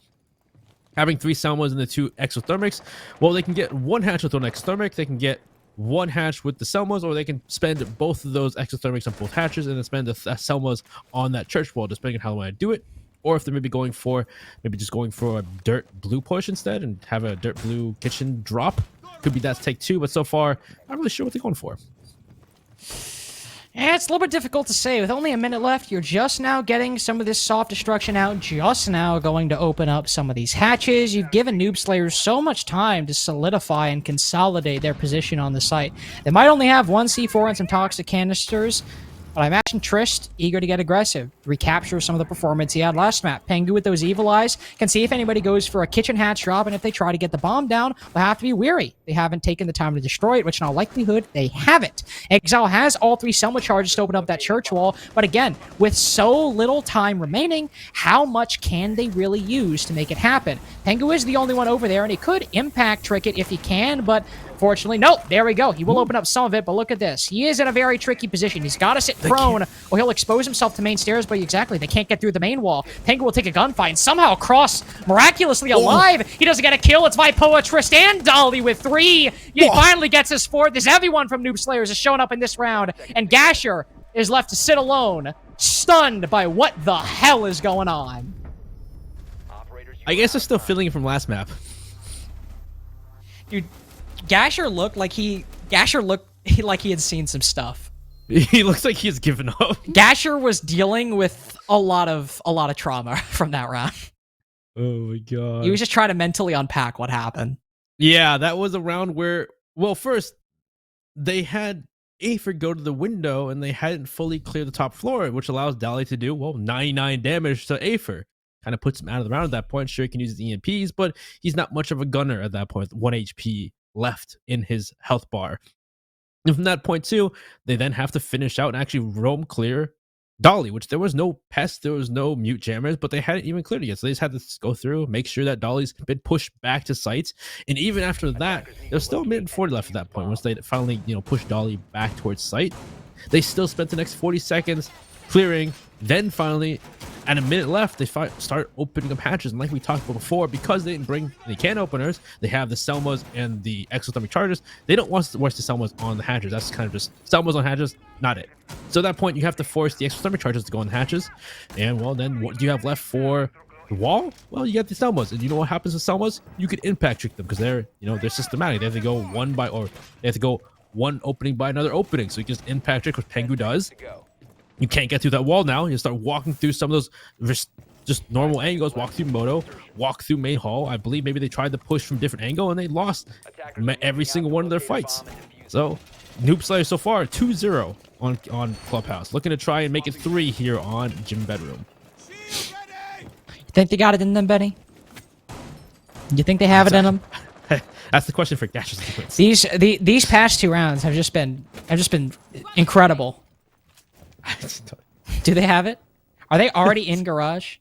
Having 3 Selmas and the 2 exothermics, well, they can get 1 hatch with 1 exothermic. They can get 1 hatch with the Selmas, or they can spend both of those exothermics on both hatches and then spend the Selmas on that church wall, depending on how they want to do it. Or if they're maybe just going for a dirt blue push instead and have a dirt blue kitchen drop. Could be that's take 2, but so far, I'm not really sure what they're going for. Yeah, it's a little bit difficult to say. With only a minute left, you're just now getting some of this soft destruction out, just now going to open up some of these hatches. You've given Noob Slayers so much time to solidify and consolidate their position on the site. They might only have 1 C4 and some toxic canisters, but I imagine Trist, eager to get aggressive, recapture some of the performance he had last map. Pengu with those evil eyes can see if anybody goes for a kitchen hatch drop, and if they try to get the bomb down, they'll have to be wary. They haven't taken the time to destroy it, which in all likelihood, they haven't. Exile has all 3 Selma charges to open up that church wall, but again, with so little time remaining, how much can they really use to make it happen? Pengu is the only one over there, and he could impact trick it if he can, but fortunately, nope, there we go. He will open up some of it, but look at this. He is in a very tricky position. He's got to sit prone, or he'll expose himself to main stairs, but exactly, they can't get through the main wall. Pengu will take a gunfight and somehow cross miraculously alive. He doesn't get a kill. It's Vipoa, Trist, and Dolly with 3. He finally gets his 4th. This everyone from Noob Slayers is showing up in this round, and Gasher is left to sit alone, stunned by what the hell is going on. I guess they're still feeling it from last map. Dude, Gasher looked like he had seen some stuff. He looks like he's given up. Gasher was dealing with a lot of trauma from that round. Oh my god. He was just trying to mentally unpack what happened. Yeah, that was a round where, well, first, they had Afer go to the window and they hadn't fully cleared the top floor, which allows Dali to do, well, 99 damage to Afer. Kind of puts him out of the round at that point. Sure, he can use his EMPs, but he's not much of a gunner at that point. 1 HP left in his health bar. And from that point too, they then have to finish out and actually roam clear Dolly, which there was no pest, there was no mute jammers, but they hadn't even cleared it yet. So they just had to go through, make sure that Dolly's been pushed back to sites. And even after that, there's still a minute and 40 left at that point. Once they finally, pushed Dolly back towards site, they still spent the next 40 seconds clearing. Then finally, at a minute left, they start opening up hatches. And like we talked about before, because they didn't bring the can openers, they have the Selmas and the exothermic charges. They don't want to waste the Selmas on the hatches. That's kind of just Selmas on hatches, not it. So at that point, you have to force the exothermic charges to go on the hatches. And well, then what do you have left for the wall? Well, you got the Selmas. And you know what happens with Selmas? You could impact trick them because they're systematic. They have to go one opening by another opening. So you can just impact trick, which Pengu does. You can't get through that wall now. You start walking through some of those just normal angles. Walk through Moto, walk through main hall. I believe maybe they tried to push from different angle and they lost every single one of their fights. So Noob Slayer so far 2-0 on Clubhouse, looking to try and make it 3 here on Gym Bedroom. You think they got it in them, Benny? You think they have it in them? That's the question for GASHER'S. These past 2 rounds have just been incredible. Do they have it? Are they already in garage?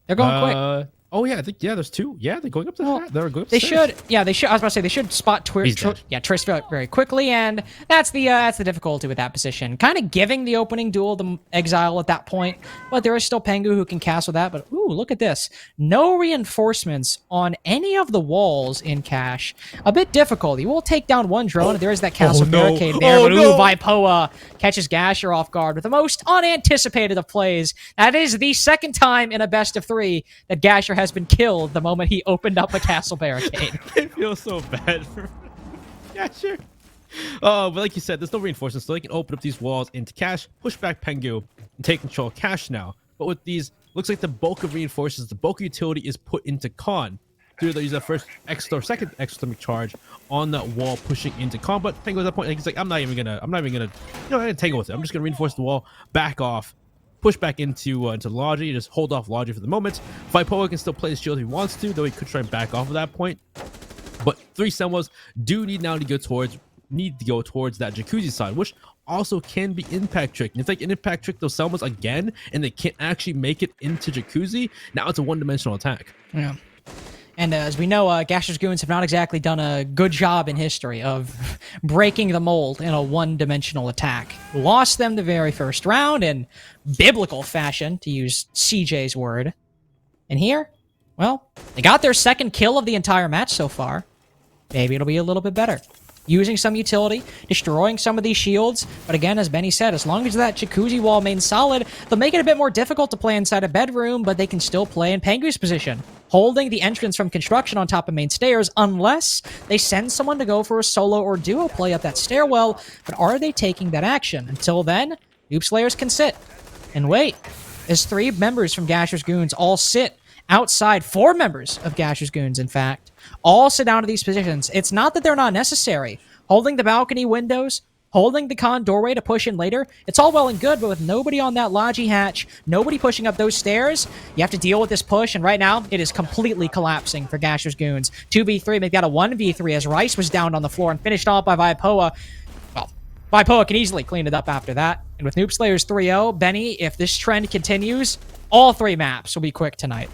They're going quick. Oh yeah, I think there's two. Yeah, they're going up the hat. They're going up They the stairs. should, yeah, they should. I was about to say they should spot He's dead. Triss very quickly, and that's the difficulty with that position. Kind of giving the opening duel the exile at that point, but there is still Pengu who can cast with that. But ooh, look at this! No reinforcements on any of the walls in Cash. A bit difficult. He will take down one drone. There is that castle barricade there, but ooh, Vipoa catches Gasher off guard with the most unanticipated of plays. That is the second time in a best of 3 that Gasher has been killed the moment he opened up a castle barricade. I feel so bad for yeah, sure. Oh, but like you said, there's no reinforcements, so they can open up these walls into Cash, push back Pengu, and take control of Cash now. But with these, looks like the bulk of reinforcements, the bulk of utility is put into Khan. Through the use that first extra or second exothermic charge on that wall, pushing into Khan. But Pengu at that point, like, he's like, I'm not even gonna, I'm gonna tangle with it. I'm just gonna reinforce the wall, back off, push back into Logi, just hold off Logi for the moment. Vipoa can still play his shield if he wants to, though he could try and back off at that point. But 3 Selmas do need now to go towards that Jacuzzi side, which also can be impact trick. And if they can impact trick those Selmas again and they can't actually make it into Jacuzzi, now it's a one-dimensional attack. Yeah. And as we know, GASHER'S Goons have not exactly done a good job in history of breaking the mold in a one-dimensional attack. Lost them the very first round in biblical fashion, to use CJ's word. And here, well, they got their second kill of the entire match so far. Maybe it'll be a little bit better. Using some utility, destroying some of these shields. But again, as Benny said, as long as that Jacuzzi wall remains solid, they'll make it a bit more difficult to play inside a bedroom, but they can still play in Pengu's position, holding the entrance from construction on top of main stairs, unless they send someone to go for a solo or duo play up that stairwell. But are they taking that action? Until then, Noob Slayers can sit and wait, as 3 members from GASHER'S Goons all sit outside. 4 members of GASHER'S Goons, in fact, all sit down to these positions. It's not that they're not necessary. Holding the balcony windows, holding the con doorway to push in later, it's all well and good, but with nobody on that Logi hatch, nobody pushing up those stairs, you have to deal with this push, and right now, it is completely collapsing for GASHER'S Goons. 2v3, make that a 1v3 as Rice was down on the floor and finished off by Vipoa. Well, Vipoa can easily clean it up after that. And with Noob Slayers 3-0, Benny, if this trend continues, all 3 maps will be quick tonight.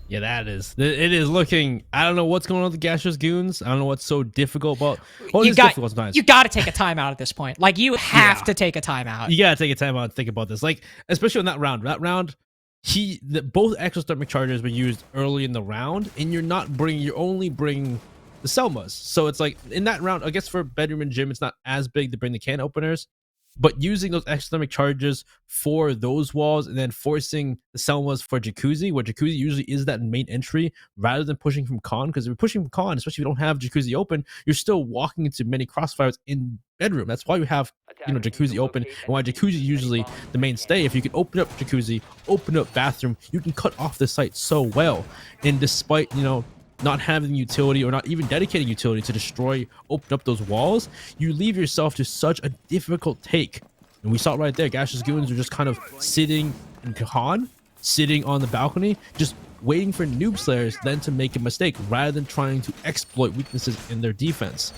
Yeah, it is looking. I don't know what's going on with the GASHER'S Goons. I don't know what's so difficult about. Well, you got to take a timeout at this point. Like, you have to take a timeout. You gotta take a timeout and think about this. Like, especially on that round. That round, both exothermic charges were used early in the round, and you're only bringing the Selmas. So it's like in that round, I guess for bedroom and gym, it's not as big to bring the can openers. But using those exothermic charges for those walls and then forcing the Selmas for Jacuzzi, where Jacuzzi usually is that main entry, rather than pushing from Con, because if you're pushing from Con, especially if you don't have Jacuzzi open, you're still walking into many crossfires in bedroom. That's why you have, Jacuzzi open, and why Jacuzzi is usually the mainstay. If you can open up Jacuzzi, open up bathroom, you can cut off the site so well. And despite, not having utility or not even dedicating utility to open up those walls, you leave yourself to such a difficult take. And we saw it right there. GASHER'S Goons are just kind of sitting in Kahan, sitting on the balcony, just waiting for Noob Slayers then to make a mistake rather than trying to exploit weaknesses in their defense.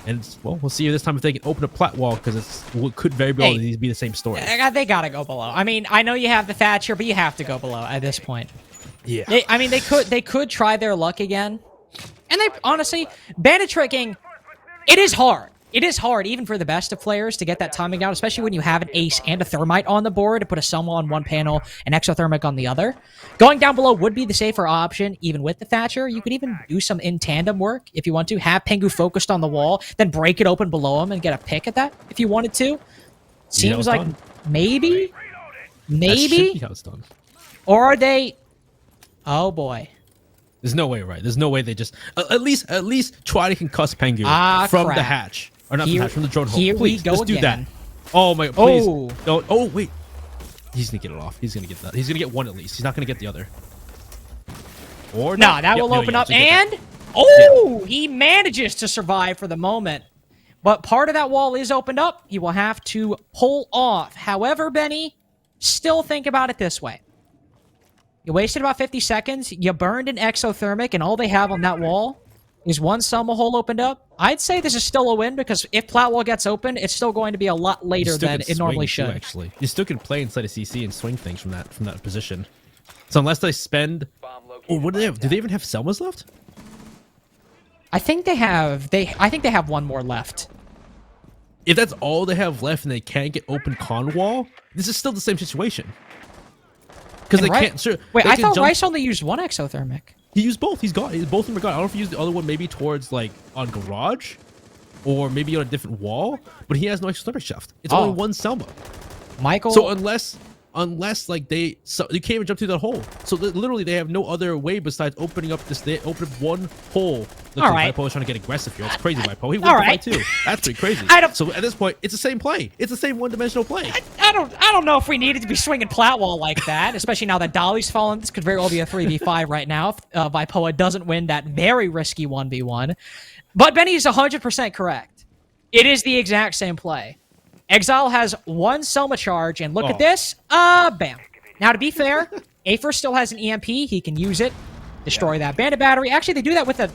And well, we'll see this time if they can open a plat wall, because it could very well be the same story. They gotta go below. I mean, I know you have the Thatcher, but you have to go below at this point. Yeah. They could try their luck again. And they, honestly, bandit tricking, it is hard. It is hard, even for the best of players, to get that timing down, especially when you have an ace and a thermite on the board to put a Selma on one panel and exothermic on the other. Going down below would be the safer option, even with the Thatcher. You could even do some in-tandem work if you want to. Have Pengu focused on the wall, then break it open below him and get a pick at that if you wanted to. Seems like maybe? That should be how it's done. Or are they... Oh boy. There's no way, right? There's no way they just at least try to concuss Pengu from the hatch. Or not from the hatch, from the drone hole. Please, we go just do that. again. Oh my, please. Don't. Oh, wait. He's gonna get it off. He's gonna get that. He's gonna get one at least. He's not gonna get the other. Or no, that will open up. And he manages to survive for the moment. But part of that wall is opened up. He will have to pull off. However, Benny, still think about it this way. You wasted about 50 seconds, you burned an exothermic, and all they have on that wall is one Selma hole opened up. I'd say this is still a win, because if plat wall gets open, it's still going to be a lot later than it normally should. Actually, you still can play inside a CC and swing things from that position. So unless they spend, Bomb located. oh, what do they have? Do they even have Selmas left? I think they have. I think they have one more left. If that's all they have left and they can't get open con wall, this is still the same situation. Because they can't. Sure. Wait, they I can thought jump- Rice only used one exothermic. He used both. Both of them are gone. I don't know if he used the other one maybe towards like on garage, or maybe on a different wall. But he has no extra shaft. It's only one Selma. Michael. So unless like you can't even jump through that hole. So literally they have no other way besides opening up this. They open up one hole. Look, All right. Vipo is trying to get aggressive here. It's crazy, Vipo. He wins All the right. fight too. That's pretty crazy. So at this point, it's the same play. It's the same one-dimensional play. I don't know if we needed to be swinging Platwall like that, especially now that Dolly's fallen. This could very well be a 3v5 right now if Vipoa doesn't win that very risky 1v1. But Benny's 100% correct. It is the exact same play. Exile has one Selma charge, and look at this. Bam. Now, to be fair, Afer still has an EMP. He can use it, destroy that bandit battery. Actually, they do that with a...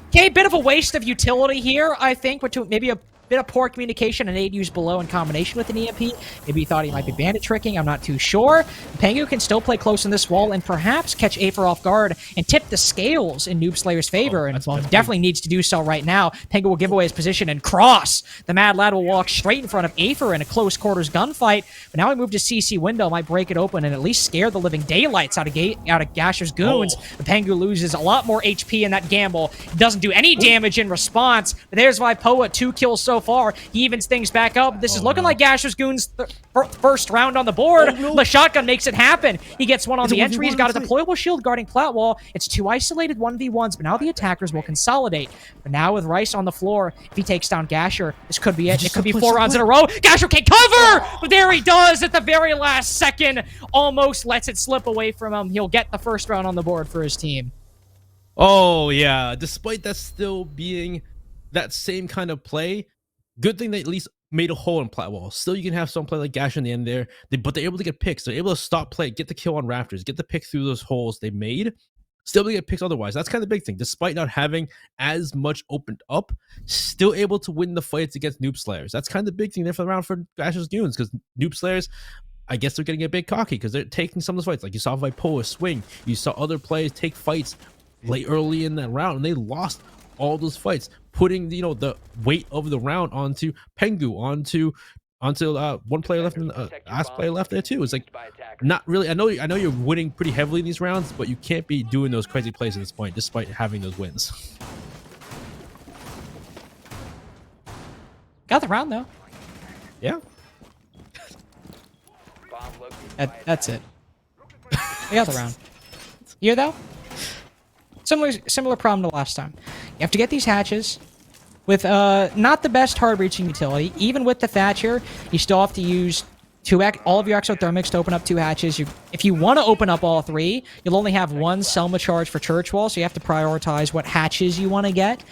Okay, bit of a waste of utility here, I think, but to maybe a bit of poor communication and aid used below in combination with an EMP. Maybe he thought he might be bandit tricking. I'm not too sure. Pengu can still play close in this wall and perhaps catch Afer off guard and tip the scales in Noob Slayer's favor. And well, he definitely needs to do so right now. Pengu will give away his position and cross. The Mad Lad will walk straight in front of Afer in a close quarters gunfight. But now we move to CC window, might break it open and at least scare the living daylights out of Gasher's goons. But Pengu loses a lot more HP in that gamble. He doesn't do any damage in response. But there's Vipoa, 2 kills so far. He evens things back up. This is looking like Gasher's goons' first round on the board. The shotgun makes it happen. He gets one on the entry. He's got a deployable shield guarding Platwall. It's 2 isolated 1v1s, but now the attackers will consolidate. But now with Rice on the floor, if he takes down Gasher, this could be it. It could be 4 rounds in a row. Gasher can cover! But there he does at the very last second. Almost lets it slip away from him. He'll get the first round on the board for his team. Oh, yeah. Despite that still being that same kind of play, good thing they at least made a hole in Platwall. Still, you can have some play like Gash in the end there, but they're able to get picks. They're able to stop play, get the kill on Raptors, get the pick through those holes they made. Still able to get picks otherwise. That's kind of the big thing. Despite not having as much opened up, still able to win the fights against Noob Slayers. That's kind of the big thing there for the round for Gash's Goons, because Noob Slayers, I guess they're getting a bit cocky because they're taking some of the fights. Like you saw Vipoa swing. You saw other players take fights late early in that round, and they lost all those fights, putting the weight of the round onto Pengu, onto one player left and last player left there too. It's like not really. I know you're winning pretty heavily in these rounds, but you can't be doing those crazy plays at this point, despite having those wins. Got the round though. Yeah. That's it. We got the round. Here though, similar problem to last time. You have to get these hatches with not the best hard breaching utility. Even with the Thatcher, you still have to use all of your exothermics to open up 2 hatches. If you want to open up all 3, you'll only have 1 Selma charge for Church Wall, so you have to prioritize what hatches you want to get.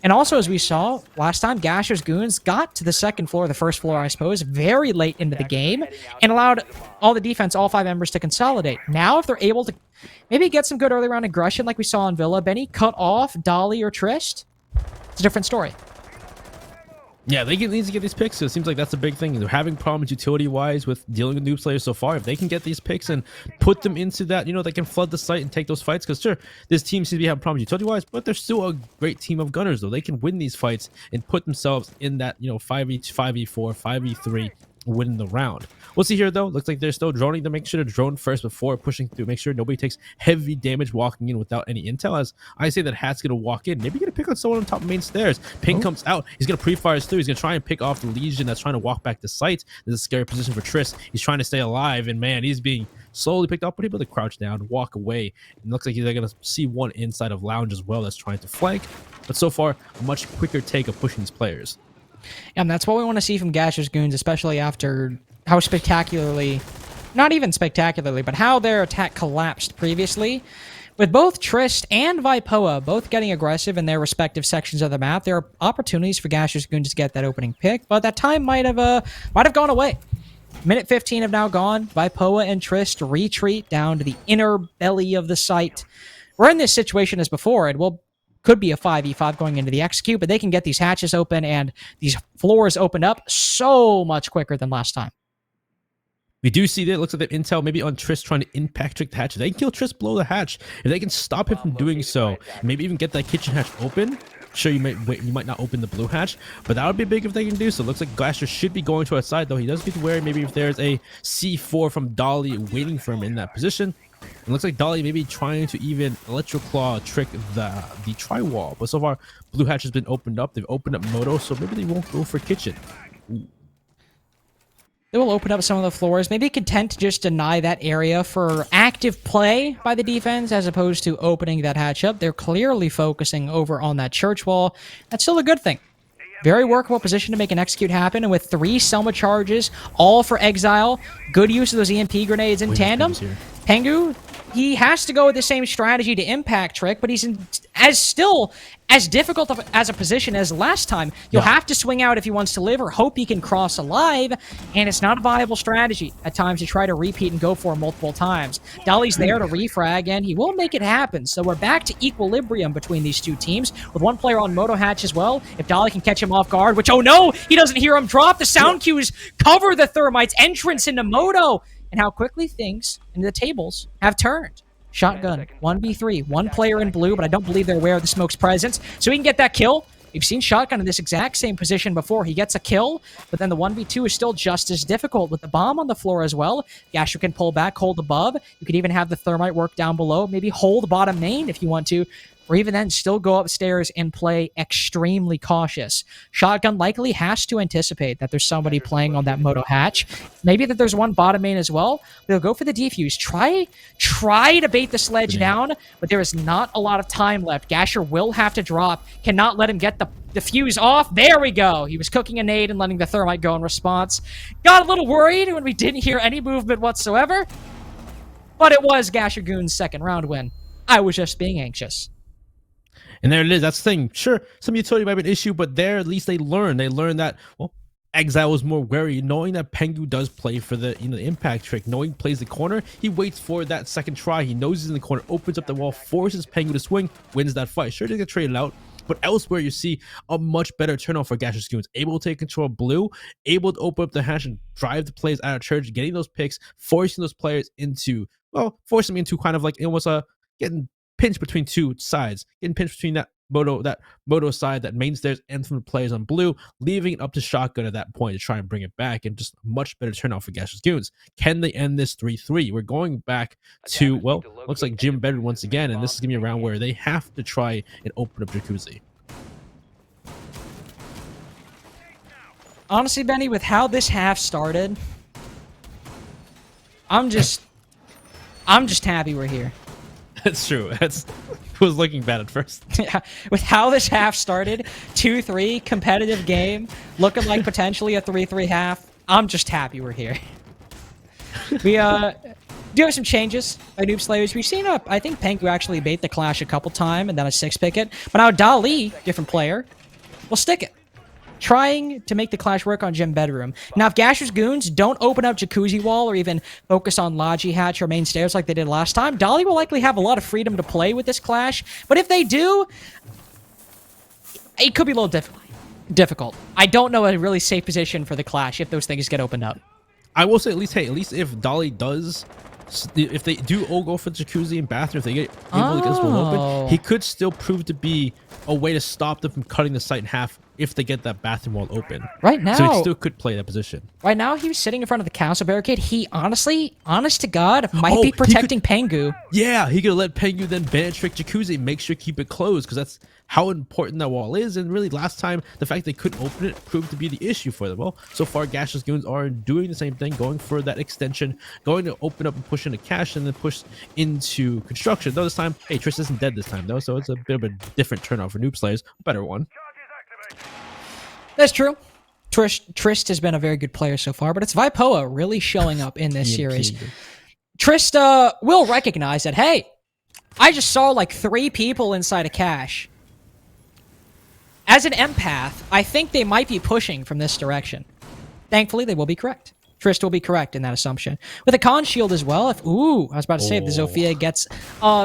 And also, as we saw last time, Gasher's Goons got to the second floor, the first floor, I suppose, very late into the game, and allowed all the defense, all 5 members, to consolidate. Now, if they're able to maybe get some good early round aggression like we saw in Villa, Benny, cut off Dolly or Trist, it's a different story. Yeah, they need to get these picks. So it seems like that's a big thing. They're having problems utility-wise with dealing with Noob Slayers so far. If they can get these picks and put them into that, they can flood the site and take those fights. Because sure, this team seems to be having problems utility-wise, but they're still a great team of gunners, though. They can win these fights and put themselves in that, 5v4, 5v3, winning the round. We'll see here, though. Looks like they're still droning to make sure to drone first before pushing through. Make sure nobody takes heavy damage walking in without any intel. As I say that Hat's going to walk in. Maybe going to pick on someone on top of main stairs. Ping comes out. He's going to pre-fires through. He's going to try and pick off the Legion that's trying to walk back to site. This is a scary position for Triss. He's trying to stay alive, and man, he's being slowly picked off, but able to crouch down, walk away. And looks like they're going to see one inside of Lounge as well that's trying to flank. But so far, a much quicker take of pushing these players. And that's what we want to see from Gasher's Goons, especially after how spectacularly, not even spectacularly, but how their attack collapsed previously. With both Trist and Vipoa both getting aggressive in their respective sections of the map, there are opportunities for Gasher's Goons to get that opening pick, but that time might have gone away. Minute 15 have now gone. Vipoa and Trist retreat down to the inner belly of the site. We're in this situation as before, and could be a 5v5 going into the execute, but they can get these hatches open and these floors opened up so much quicker than last time. We do see that it looks like the intel maybe on Trist trying to impact trick the hatch. If they can kill Trist below the hatch, if they can stop him from doing so, maybe even get that kitchen hatch open. Sure, you might not open the blue hatch, but that would be big if they can do so. Looks like Gasher should be going to a side though. He does get wary maybe if there's a C4 from Dolly waiting for him in that position. It looks like Dolly maybe trying to even Electroclaw trick the tri-wall, but so far blue hatch has been opened up. They've opened up Moto, so maybe they won't go for kitchen. Ooh. They will open up some of the floors, maybe content to just deny that area for active play by the defense as opposed to opening that hatch up. They're clearly focusing over on that church wall. That's still a good thing. Very workable position to make an execute happen, and with 3 Selma charges, all for Exile, good use of those EMP grenades in tandem. Pengu, he has to go with the same strategy to impact trick, but he's still as difficult as a position as last time. You'll have to swing out if he wants to live or hope he can cross alive, and it's not a viable strategy at times to try to repeat and go for multiple times. Dolly's there to refrag, and he will make it happen. So we're back to equilibrium between these two teams, with one player on Moto hatch as well. If Dolly can catch him off guard, which, oh no, he doesn't hear him drop. The sound cues cover the Thermite's entrance into Moto, and how quickly things in the tables have turned. Shotgun, 1v3, one player in blue, but I don't believe they're aware of the smoke's presence, so he can get that kill. We've seen Shotgun in this exact same position before. He gets a kill, but then the 1v2 is still just as difficult with the bomb on the floor as well. Gasher can pull back, hold above. You could even have the Thermite work down below, maybe hold bottom main if you want to, or even then still go upstairs and play extremely cautious. Shotgun likely has to anticipate that there's somebody playing on that Moto hatch. Maybe that there's one bottom main as well. They'll go for the defuse. Try to bait the sledge down, but there is not a lot of time left. Gasher will have to drop. Cannot let him get the fuse off. There we go. He was cooking a nade and letting the Thermite go in response. Got a little worried when we didn't hear any movement whatsoever, but it was Gasher Goon's second round win. I was just being anxious. And there it is. That's the thing. Sure, some utility might be an issue, but there at least they learn. They learn that, well, Exile was more wary, knowing that Pengu does play for the the impact trick, knowing he plays the corner. He waits for that second try. He knows he's in the corner, opens up the wall, forces Pengu to swing, wins that fight. Sure, they get traded out, but elsewhere you see a much better turnout for GASHER'S Goons. Able to take control of blue, able to open up the hatch and drive the plays out of church, getting those picks, forcing those players into, well, forcing them into kind of like almost getting pinched between two sides, getting pinched between that Moto side, that main stairs, and from the players on blue, leaving it up to Shotgun at that point to try and bring it back, and just a much better turnout for GASHER'S Goons. Can they end this 3-3? We're going back to, well, looks like Jim Bedford once again, and this is going to be a round where they have to try and open up Jacuzzi. Honestly, Benny, with how this half started, I'm just happy we're here. That's true. It was looking bad at first. Yeah, with how this half started, 2-3, competitive game, looking like potentially a 3-3 half, I'm just happy we're here. We do have some changes by Noob Slayers. We've seen I think Pengu actually bait the clash a couple times and then a 6-pick it, but now Dali, different player, will stick it, trying to make the clash work on Gym Bedroom. Now, if GASHER'S Goons don't open up Jacuzzi Wall or even focus on Logi Hatch or main stairs like they did last time, Dolly will likely have a lot of freedom to play with this clash. But if they do, it could be a little difficult. I don't know a really safe position for the clash if those things get opened up. I will say at least if Dolly does, if they do all go for Jacuzzi and bathroom, if they get able to get this one open, he could still prove to be a way to stop them from cutting the site in half if they get that bathroom wall open. Right now, so he still could play that position. Right now, he was sitting in front of the castle barricade. He honestly, honest to God, might be protecting Pengu. Yeah, he could let Pengu then banish trick Jacuzzi, make sure to keep it closed, because that's how important that wall is. And really, last time, the fact they couldn't open it proved to be the issue for them. Well, so far, GASHER'S Goons are doing the same thing, going for that extension, going to open up and push into cash, and then push into construction. Though this time, hey, Trist isn't dead this time, though, so it's a bit of a different turnout for Noob Slayers. Better one. That's true. Trist has been a very good player so far, but it's Vipoa really showing up in this series. Trist will recognize that, hey, I just saw like 3 people inside a cache. As an empath, I think they might be pushing from this direction. Thankfully, they will be correct. Trist will be correct in that assumption. With a con shield as well, if, ooh, I was about to say, if the Zofia gets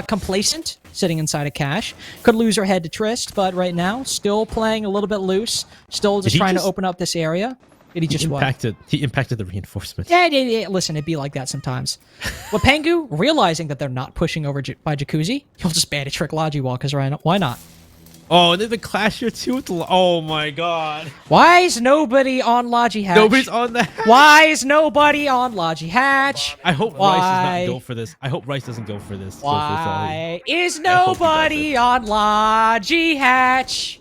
complacent, sitting inside a cache, could lose her head to Trist, but right now, still playing a little bit loose, still just trying to open up this area. Did he just what? He impacted the reinforcements. Yeah, listen, it'd be like that sometimes. Well, Pengu, realizing that they're not pushing over by Jacuzzi, he'll just ban a trick Logi Wall, because why not? Oh, and then the clash here too. Oh my god. Why is nobody on Logi Hatch? Nobody's on the hatch. Why is nobody on Logi Hatch? I hope Rice does not go for this. I hope Rice doesn't go for this. Why is nobody on Logi Hatch?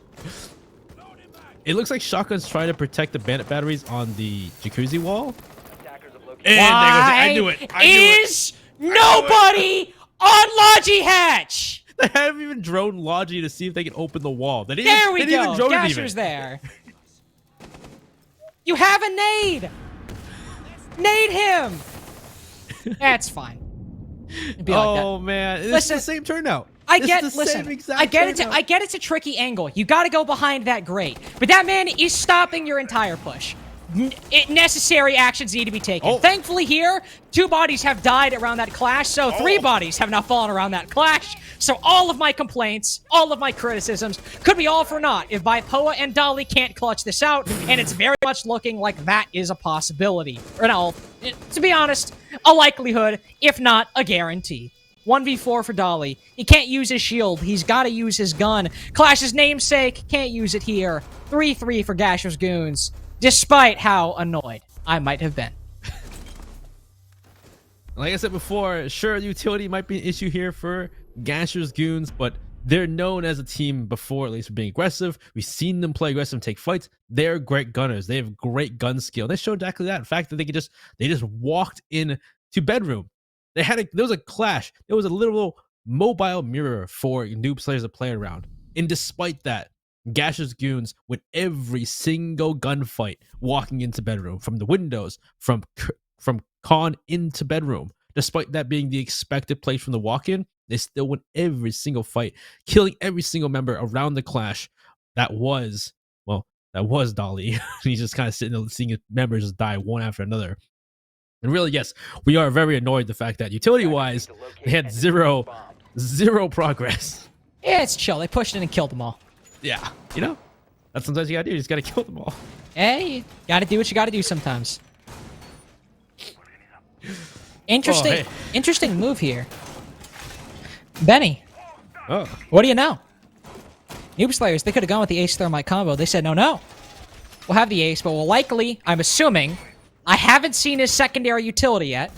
It looks like Shotgun's trying to protect the bandit batteries on the Jacuzzi wall. Attackers have located And there goes it. I knew it. I knew it. Is nobody on Logi Hatch? They haven't even drone Logi to see if they can open the wall. They didn't, There we they didn't go. even drone it Gasher's even. there. You have a nade. Nade him. That's fine. It'd be like that. Oh man, it's Listen, the same turnout. I It's get. the same Listen, exact I get turnout. I get it's a tricky angle. You got to go behind that grate, but that man is stopping your entire push. Necessary actions need to be taken. Oh. Thankfully here, 2 bodies have died around that clash, so 3 bodies have now fallen around that clash. So all of my complaints, all of my criticisms could be all for naught if Poa and Dolly can't clutch this out, and it's very much looking like that is a possibility. Or no, to be honest, a likelihood, if not a guarantee. 1v4 for Dolly. He can't use his shield. He's got to use his gun. Clash's namesake, can't use it here. 3-3 for GASHER'S Goons. Despite how annoyed I might have been. Like I said before, sure, utility might be an issue here for GASHER'S Goons, but they're known as a team before, at least, for being aggressive. We've seen them play aggressive and take fights. They're great gunners. They have great gun skill. They showed exactly that. In fact, that they just walked in to bedroom. There was a clash. There was a literal mobile mirror for noob players to play around. And despite that, GASHER'S Goons win every single gunfight walking into bedroom, from the windows, from con into bedroom. Despite that being the expected place from the walk-in, they still win every single fight, killing every single member around the clash. That was Dolly. He's just kind of sitting there seeing his members just die one after another. And really, yes, we are very annoyed the fact that utility-wise, they had zero progress. Yeah, it's chill. They pushed in and killed them all. Yeah, that's sometimes you gotta do. You just gotta kill them all. Hey, you gotta do what you gotta do sometimes. Interesting, hey. interesting move here. Benny, Oh, what do you know? Noob Slayers, they could have gone with the Ace Thermite combo. They said, no. We'll have the Ace, but we'll likely, I'm assuming, I haven't seen his secondary utility yet,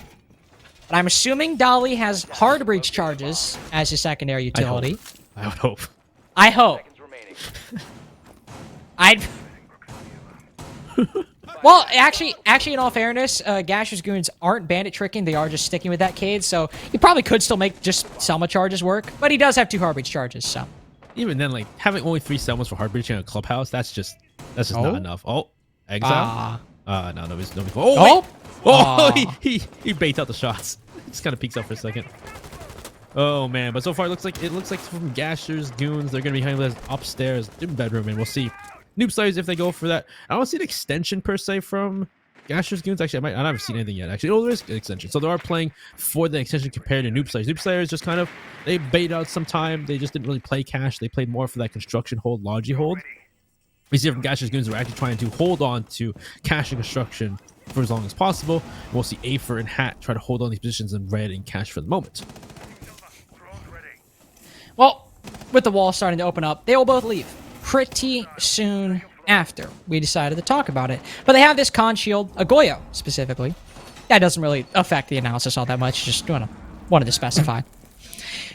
but I'm assuming Dolly has hard breach charges as his secondary utility. I would hope. I hope. seconds remaining. I'd... Well, actually, in all fairness, GASHER'S Goons aren't bandit tricking. They are just sticking with that Cade, so he probably could still make just Selma charges work, but he does have 2 hard breach charges, so. Even then, like, having only 3 Selmas for hard breaching in a clubhouse, that's just not enough. Oh, exile. No, nobody's. He baits out the shots. Just kind of peeks out for a second. Oh man, but so far it looks like from GASHER'S Goons, they're gonna be handling this upstairs in bedroom, and we'll see noob slayers if they go for that. I don't see an extension per se from GASHER'S Goons. Actually, I haven't seen anything yet. Actually, oh, there is an extension, so they are playing for the extension compared to noob slayers. Noob slayers just kind of they bait out some time. They just didn't really play cash. They played more for that construction hold, logi hold. We see from GASHER'S Goons, we're actually trying to hold on to cash and construction for as long as possible. We'll see Afer and Hat try to hold on these positions in red and cash for the moment. Well, with the wall starting to open up, they will both leave pretty soon after we decided to talk about it. But they have this con shield, a Goyo specifically. That doesn't really affect the analysis all that much, just wanted to specify.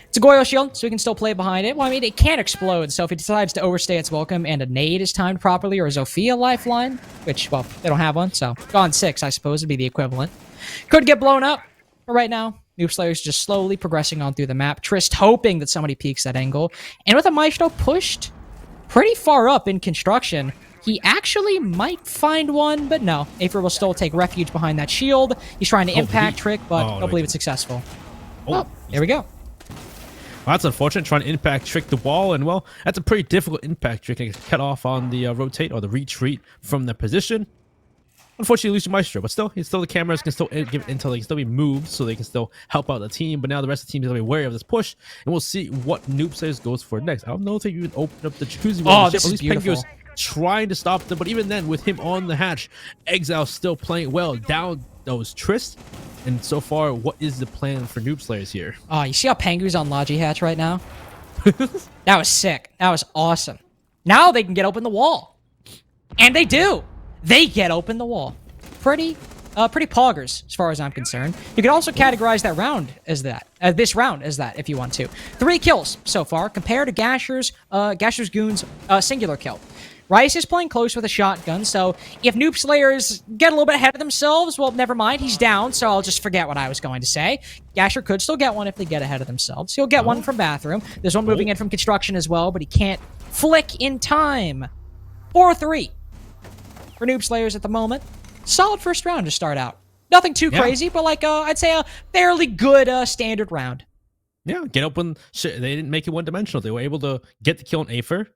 It's a Goyo shield, so we can still play behind it. Well, I mean, it can't explode, so if it decides to overstay its welcome and a nade is timed properly, or a Zofia lifeline, which, well, they don't have one, so gone 6, I suppose, would be the equivalent. Could get blown up, but right now, Noob Slayer's just slowly progressing on through the map. Trist hoping that somebody peeks that angle. And with a Maestro pushed pretty far up in construction, he actually might find one, but no. Afer will still take refuge behind that shield. He's trying to impact trick, but don't believe it's successful. Oh, there we go. Well, that's unfortunate, trying to impact trick the wall, and well, that's a pretty difficult impact trick. It cut off on the rotate or the retreat from the position. Unfortunately, lose your Maestro, but still, the cameras can still give intel. They can still be moved, so they can still help out the team. But now the rest of the team is going to be wary of this push, and we'll see what Noob Slayers goes for next. I don't know if they even open up the Jacuzzi wall. Oh, this is beautiful. trying to stop them. But even then, with him on the hatch, Exile still playing well down those Trist. And so far, what is the plan for Noob Slayers here? Oh, you see how Pengu's on Logi hatch right now? That was sick. That was awesome. Now they can get open the wall. And they do. They get open the wall. Pretty poggers, as far as I'm concerned. You could also categorize that round as that. This round as that, if you want to. 3 kills so far, compared to GASHER'S GOONS singular kill. Rice is playing close with a shotgun, so if Noob Slayers get a little bit ahead of themselves, well, never mind, he's down, so I'll just forget what I was going to say. Gasher could still get one if they get ahead of themselves. He'll get one from bathroom. There's one moving in from construction as well, but he can't flick in time. 4-3 for Noob Slayers at the moment. Solid first round to start out. Nothing too crazy, but like I'd say a fairly good standard round. Yeah, get open. Shit, they didn't make it one-dimensional. They were able to get the kill on Aether.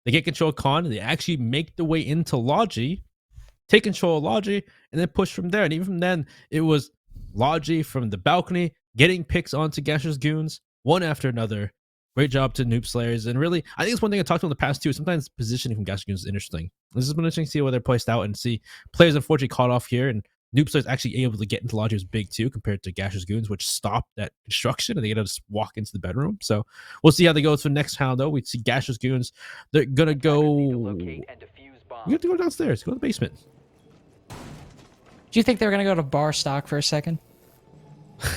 They get control of Con. They actually make the way into Logi, take control of Logi, and then push from there. And even from then, it was Logi from the balcony getting picks onto GASHER'S Goons, one after another. Great job to Noob Slayers. And really, I think it's one thing I talked about in the past too. Sometimes positioning from GASHER'S Goons is interesting. This has been interesting to see where they're placed out and see players unfortunately caught off here. And Noob Slayers actually able to get into Logi was big too, compared to GASHER'S Goons, which stopped that construction and they got to just walk into the bedroom. So we'll see how they go for the next round though. We see GASHER'S Goons. They're gonna go. You have to go downstairs. Go to the basement. Do you think they were gonna go to bar stock for a second?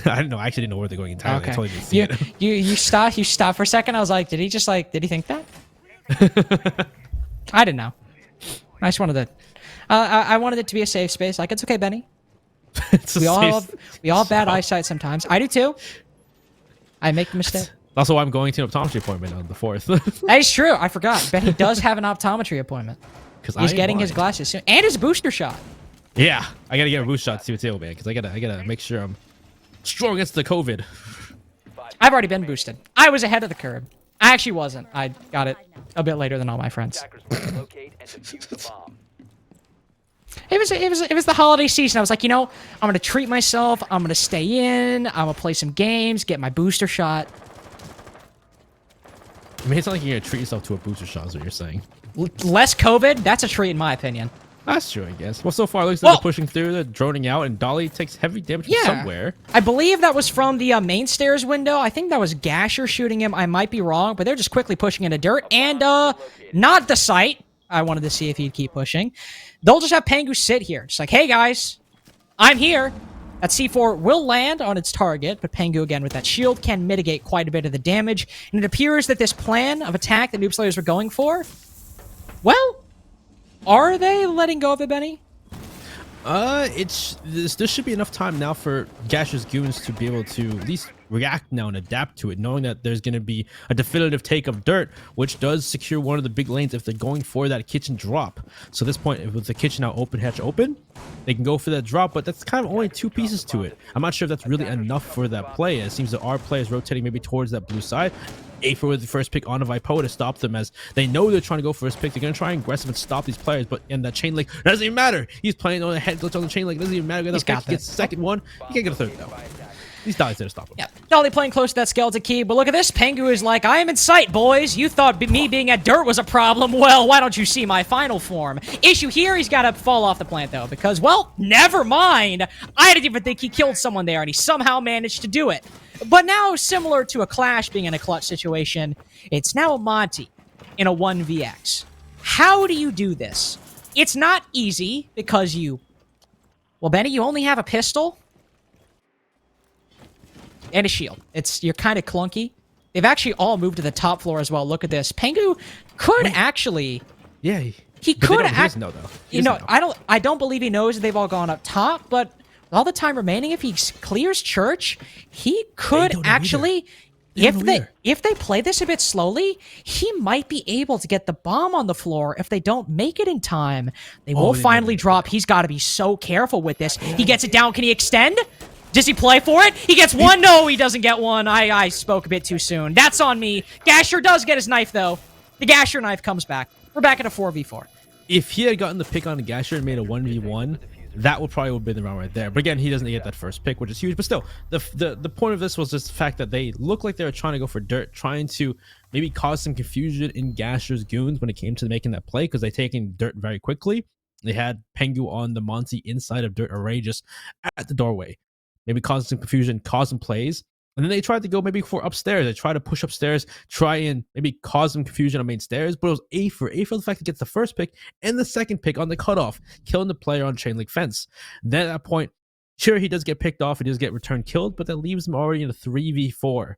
I didn't know. I actually didn't know where they're going entirely. Okay. I totally didn't see it. You stopped for a second. I was like, did he think that? I didn't know. I just wanted to. I wanted it to be a safe space. Like, it's okay, Benny. We all have bad eyesight sometimes. I do too. I make the mistake. That's also why I'm going to an optometry appointment on the 4th. That is true. I forgot. Benny does have an optometry appointment. Because He's getting his glasses soon and his booster shot. Yeah, I gotta get a boost shot too, man. Because I gotta make sure I'm strong against the COVID. I've already been boosted. I was ahead of the curve. I actually wasn't. I got it a bit later than all my friends. It was the holiday season. I was like, you know, I'm gonna treat myself. I'm gonna stay in. I'm gonna play some games. Get my booster shot. I mean, it's not like you're gonna treat yourself to a booster shot, is what you're saying. Less COVID. That's a treat in my opinion. That's true, I guess. Well, so far, it looks like they're pushing through, they're droning out, and Dolly takes heavy damage from somewhere. I believe that was from the main stairs window. I think that was Gasher shooting him. I might be wrong, but they're just quickly pushing into dirt. And not the site. I wanted to see if he'd keep pushing. They'll just have Pengu sit here. Just like, hey, guys, I'm here. That C4 will land on its target, but Pengu, again, with that shield, can mitigate quite a bit of the damage. And it appears that this plan of attack that Noob Slayers were going for, well, are they letting go of it, Benny? There should be enough time now for GASHER'S Goons to be able to at least react now and adapt to it, knowing that there's going to be a definitive take of dirt, which does secure one of the big lanes if they're going for that kitchen drop. So at this point, with the kitchen now hatch open, they can go for that drop, but that's kind of only 2 pieces to it. I'm not sure if that's really enough for that play. It seems that our play is rotating maybe towards that blue side. Aether with the first pick on a Vipo to stop them, as they know they're trying to go first pick. They're going to try and aggressive and stop these players, but in that chain link, doesn't even matter. He's playing on the head glitch on the chain link. Doesn't even matter. He gets the second one. He can't get a third though. These Dolly's there to stop him. Yeah, Dolly playing close to that skeleton key, but look at this. Pengu is like, I am in sight, boys. You thought me being at dirt was a problem. Well, why don't you see my final form? Issue here, he's got to fall off the plant, though, because, well, never mind. I didn't even think he killed someone there, and he somehow managed to do it. But now, similar to a Clash being in a clutch situation, it's now a Monty in a 1vx. How do you do this? It's not easy, because well, Benny, you only have a pistol and a shield. You're kind of clunky. They've actually all moved to the top floor as well. Look at this. Pengu could actually. Yeah, he could actually know though. You know, I don't believe he knows that they've all gone up top, but with all the time remaining, if he clears church, he could actually. If they play this a bit slowly, he might be able to get the bomb on the floor if they don't make it in time. They will finally drop. He's got to be so careful with this. He gets it down. Can he extend? Does he play for it? He gets one. No, he doesn't get one. I spoke a bit too soon. That's on me. Gasher does get his knife, though. The Gasher knife comes back. We're back at a 4v4. If he had gotten the pick on the Gasher and made a 1v1, that would probably have been the round right there. But again, he doesn't get that first pick, which is huge. But still, the point of this was just the fact that they looked like they were trying to go for dirt, trying to maybe caused some confusion in GASHER'S goons when it came to making that play, because they taken dirt very quickly. They had Pengu on the Monty inside of dirt array just at the doorway, maybe causing some confusion, causing plays. And then they tried to go maybe for upstairs. They tried to push upstairs, try and maybe cause some confusion on main stairs. But it was A for the fact that gets the first pick and the second pick on the cutoff, killing the player on chain link fence. Then at that point, sure, he does get picked off. He does get returned killed, but that leaves him already in a 3v4.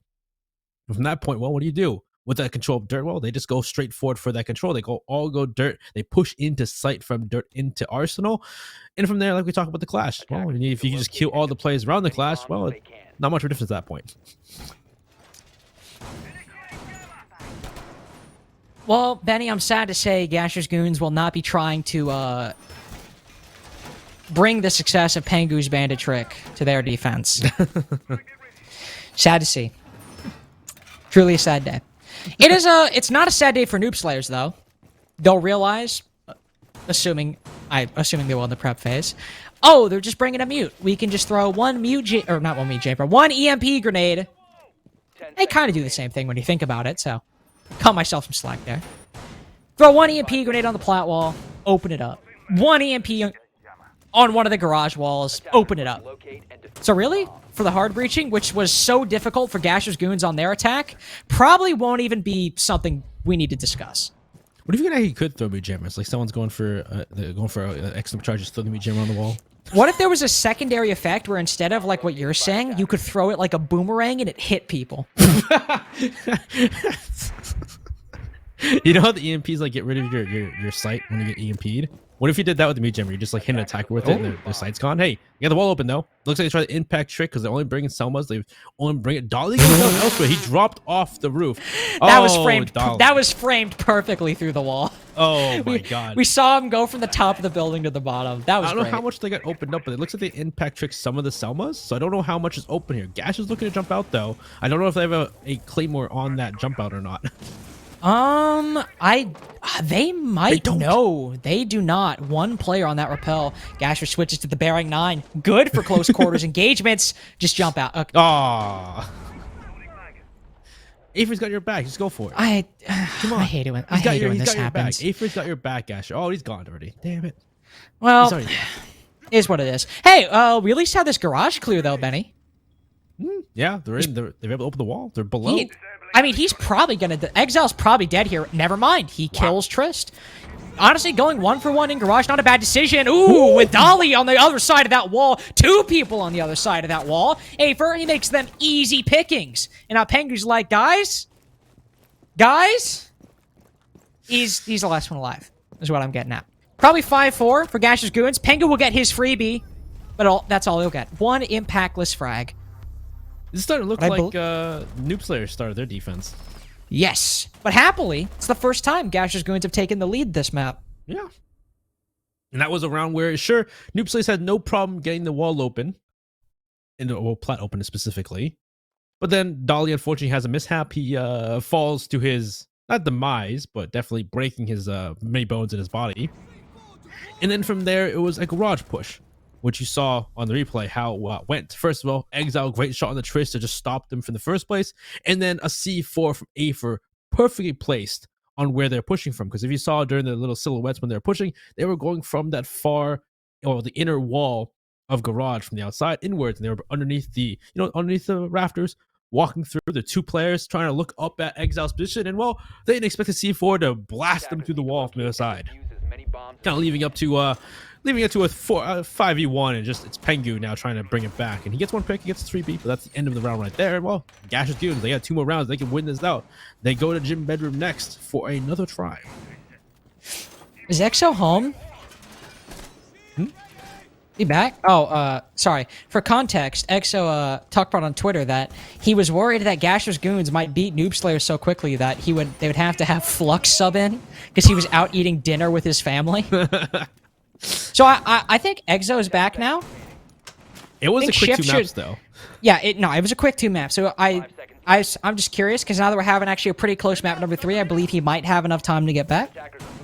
And from that point, well, what do you do? With that control of dirt, well, they just go straight forward for that control. They go dirt. They push into site from dirt into arsenal. And from there, like we talked about the clash, well, if you just kill all the players around the clash, well, not much of a difference at that point. Well, Benny, I'm sad to say GASHER'S goons will not be trying to bring the success of Pengu's bandit trick to their defense. Sad to see. Truly a sad day. It's not a sad day for noob slayers though. They'll realize, assuming they will in the prep phase, oh, they're just bringing a mute. We can just throw one EMP grenade. They kind of do the same thing when you think about it, so cut myself some slack there. Throw one EMP grenade on the plat wall, open it up. One EMP on one of the garage walls, open it up. So really, for the hard breaching, which was so difficult for GASHER'S goons on their attack, probably won't even be something we need to discuss. What if you actually could throw me jammers? Like someone's going for an extra charge, just throw the jammer on the wall. What if there was a secondary effect where instead of like what you're saying, you could throw it like a boomerang and it hit people? You know how the EMPs like get rid of your sight when you get EMP'd? What if you did that with the mute jammer? You just like hit an attacker with it and their sight's gone. Hey, you got the wall open though. Looks like they tried the impact trick because they're only bringing Selmas. They only bring it. Dolly goes down elsewhere. He dropped off the roof. That was framed. Dolly. That was framed perfectly through the wall. Oh my god. We saw him go from the top of the building to the bottom. That was I don't know great. how much they got opened up, but it looks like they impact trick some of the Selmas. So I don't know how much is open here. Gash is looking to jump out though. I don't know if they have a claymore on that jump out or not. They might. No, they do not. One player on that rappel. Gasher switches to the bearing 9. Good for close quarters engagements. Just jump out. Okay. Aww. Afer's got your back. Just go for it. Come on. I hate it when this happens. Afer's got your back, Gasher. Oh, he's gone already. Damn it. Well, is what it is. Hey, we at least have this garage clear though, Benny. Yeah, they're able to open the wall. They're below. He's probably gonna. Exile's probably dead here. Never mind. He kills Trist. Honestly, going 1-for-1 in garage, not a bad decision. Ooh, with Dolly on the other side of that wall. 2 people on the other side of that wall. Afer, he makes them easy pickings. And now Pengu's like, guys, he's the last one alive. Is what I'm getting at. Probably 5-4 for GASHER'S goons. Pengu will get his freebie, but that's all he'll get. 1 impactless frag. This is starting to look like Noob Slayer started their defense. Yes, but happily, it's the first time GASHER'S goons have taken the lead this map. Yeah. And that was a round where, sure, Noob Slayer had no problem getting the wall open. Well, plat open specifically. But then Dolly, unfortunately, has a mishap. He falls to his, not demise, but definitely breaking his many bones in his body. And then from there, it was a garage push, which you saw on the replay how it went. First of all, Exile, great shot on the Trist to just stop them from the first place. And then a C4 from Afer, perfectly placed on where they're pushing from. Because if you saw during the little silhouettes when they were pushing, they were going from that far, or the inner wall of garage from the outside inwards. And they were underneath the, underneath the rafters, walking through the 2 players, trying to look up at Exile's position. And well, they didn't expect the C4 to blast them through the wall from the other side. Kind of leaving up to a 5v1, and just it's Pengu now trying to bring it back. And he gets 1 pick, he gets 3B, but that's the end of the round right there. And well, GASHER'S goons, they got 2 more rounds, they can win this out. They go to gym bedroom next for another try. Is Exo home? He back? Oh, sorry. For context, Exo talked about on Twitter that he was worried that GASHER'S goons might beat Noob Slayer so quickly that they would have to have Flux sub in because he was out eating dinner with his family. So I think Exo is back now. It was a quick 2 maps though. Yeah, it was a quick 2 maps. So I'm just curious because now that we're having actually a pretty close map number 3, I believe he might have enough time to get back.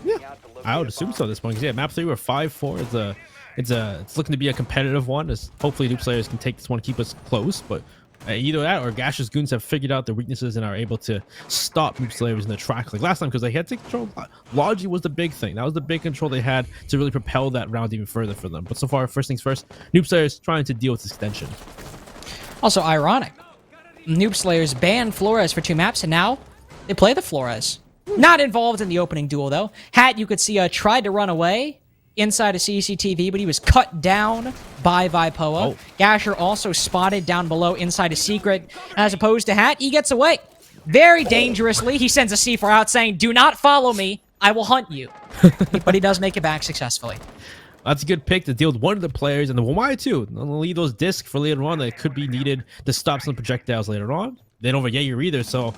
Yeah, I would assume so at this point. Because yeah, map 3 we're 5-4. It's looking to be a competitive one. As hopefully Noob Slayers can take this one, keep us close. But Either that or GASHER'S Goons have figured out their weaknesses and are able to stop Noob Slayers in the track like last time, because they had to control. Logi was the big thing. That was the big control they had to really propel that round even further for them. But so far, first things first, Noob Slayers trying to deal with this extension. Also ironic. Noob Slayers banned Flores for 2 maps, and now they play the Flores. Not involved in the opening duel, though. Hat, you could see, tried to run away inside of CCTV, but he was cut down by Vipoa. Oh. Gasher also spotted down below inside a secret. As opposed to Hat, he gets away. Very dangerously, he sends a C4 out saying, "Do not follow me, I will hunt you." But he does make it back successfully. That's a good pick to deal with one of the players, and the Wamai too. They'll leave those discs for later on that could be needed to stop some projectiles later on. They don't have a Jaeger either, so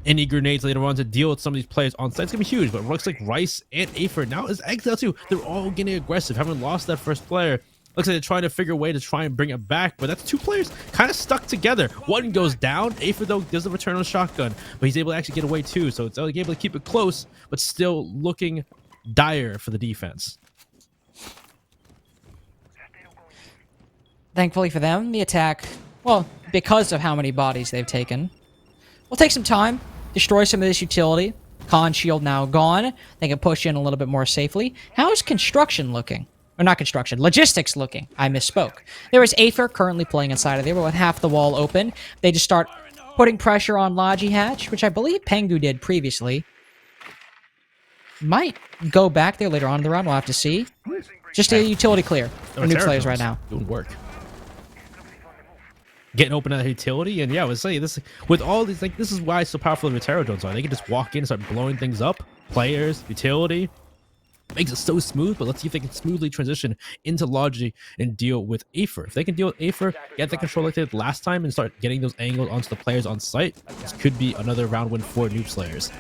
any grenades later on to deal with some of these players on site is gonna be huge. But it looks like Rice and Afer now is Exile too. They're all getting aggressive, having lost that first player. Looks like they're trying to figure a way to try and bring it back, but that's 2 players kind of stuck together. One goes down. Afer though doesn't return on a shotgun, but he's able to actually get away too. So it's able to keep it close, but still looking dire for the defense. Thankfully for them, the attack, well, because of how many bodies they've taken, will take some time. Destroy some of this utility. Con shield now gone. They can push in a little bit more safely. How is construction looking? Or not construction, logistics looking. I misspoke. There is Afer currently playing inside of there, but with half the wall open. They just start putting pressure on Logi Hatch, which I believe Pengu did previously. Might go back there later on in the round, we'll have to see. Just a utility clear for Noob Slayers right now. Doing work. Getting open at the utility, and yeah, I would say this with all these, like, this is why it's so powerful the Retero drones are. They can just walk in and start blowing things up. Players, utility, makes it so smooth. But let's see if they can smoothly transition into Logi and deal with Afer. If they can deal with Afer, get the control like they did last time, and start getting those angles onto the players on site, this could be another round win for Noob Slayers.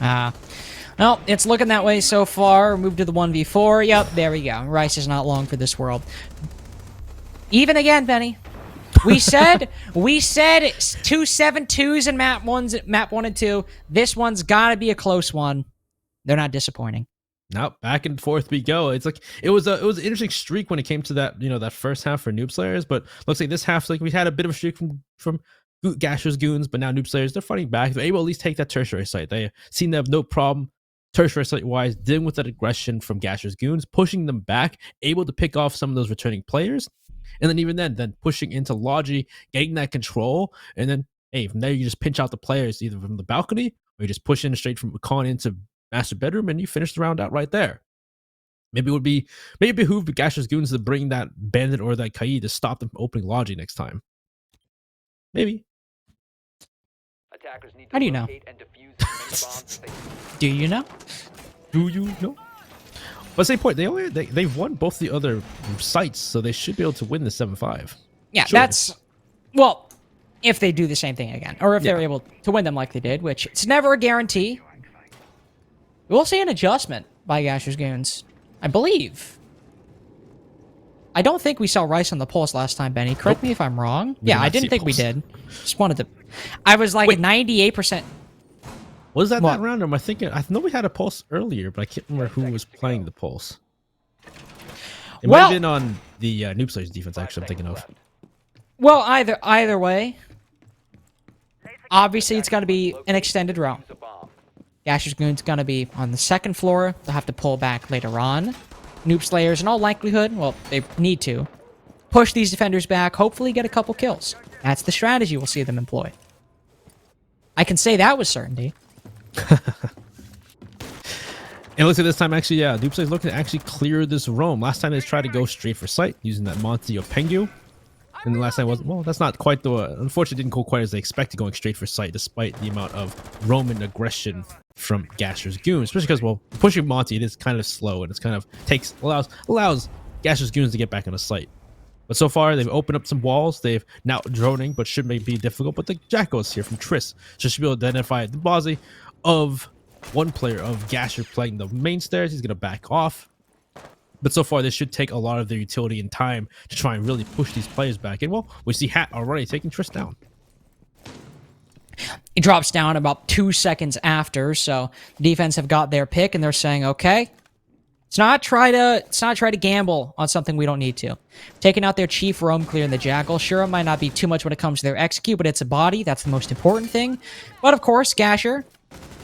Well, it's looking that way so far. Move to the 1v4. Yep, there we go. Rice is not long for this world. Even again, Benny. We said 2 7-2s in map 1 and 2. This one's got to be a close one. They're not disappointing. Now back and forth we go. It's like it was an interesting streak when it came to that, that first half for Noob Slayers, but looks like this half, like we had a bit of a streak from GASHER'S Goons, but now Noob Slayers, they're fighting back. They're able to at least take that tertiary site. They seem to have no problem tertiary site wise dealing with that aggression from GASHER'S Goons, pushing them back, able to pick off some of those returning players. And then even then pushing into Logi, getting that control, and then hey, from there you just pinch out the players either from the balcony or you just push in straight from Con into master bedroom, and you finish the round out right there. Maybe it behoove the GASHER'S Goons to bring that bandit or that Kai to stop them from opening Logi next time. Maybe. Attackers need to How do you know? locate and defuse the main bombs. Do you know? Do you know? But same point, they've won both the other sites, so they should be able to win the 7-5. Yeah, Sure. that's... Well, if they do the same thing again. Or if they're able to win them like they did, which it's never a guarantee. We'll see an adjustment by GASHER'S Goons. I believe. I don't think we saw Rice on the pulse last time, Benny. Correct me if I'm wrong. We did Yeah, not I didn't see think we pulse. did. Just wanted to... I was like 98%... Was that What? that round? Or am I thinking? I know we had a pulse earlier, but I can't remember who was playing the pulse. It might Well- have been on the Noob Slayers defense, actually, I'm thinking of. Well, either way, obviously it's got to be an extended round. The bomb. GASHER'S Goons going to be on the 2nd floor. They'll have to pull back later on. Noob Slayers, in all likelihood, well, they need to push these defenders back, hopefully get a couple kills. That's the strategy we'll see them employ. I can say that with certainty. And it looks like this time, actually, yeah, Noob Slayers looking to actually clear this roam. Last time they tried to go straight for site using that Monty or Pengu. And the last time wasn't, well, that's not quite the, unfortunately didn't go quite as they expected, going straight for site, despite the amount of Roman aggression from GASHER'S Goons. Especially because, well, pushing Monty, it is kind of slow, and it's kind of allows GASHER'S Goons to get back on the site. But so far, they've opened up some walls. They've now droning, but should maybe be difficult. But the Jackal's here from Triss, so should be able to identify the Bozzy of one player of Gasher playing the main stairs. He's going to back off. But so far, this should take a lot of their utility and time to try and really push these players back. And well, we see Hat already taking Triss down. He drops down about 2 seconds after, so the defense have got their pick, and they're saying, okay, Let's not try to gamble on something we don't need to. Taking out their Chief, Roam, clearing the Jackal. Sure, it might not be too much when it comes to their execute, but it's a body. That's the most important thing. But of course, Gasher,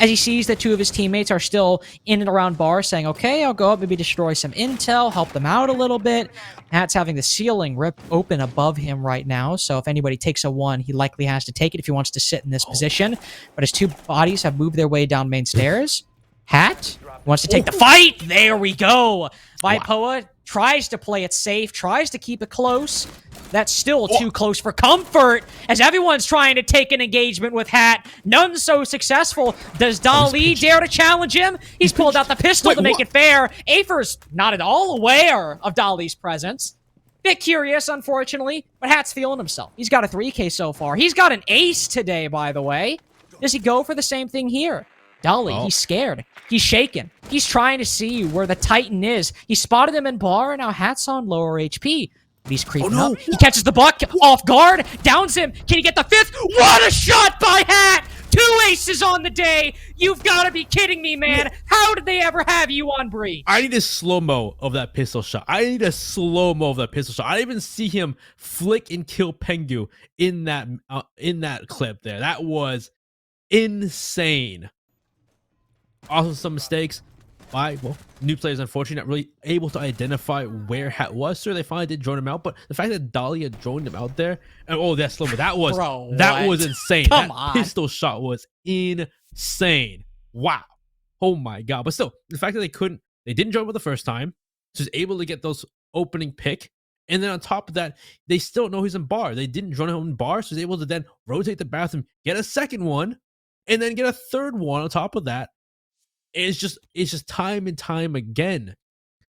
as he sees that two of his teammates are still in and around bar, saying, okay, I'll go up, maybe destroy some intel, help them out a little bit. Hat's having the ceiling rip open above him right now, so if anybody takes a 1, he likely has to take it if he wants to sit in this position. But his two bodies have moved their way down main stairs. Hat wants to take the fight. There we go. Vipoa tries to play it safe, tries to keep it close. That's still too close for comfort, as everyone's trying to take an engagement with Hat. None so successful. Does Dali dare to challenge him? He's pulled out the pistol to make it fair. Afer's not at all aware of Dali's presence. Bit curious, unfortunately, but Hat's feeling himself. He's got a 3K so far. He's got an ace today, by the way. Does he go for the same thing here? Dali, he's scared. He's shaken. He's trying to see where the Titan is. He spotted him in bar, and now Hat's on lower HP. But he's creeping up. He catches the buck off guard, downs him. Can he get the 5th? What a shot by Hat! 2 aces on the day! You've got to be kidding me, man! How did they ever have you on breach? I need a slow-mo of that pistol shot. I need a slow-mo of that pistol shot. I didn't even see him flick and kill Pengu in that clip there. That was insane. Also, some mistakes by, well, new players, unfortunately, not really able to identify where Hat was. Sure, they finally did drone him out, but the fact that Dali had droned him out there, and that slow-mo, that was was insane. Come that on. Pistol shot was insane. Wow. Oh my god. But still, the fact that they didn't drone him the first time, so he's able to get those opening pick, and then on top of that, they still know he's in bar. They didn't drone him in bar, so he's able to then rotate the bathroom, get a second one, and then get a third one on top of that. It's just time and time again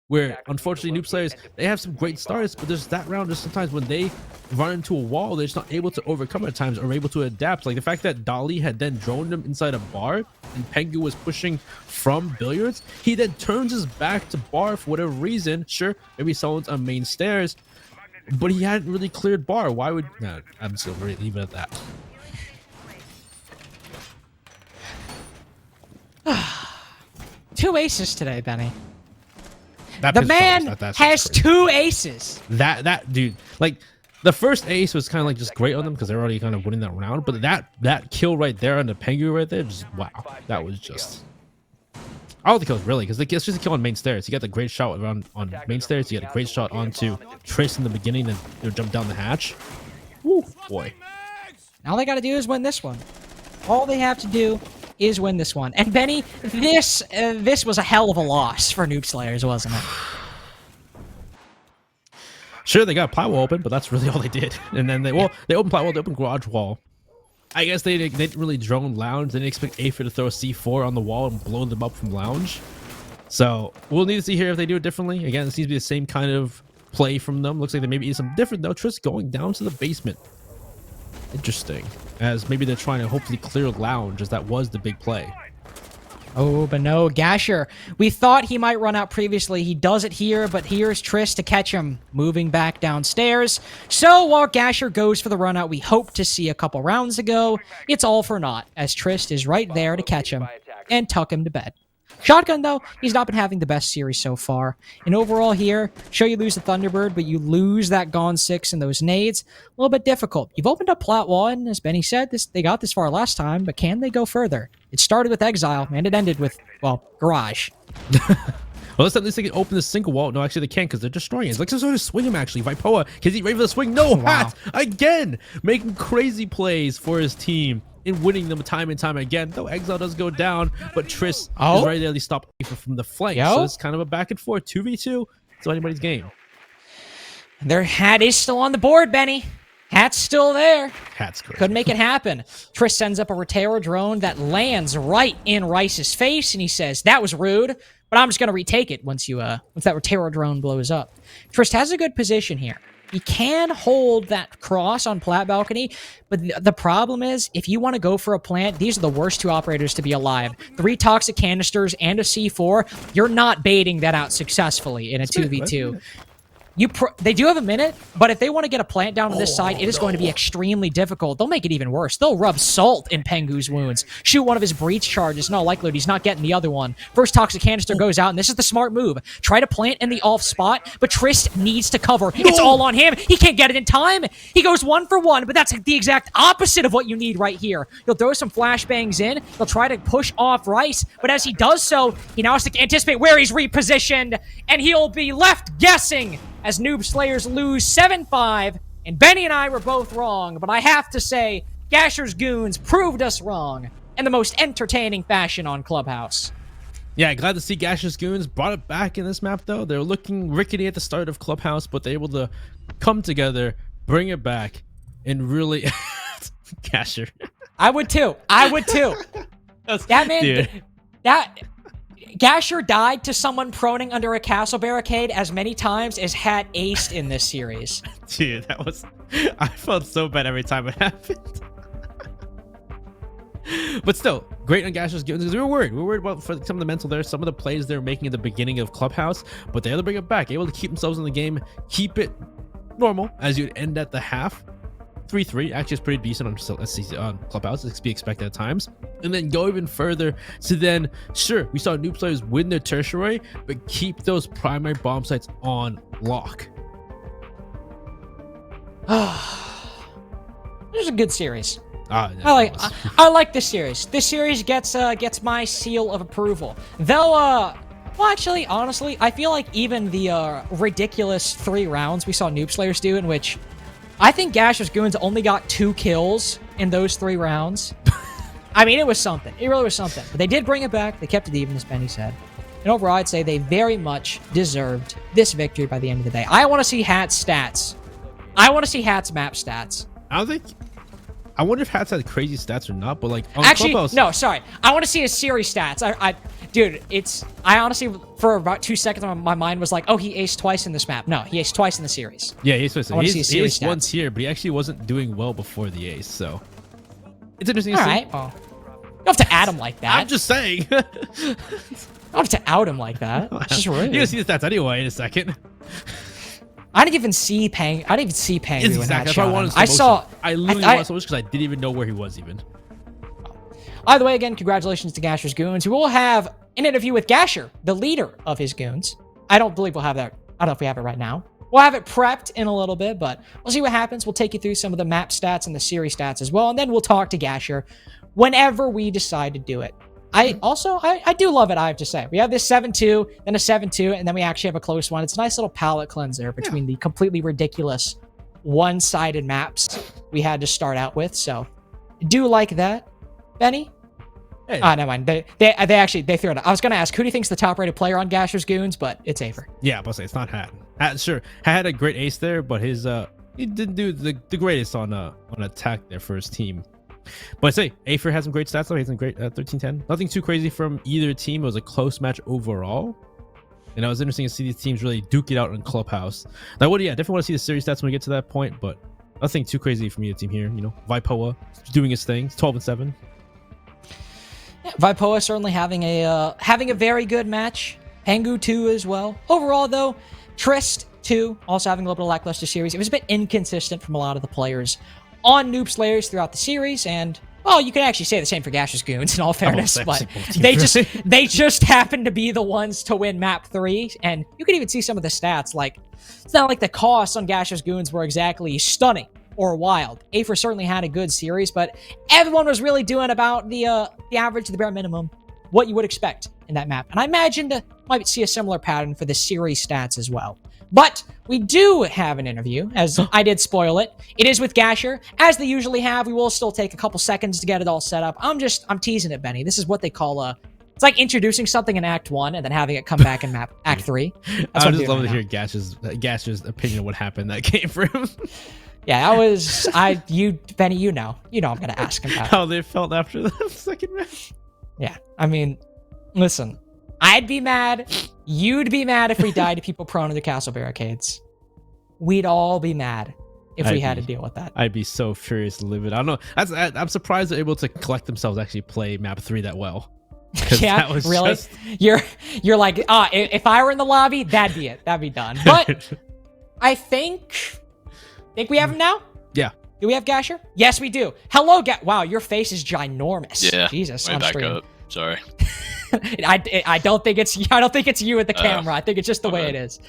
where, unfortunately, noob players, they have some great starts, but there's that round just sometimes when they run into a wall, they're just not able to overcome at times or able to adapt. Like the fact that Dali had then droned him inside a bar and Pengu was pushing from billiards, he then turns his back to bar for whatever reason. Sure, maybe someone's on main stairs, but he hadn't really cleared bar. Why would... Nah, I'm just going to leave it at that. 2 aces today, Benny. That the pistol man shot, that's has crazy. 2 aces. That dude, like the first ace was kind of like just great on them because they're already kind of winning that round, but that kill right there on the Pengu right there, just wow, that was just all the kills really, because it's just a kill on main stairs. You got the great shot around on main stairs. You got a great shot onto Triss in the beginning, and they'll jump down the hatch. Woo, boy. All they got to do is win this one. All they have to do is win this one. And Benny, this was a hell of a loss for Noob Slayers, wasn't it? Sure, they got Plywall open, but that's really all they did. And then they opened Plywall, they opened Garage Wall. I guess they didn't really drone Lounge. They didn't expect Afer to throw a C4 on the wall and blow them up from Lounge. So we'll need to see here if they do it differently. Again, it seems to be the same kind of play from them. Looks like they maybe need something different though. Triss going down to the basement. Interesting. As maybe they're trying to hopefully clear Lounge, as that was the big play. Oh, but no, Gasher. We thought he might run out previously. He does it here, but here's Triss to catch him, moving back downstairs. So while Gasher goes for the run out we hoped to see a couple rounds ago, it's all for naught, as Triss is right there to catch him and tuck him to bed. Shotgun, though, he's not been having the best series so far. And overall here, sure, you lose the Thunderbird, but you lose that Gone 6 and those nades. A little bit difficult. You've opened up Plat Wall, and as Benny said, they got this far last time, but can they go further? It started with Exile, and it ended with, well, Garage. Well, let's at least they can open the single wall. No, actually they can't because they're destroying it. Let's just sort of swing him, actually. Vipoa, is he ready for the swing? No, Hat! Again! Making crazy plays for his team in winning them time and time again. Though Exile does go down, but Triss is ready to at least stop Afer from the flank. So it's kind of a back and forth. 2v2. It's anybody's game. Their Hat is still on the board, Benny. Hat's still there. Hat's crazy. Could make it happen. Triss sends up a Rotero drone that lands right in Rice's face, and he says, that was rude, but I'm just going to retake it once that Rotero drone blows up. Triss has a good position here. He can hold that cross on Plat Balcony, but the problem is, if you want to go for a plant, these are the worst 2 operators to be alive. 3 toxic canisters and a C4. You're not baiting that out successfully in a 2v2. They do have a minute, but if they want to get a plant down on this side, it is going to be extremely difficult. They'll make it even worse. They'll rub salt in Pengu's wounds, shoot one of his breach charges. In all likelihood, he's not getting the other one. First toxic canister goes out, and this is the smart move. Try to plant in the off spot, but Trist needs to cover. It's all on him. He can't get it in time. He goes 1 for 1, but that's the exact opposite of what you need right here. He'll throw some flashbangs in. He'll try to push off Rice, but as he does so, he now has to anticipate where he's repositioned, and he'll be left guessing as Noob Slayers lose 7-5, and Benny and I were both wrong, but I have to say, Gasher's Goons proved us wrong in the most entertaining fashion on Clubhouse. Yeah, glad to see Gasher's Goons brought it back in this map, though. They were looking rickety at the start of Clubhouse, but they're able to come together, bring it back, and really... Gasher. I would too. That man... Dude. Gasher died to someone proning under a castle barricade as many times as had aced in this series. Dude, that was... I felt so bad every time it happened. But still, great on Gasher's Goons, because we were worried. We were worried about for some of the mental there, some of the plays they were making at the beginning of Clubhouse, but they had to bring it back, able to keep themselves in the game, keep it normal as you'd end at the half. 3-3 actually is pretty decent on Clubhouse. It's to be expected at times. And then go even further to then, sure, we saw Noob Slayers win their tertiary, but keep those primary bomb sites on lock. This is a good series. Yeah, I like this series. This series gets my seal of approval. Though, well, actually, honestly, I feel like even the ridiculous 3 rounds we saw Noob Slayers do, in which I think Gasher's Goons only got 2 kills in those 3 rounds. I mean, it was something. It really was something. But they did bring it back. They kept it even, as Benny said. And overall, I'd say they very much deserved this victory by the end of the day. I want to see Hat's stats. I want to see Hat's map stats. I wonder if Hats had crazy stats or not, but like on Actually, Clubhouse, no, sorry. I want to see his series stats. Dude, I honestly, for about 2 seconds, my mind was like, oh, he aced twice in this map. No, he aced twice in the series. Yeah, he aced twice. He series aced once here, but he actually wasn't doing well before the ace, so it's interesting to All see. right, well, you don't have to add him like that. I'm just saying. You don't have to out him like that. It's just rude. You're gonna see the stats anyway in a second. I didn't even see Pang. I didn't even see Pang It's doing exactly. that That's shot. why I wanted I literally wanted slow motion because I didn't even know where he was even. Either way, again, congratulations to Gasher's Goons, who will have an interview with Gasher, the leader of his Goons. I don't believe we'll have that. I don't know if we have it right now. We'll have it prepped in a little bit, but we'll see what happens. We'll take you through some of the map stats and the series stats as well, and then we'll talk to Gasher whenever we decide to do it. I do love it, I have to say. We have this 7-2, then a 7-2, and then we actually have a close one. It's a nice little palette cleanser between the completely ridiculous one-sided maps we had to start out with, so do like that. Benny? Hey. Never mind. They threw it out. I was going to ask, who do you think's the top-rated player on Gasher's Goons, but it's Aver. Yeah, but it's not Hat. Hat, sure, Hat had a great ace there, but his he didn't do the greatest on attack there for his team. But I say, Afer has some great stats though. He has some great 13-10. Nothing too crazy from either team. It was a close match overall. And it was interesting to see these teams really duke it out in Clubhouse. Now, definitely want to see the series stats when we get to that point, but nothing too crazy from either team here. You know, Vipoa doing his thing, 12-7. Yeah, Vipoa certainly having a very good match. Pengu too as well. Overall though, Trist too, also having a little bit of lackluster series. It was a bit inconsistent from a lot of the players on Noob Slayers throughout the series, and well, you can actually say the same for Gasher's Goons in all fairness, but they just happened to be the ones to win map 3, and you can even see some of the stats. Like, it's not like the costs on Gasher's Goons were exactly stunning or wild. Afer certainly had a good series, but everyone was really doing about the average, the bare minimum, what you would expect in that map. And I imagined might see a similar pattern for the series stats as well. But we do have an interview, as I did spoil it. It is with Gasher. As they usually have, we will still take a couple seconds to get it all set up. I'm teasing it, Benny. This is what they call it's like introducing something in Act 1 and then having it come back in Act 3. I just love to hear Gasher's opinion of what happened that game for him. Yeah, Benny, you know I'm going to ask him about how they felt after the second match. Yeah, I mean, listen, I'd be mad. You'd be mad if we died to people prone to the castle barricades. We'd all be mad if we had to deal with that. I'd be so furious and livid. I don't know. I'm surprised they're able to collect themselves, actually play map 3 that well. Yeah, that was really? Just... You're like, if I were in the lobby, that'd be it. That'd be done. But I think we have him now. Yeah. Do we have Gasher? Yes, we do. Hello, Wow, your face is ginormous. Yeah. Jesus. Way On back stream. up. Sorry. I don't think it's you at the camera. I think it's just the way it is.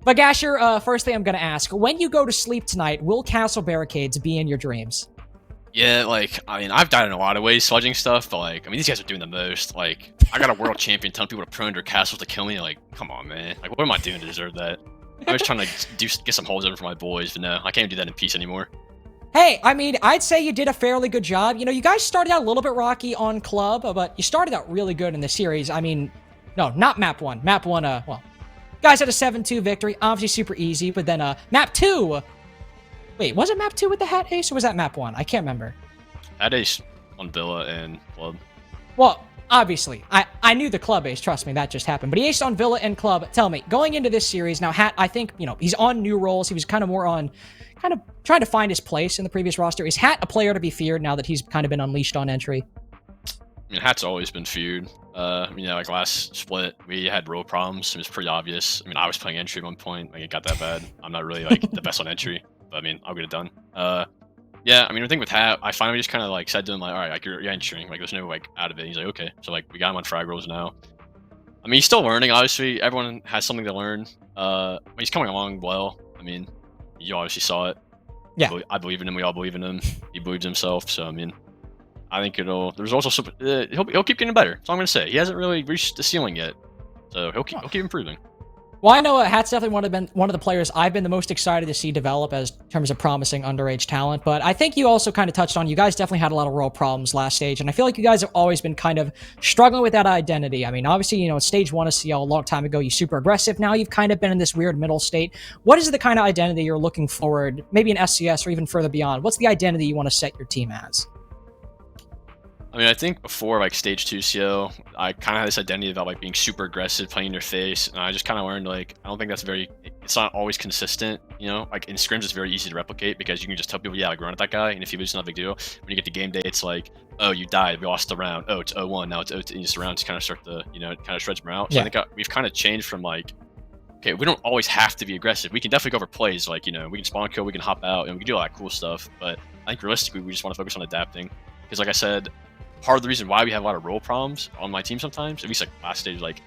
But Gasher, first thing I'm gonna ask: when you go to sleep tonight, will castle barricades be in your dreams? Yeah, like, I mean, I've died in a lot of ways sludging stuff, but, like, I mean, these guys are doing the most. Like, I got a world champion telling people to put under castles to kill me. Like, come on, man. Like, what am I doing to deserve that? I was trying to get some holes over for my boys, but no, I can't do that in peace anymore. Hey, I mean, I'd say you did a fairly good job. You know, you guys started out a little bit rocky on club, but you started out really good in the series. I mean, no, not map 1. Map 1, well, guys had a 7-2 victory. Obviously super easy, but then map 2. Wait, was it map 2 with the hat ace, or was that map 1? I can't remember. Hat ace on Villa and Club. Well, obviously, I knew the club ace. Trust me, that just happened. But he aced on Villa and Club. Tell me, going into this series, now Hat, I think, you know, he's on new roles. He was kind of more on, kind of trying to find his place in the previous roster. Is Hat a player to be feared now that he's kind of been unleashed on entry? I mean, Hat's always been feared. Like last split, we had role problems. It was pretty obvious. I mean, I was playing entry at one point. Like, it got that bad. I'm not really, like, the best on entry. But, I mean, I'll get it done. Yeah, I mean, the thing with Hat, I finally just kind of, like, said to him, like, all right, like, you're entering. Like, there's no, like, out of it. He's like, okay. So, like, we got him on frag rolls now. I mean, he's still learning, obviously. Everyone has something to learn. He's coming along well. I mean, you obviously saw it. Yeah. I believe in him. We all believe in him. He believes in himself. So, I mean, I think there's also some, he'll keep getting better. That's all I'm going to say. He hasn't really reached the ceiling yet. So, he'll keep improving. Well, I know Hat's definitely one of the players I've been the most excited to see develop as in terms of promising underage talent. But I think you also kind of touched on, you guys definitely had a lot of role problems last stage. And I feel like you guys have always been kind of struggling with that identity. I mean, obviously, you know, stage 1 of CL a long time ago, you super aggressive. Now you've kind of been in this weird middle state. What is the kind of identity you're looking forward, maybe in SCS or even further beyond? What's the identity you want to set your team as? I mean, I think before, like, stage 2 CL, I kind of had this identity about, like, being super aggressive, playing in their face, and I just kind of learned, like, I don't think that's it's not always consistent, you know? Like, in scrims, it's very easy to replicate, because you can just tell people, yeah, like, run at that guy, and if you lose, it's not a big deal. When you get to game day, it's like, oh, you died, we lost the round, oh, it's 0-1, now it's 0-2, and just rounds kind of start to, you know, it kind of shreds morale. So I think we've kind of changed from, like, okay, we don't always have to be aggressive. We can definitely go over plays, like, you know, we can spawn kill, we can hop out, and we can do all that cool stuff, but I think realistically, we just want to focus on adapting, because, like I said, part of the reason why we have a lot of role problems on my team sometimes, at least like last stage, like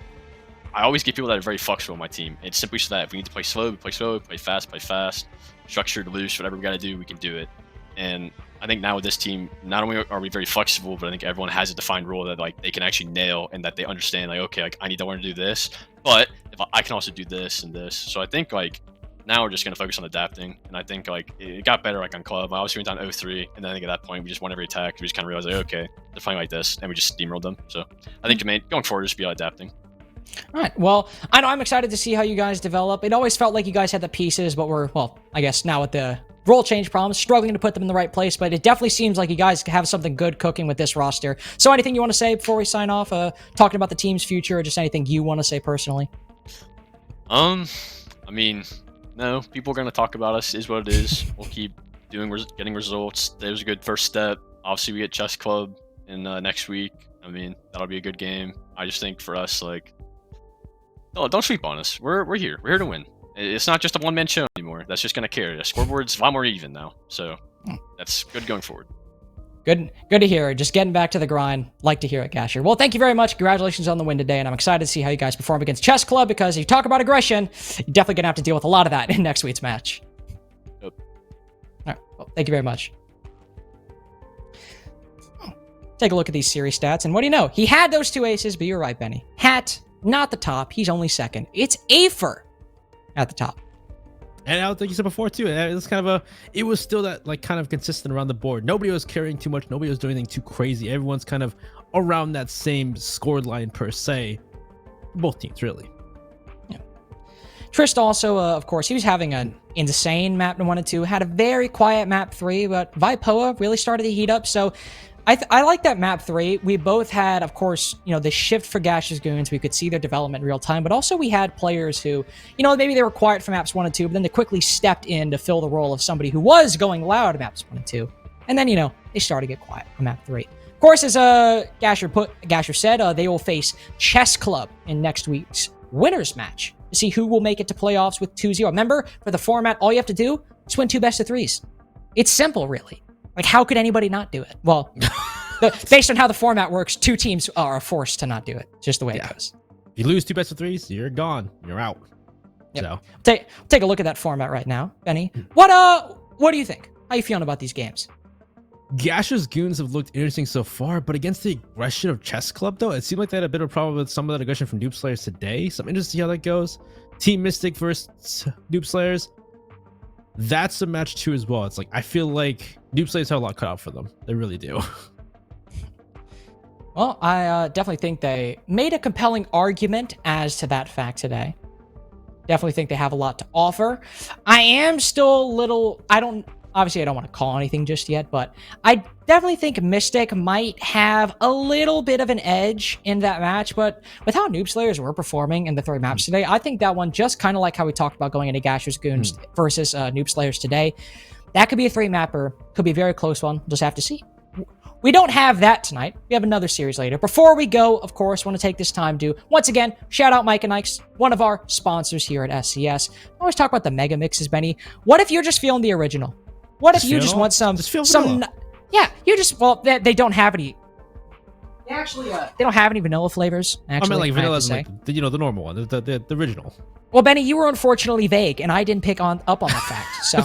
I always get people that are very flexible on my team. It's simply so that if we need to play slow, we play slow, play fast, structured, loose, whatever we got to do, we can do it. And I think now with this team, not only are we very flexible, but I think everyone has a defined role that like they can actually nail and that they understand, like, okay, like I need to learn to do this, but if I can also do this and this. So I think like now we're just going to focus on adapting, and I think like it got better like on club. I obviously went down 0-3, and then I think at that point we just won every attack. We just kind of realized, like, okay, they're playing like this, and we just steamrolled them. So I think going forward, just be adapting. All right. Well, I know I'm excited to see how you guys develop. It always felt like you guys had the pieces, but we're, well, I guess now with the role change problems, struggling to put them in the right place, but it definitely seems like you guys have something good cooking with this roster. So anything you want to say before we sign off, talking about the team's future, or just anything you want to say personally? I mean, no, people are going to talk about us, is what it is. We'll keep getting results. That was a good first step. Obviously, we get Chess Club in next week. I mean, that'll be a good game. I just think for us, like, no, don't sleep on us. We're here. We're here to win. It's not just a one-man show anymore. That's just going to carry. The scoreboard's a lot more even now. So that's good going forward. Good to hear. Just getting back to the grind. Like to hear it, Gasher. Well, thank you very much. Congratulations on the win today, and I'm excited to see how you guys perform against Chess Club, because if you talk about aggression, you're definitely going to have to deal with a lot of that in next week's match. Yep. All right. Well, thank you very much. Take a look at these series stats, and what do you know? He had those 2 aces, but you're right, Benny. Hat, not the top. He's only second. It's Afer at the top. And I think you said before too, it was kind of it was still that like kind of consistent around the board. Nobody was carrying too much. Nobody was doing anything too crazy. Everyone's kind of around that same scored line per se. Both teams, really. Yeah. Trist also, of course, he was having an insane map 1 and 2. Had a very quiet map 3, but Vipoa really started to heat up. So I like that map 3. We both had, of course, you know, the shift for GASHER'S Goons. We could see their development in real time, but also we had players who, you know, maybe they were quiet for maps 1 and 2, but then they quickly stepped in to fill the role of somebody who was going loud at maps 1 and 2. And then, you know, they started to get quiet on map 3. Of course, as Gasher said, they will face Chess Club in next week's winners match to see who will make it to playoffs with 2-0. Remember, for the format, all you have to do is win 2 best-of-3s. It's simple, really. Like, how could anybody not do it? Well, based on how the format works, 2 teams are forced to not do it. Just the way it goes. If you lose 2 best-of-3s, you're gone. You're out. Yep. So take a look at that format right now, Benny. What do you think? How you feeling about these games? GASHER'S Goons have looked interesting so far, but against the aggression of Chess Club, though, it seemed like they had a bit of a problem with some of that aggression from Noob Slayers today. So I'm interested to see how that goes. Team Mystic versus Noob Slayers. That's a match too as well. It's like, I feel like Noob Slayers have a lot cut out for them. They really do. Well, I definitely think they made a compelling argument as to that fact today. Definitely think they have a lot to offer. I am still a little, obviously I don't want to call anything just yet, but I definitely think Mystic might have a little bit of an edge in that match, but with how Noob Slayers were performing in the 3 maps today, I think that one, just kind of like how we talked about going into GASHER'S Goons versus Noob Slayers today, that could be a 3-mapper, could be a very close one, just have to see. We don't have that tonight. We have another series later. Before we go, of course, want to take this time to, once again, shout out Mike and Ike's, one of our sponsors here at SCS. I always talk about the mega mixes, Benny. What if you're just feeling the original? What if you just want some, yeah, you just, well, they don't have any, they actually, they don't have any vanilla flavors, actually. I mean, like vanilla is like, the normal one, the original. Well, Benny, you were unfortunately vague, and I didn't pick up on that fact, so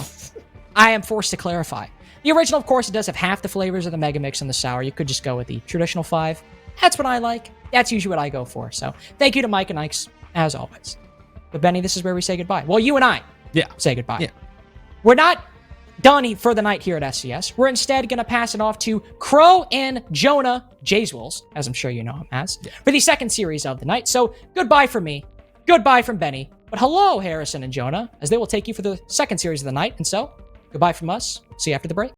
I am forced to clarify. The original, of course, it does have half the flavors of the Mega Mix and the Sour. You could just go with the traditional 5. That's what I like. That's usually what I go for. So thank you to Mike and Ike's, as always. But Benny, this is where we say goodbye. Well, you and I say goodbye. Yeah. We're not done for the night here at SCS. We're instead going to pass it off to Crow and Jonah Jayswills, as I'm sure you know him as, for the second series of the night. So goodbye from me. Goodbye from Benny. But hello, Harrison and Jonah, as they will take you for the second series of the night. And so, goodbye from us. See you after the break.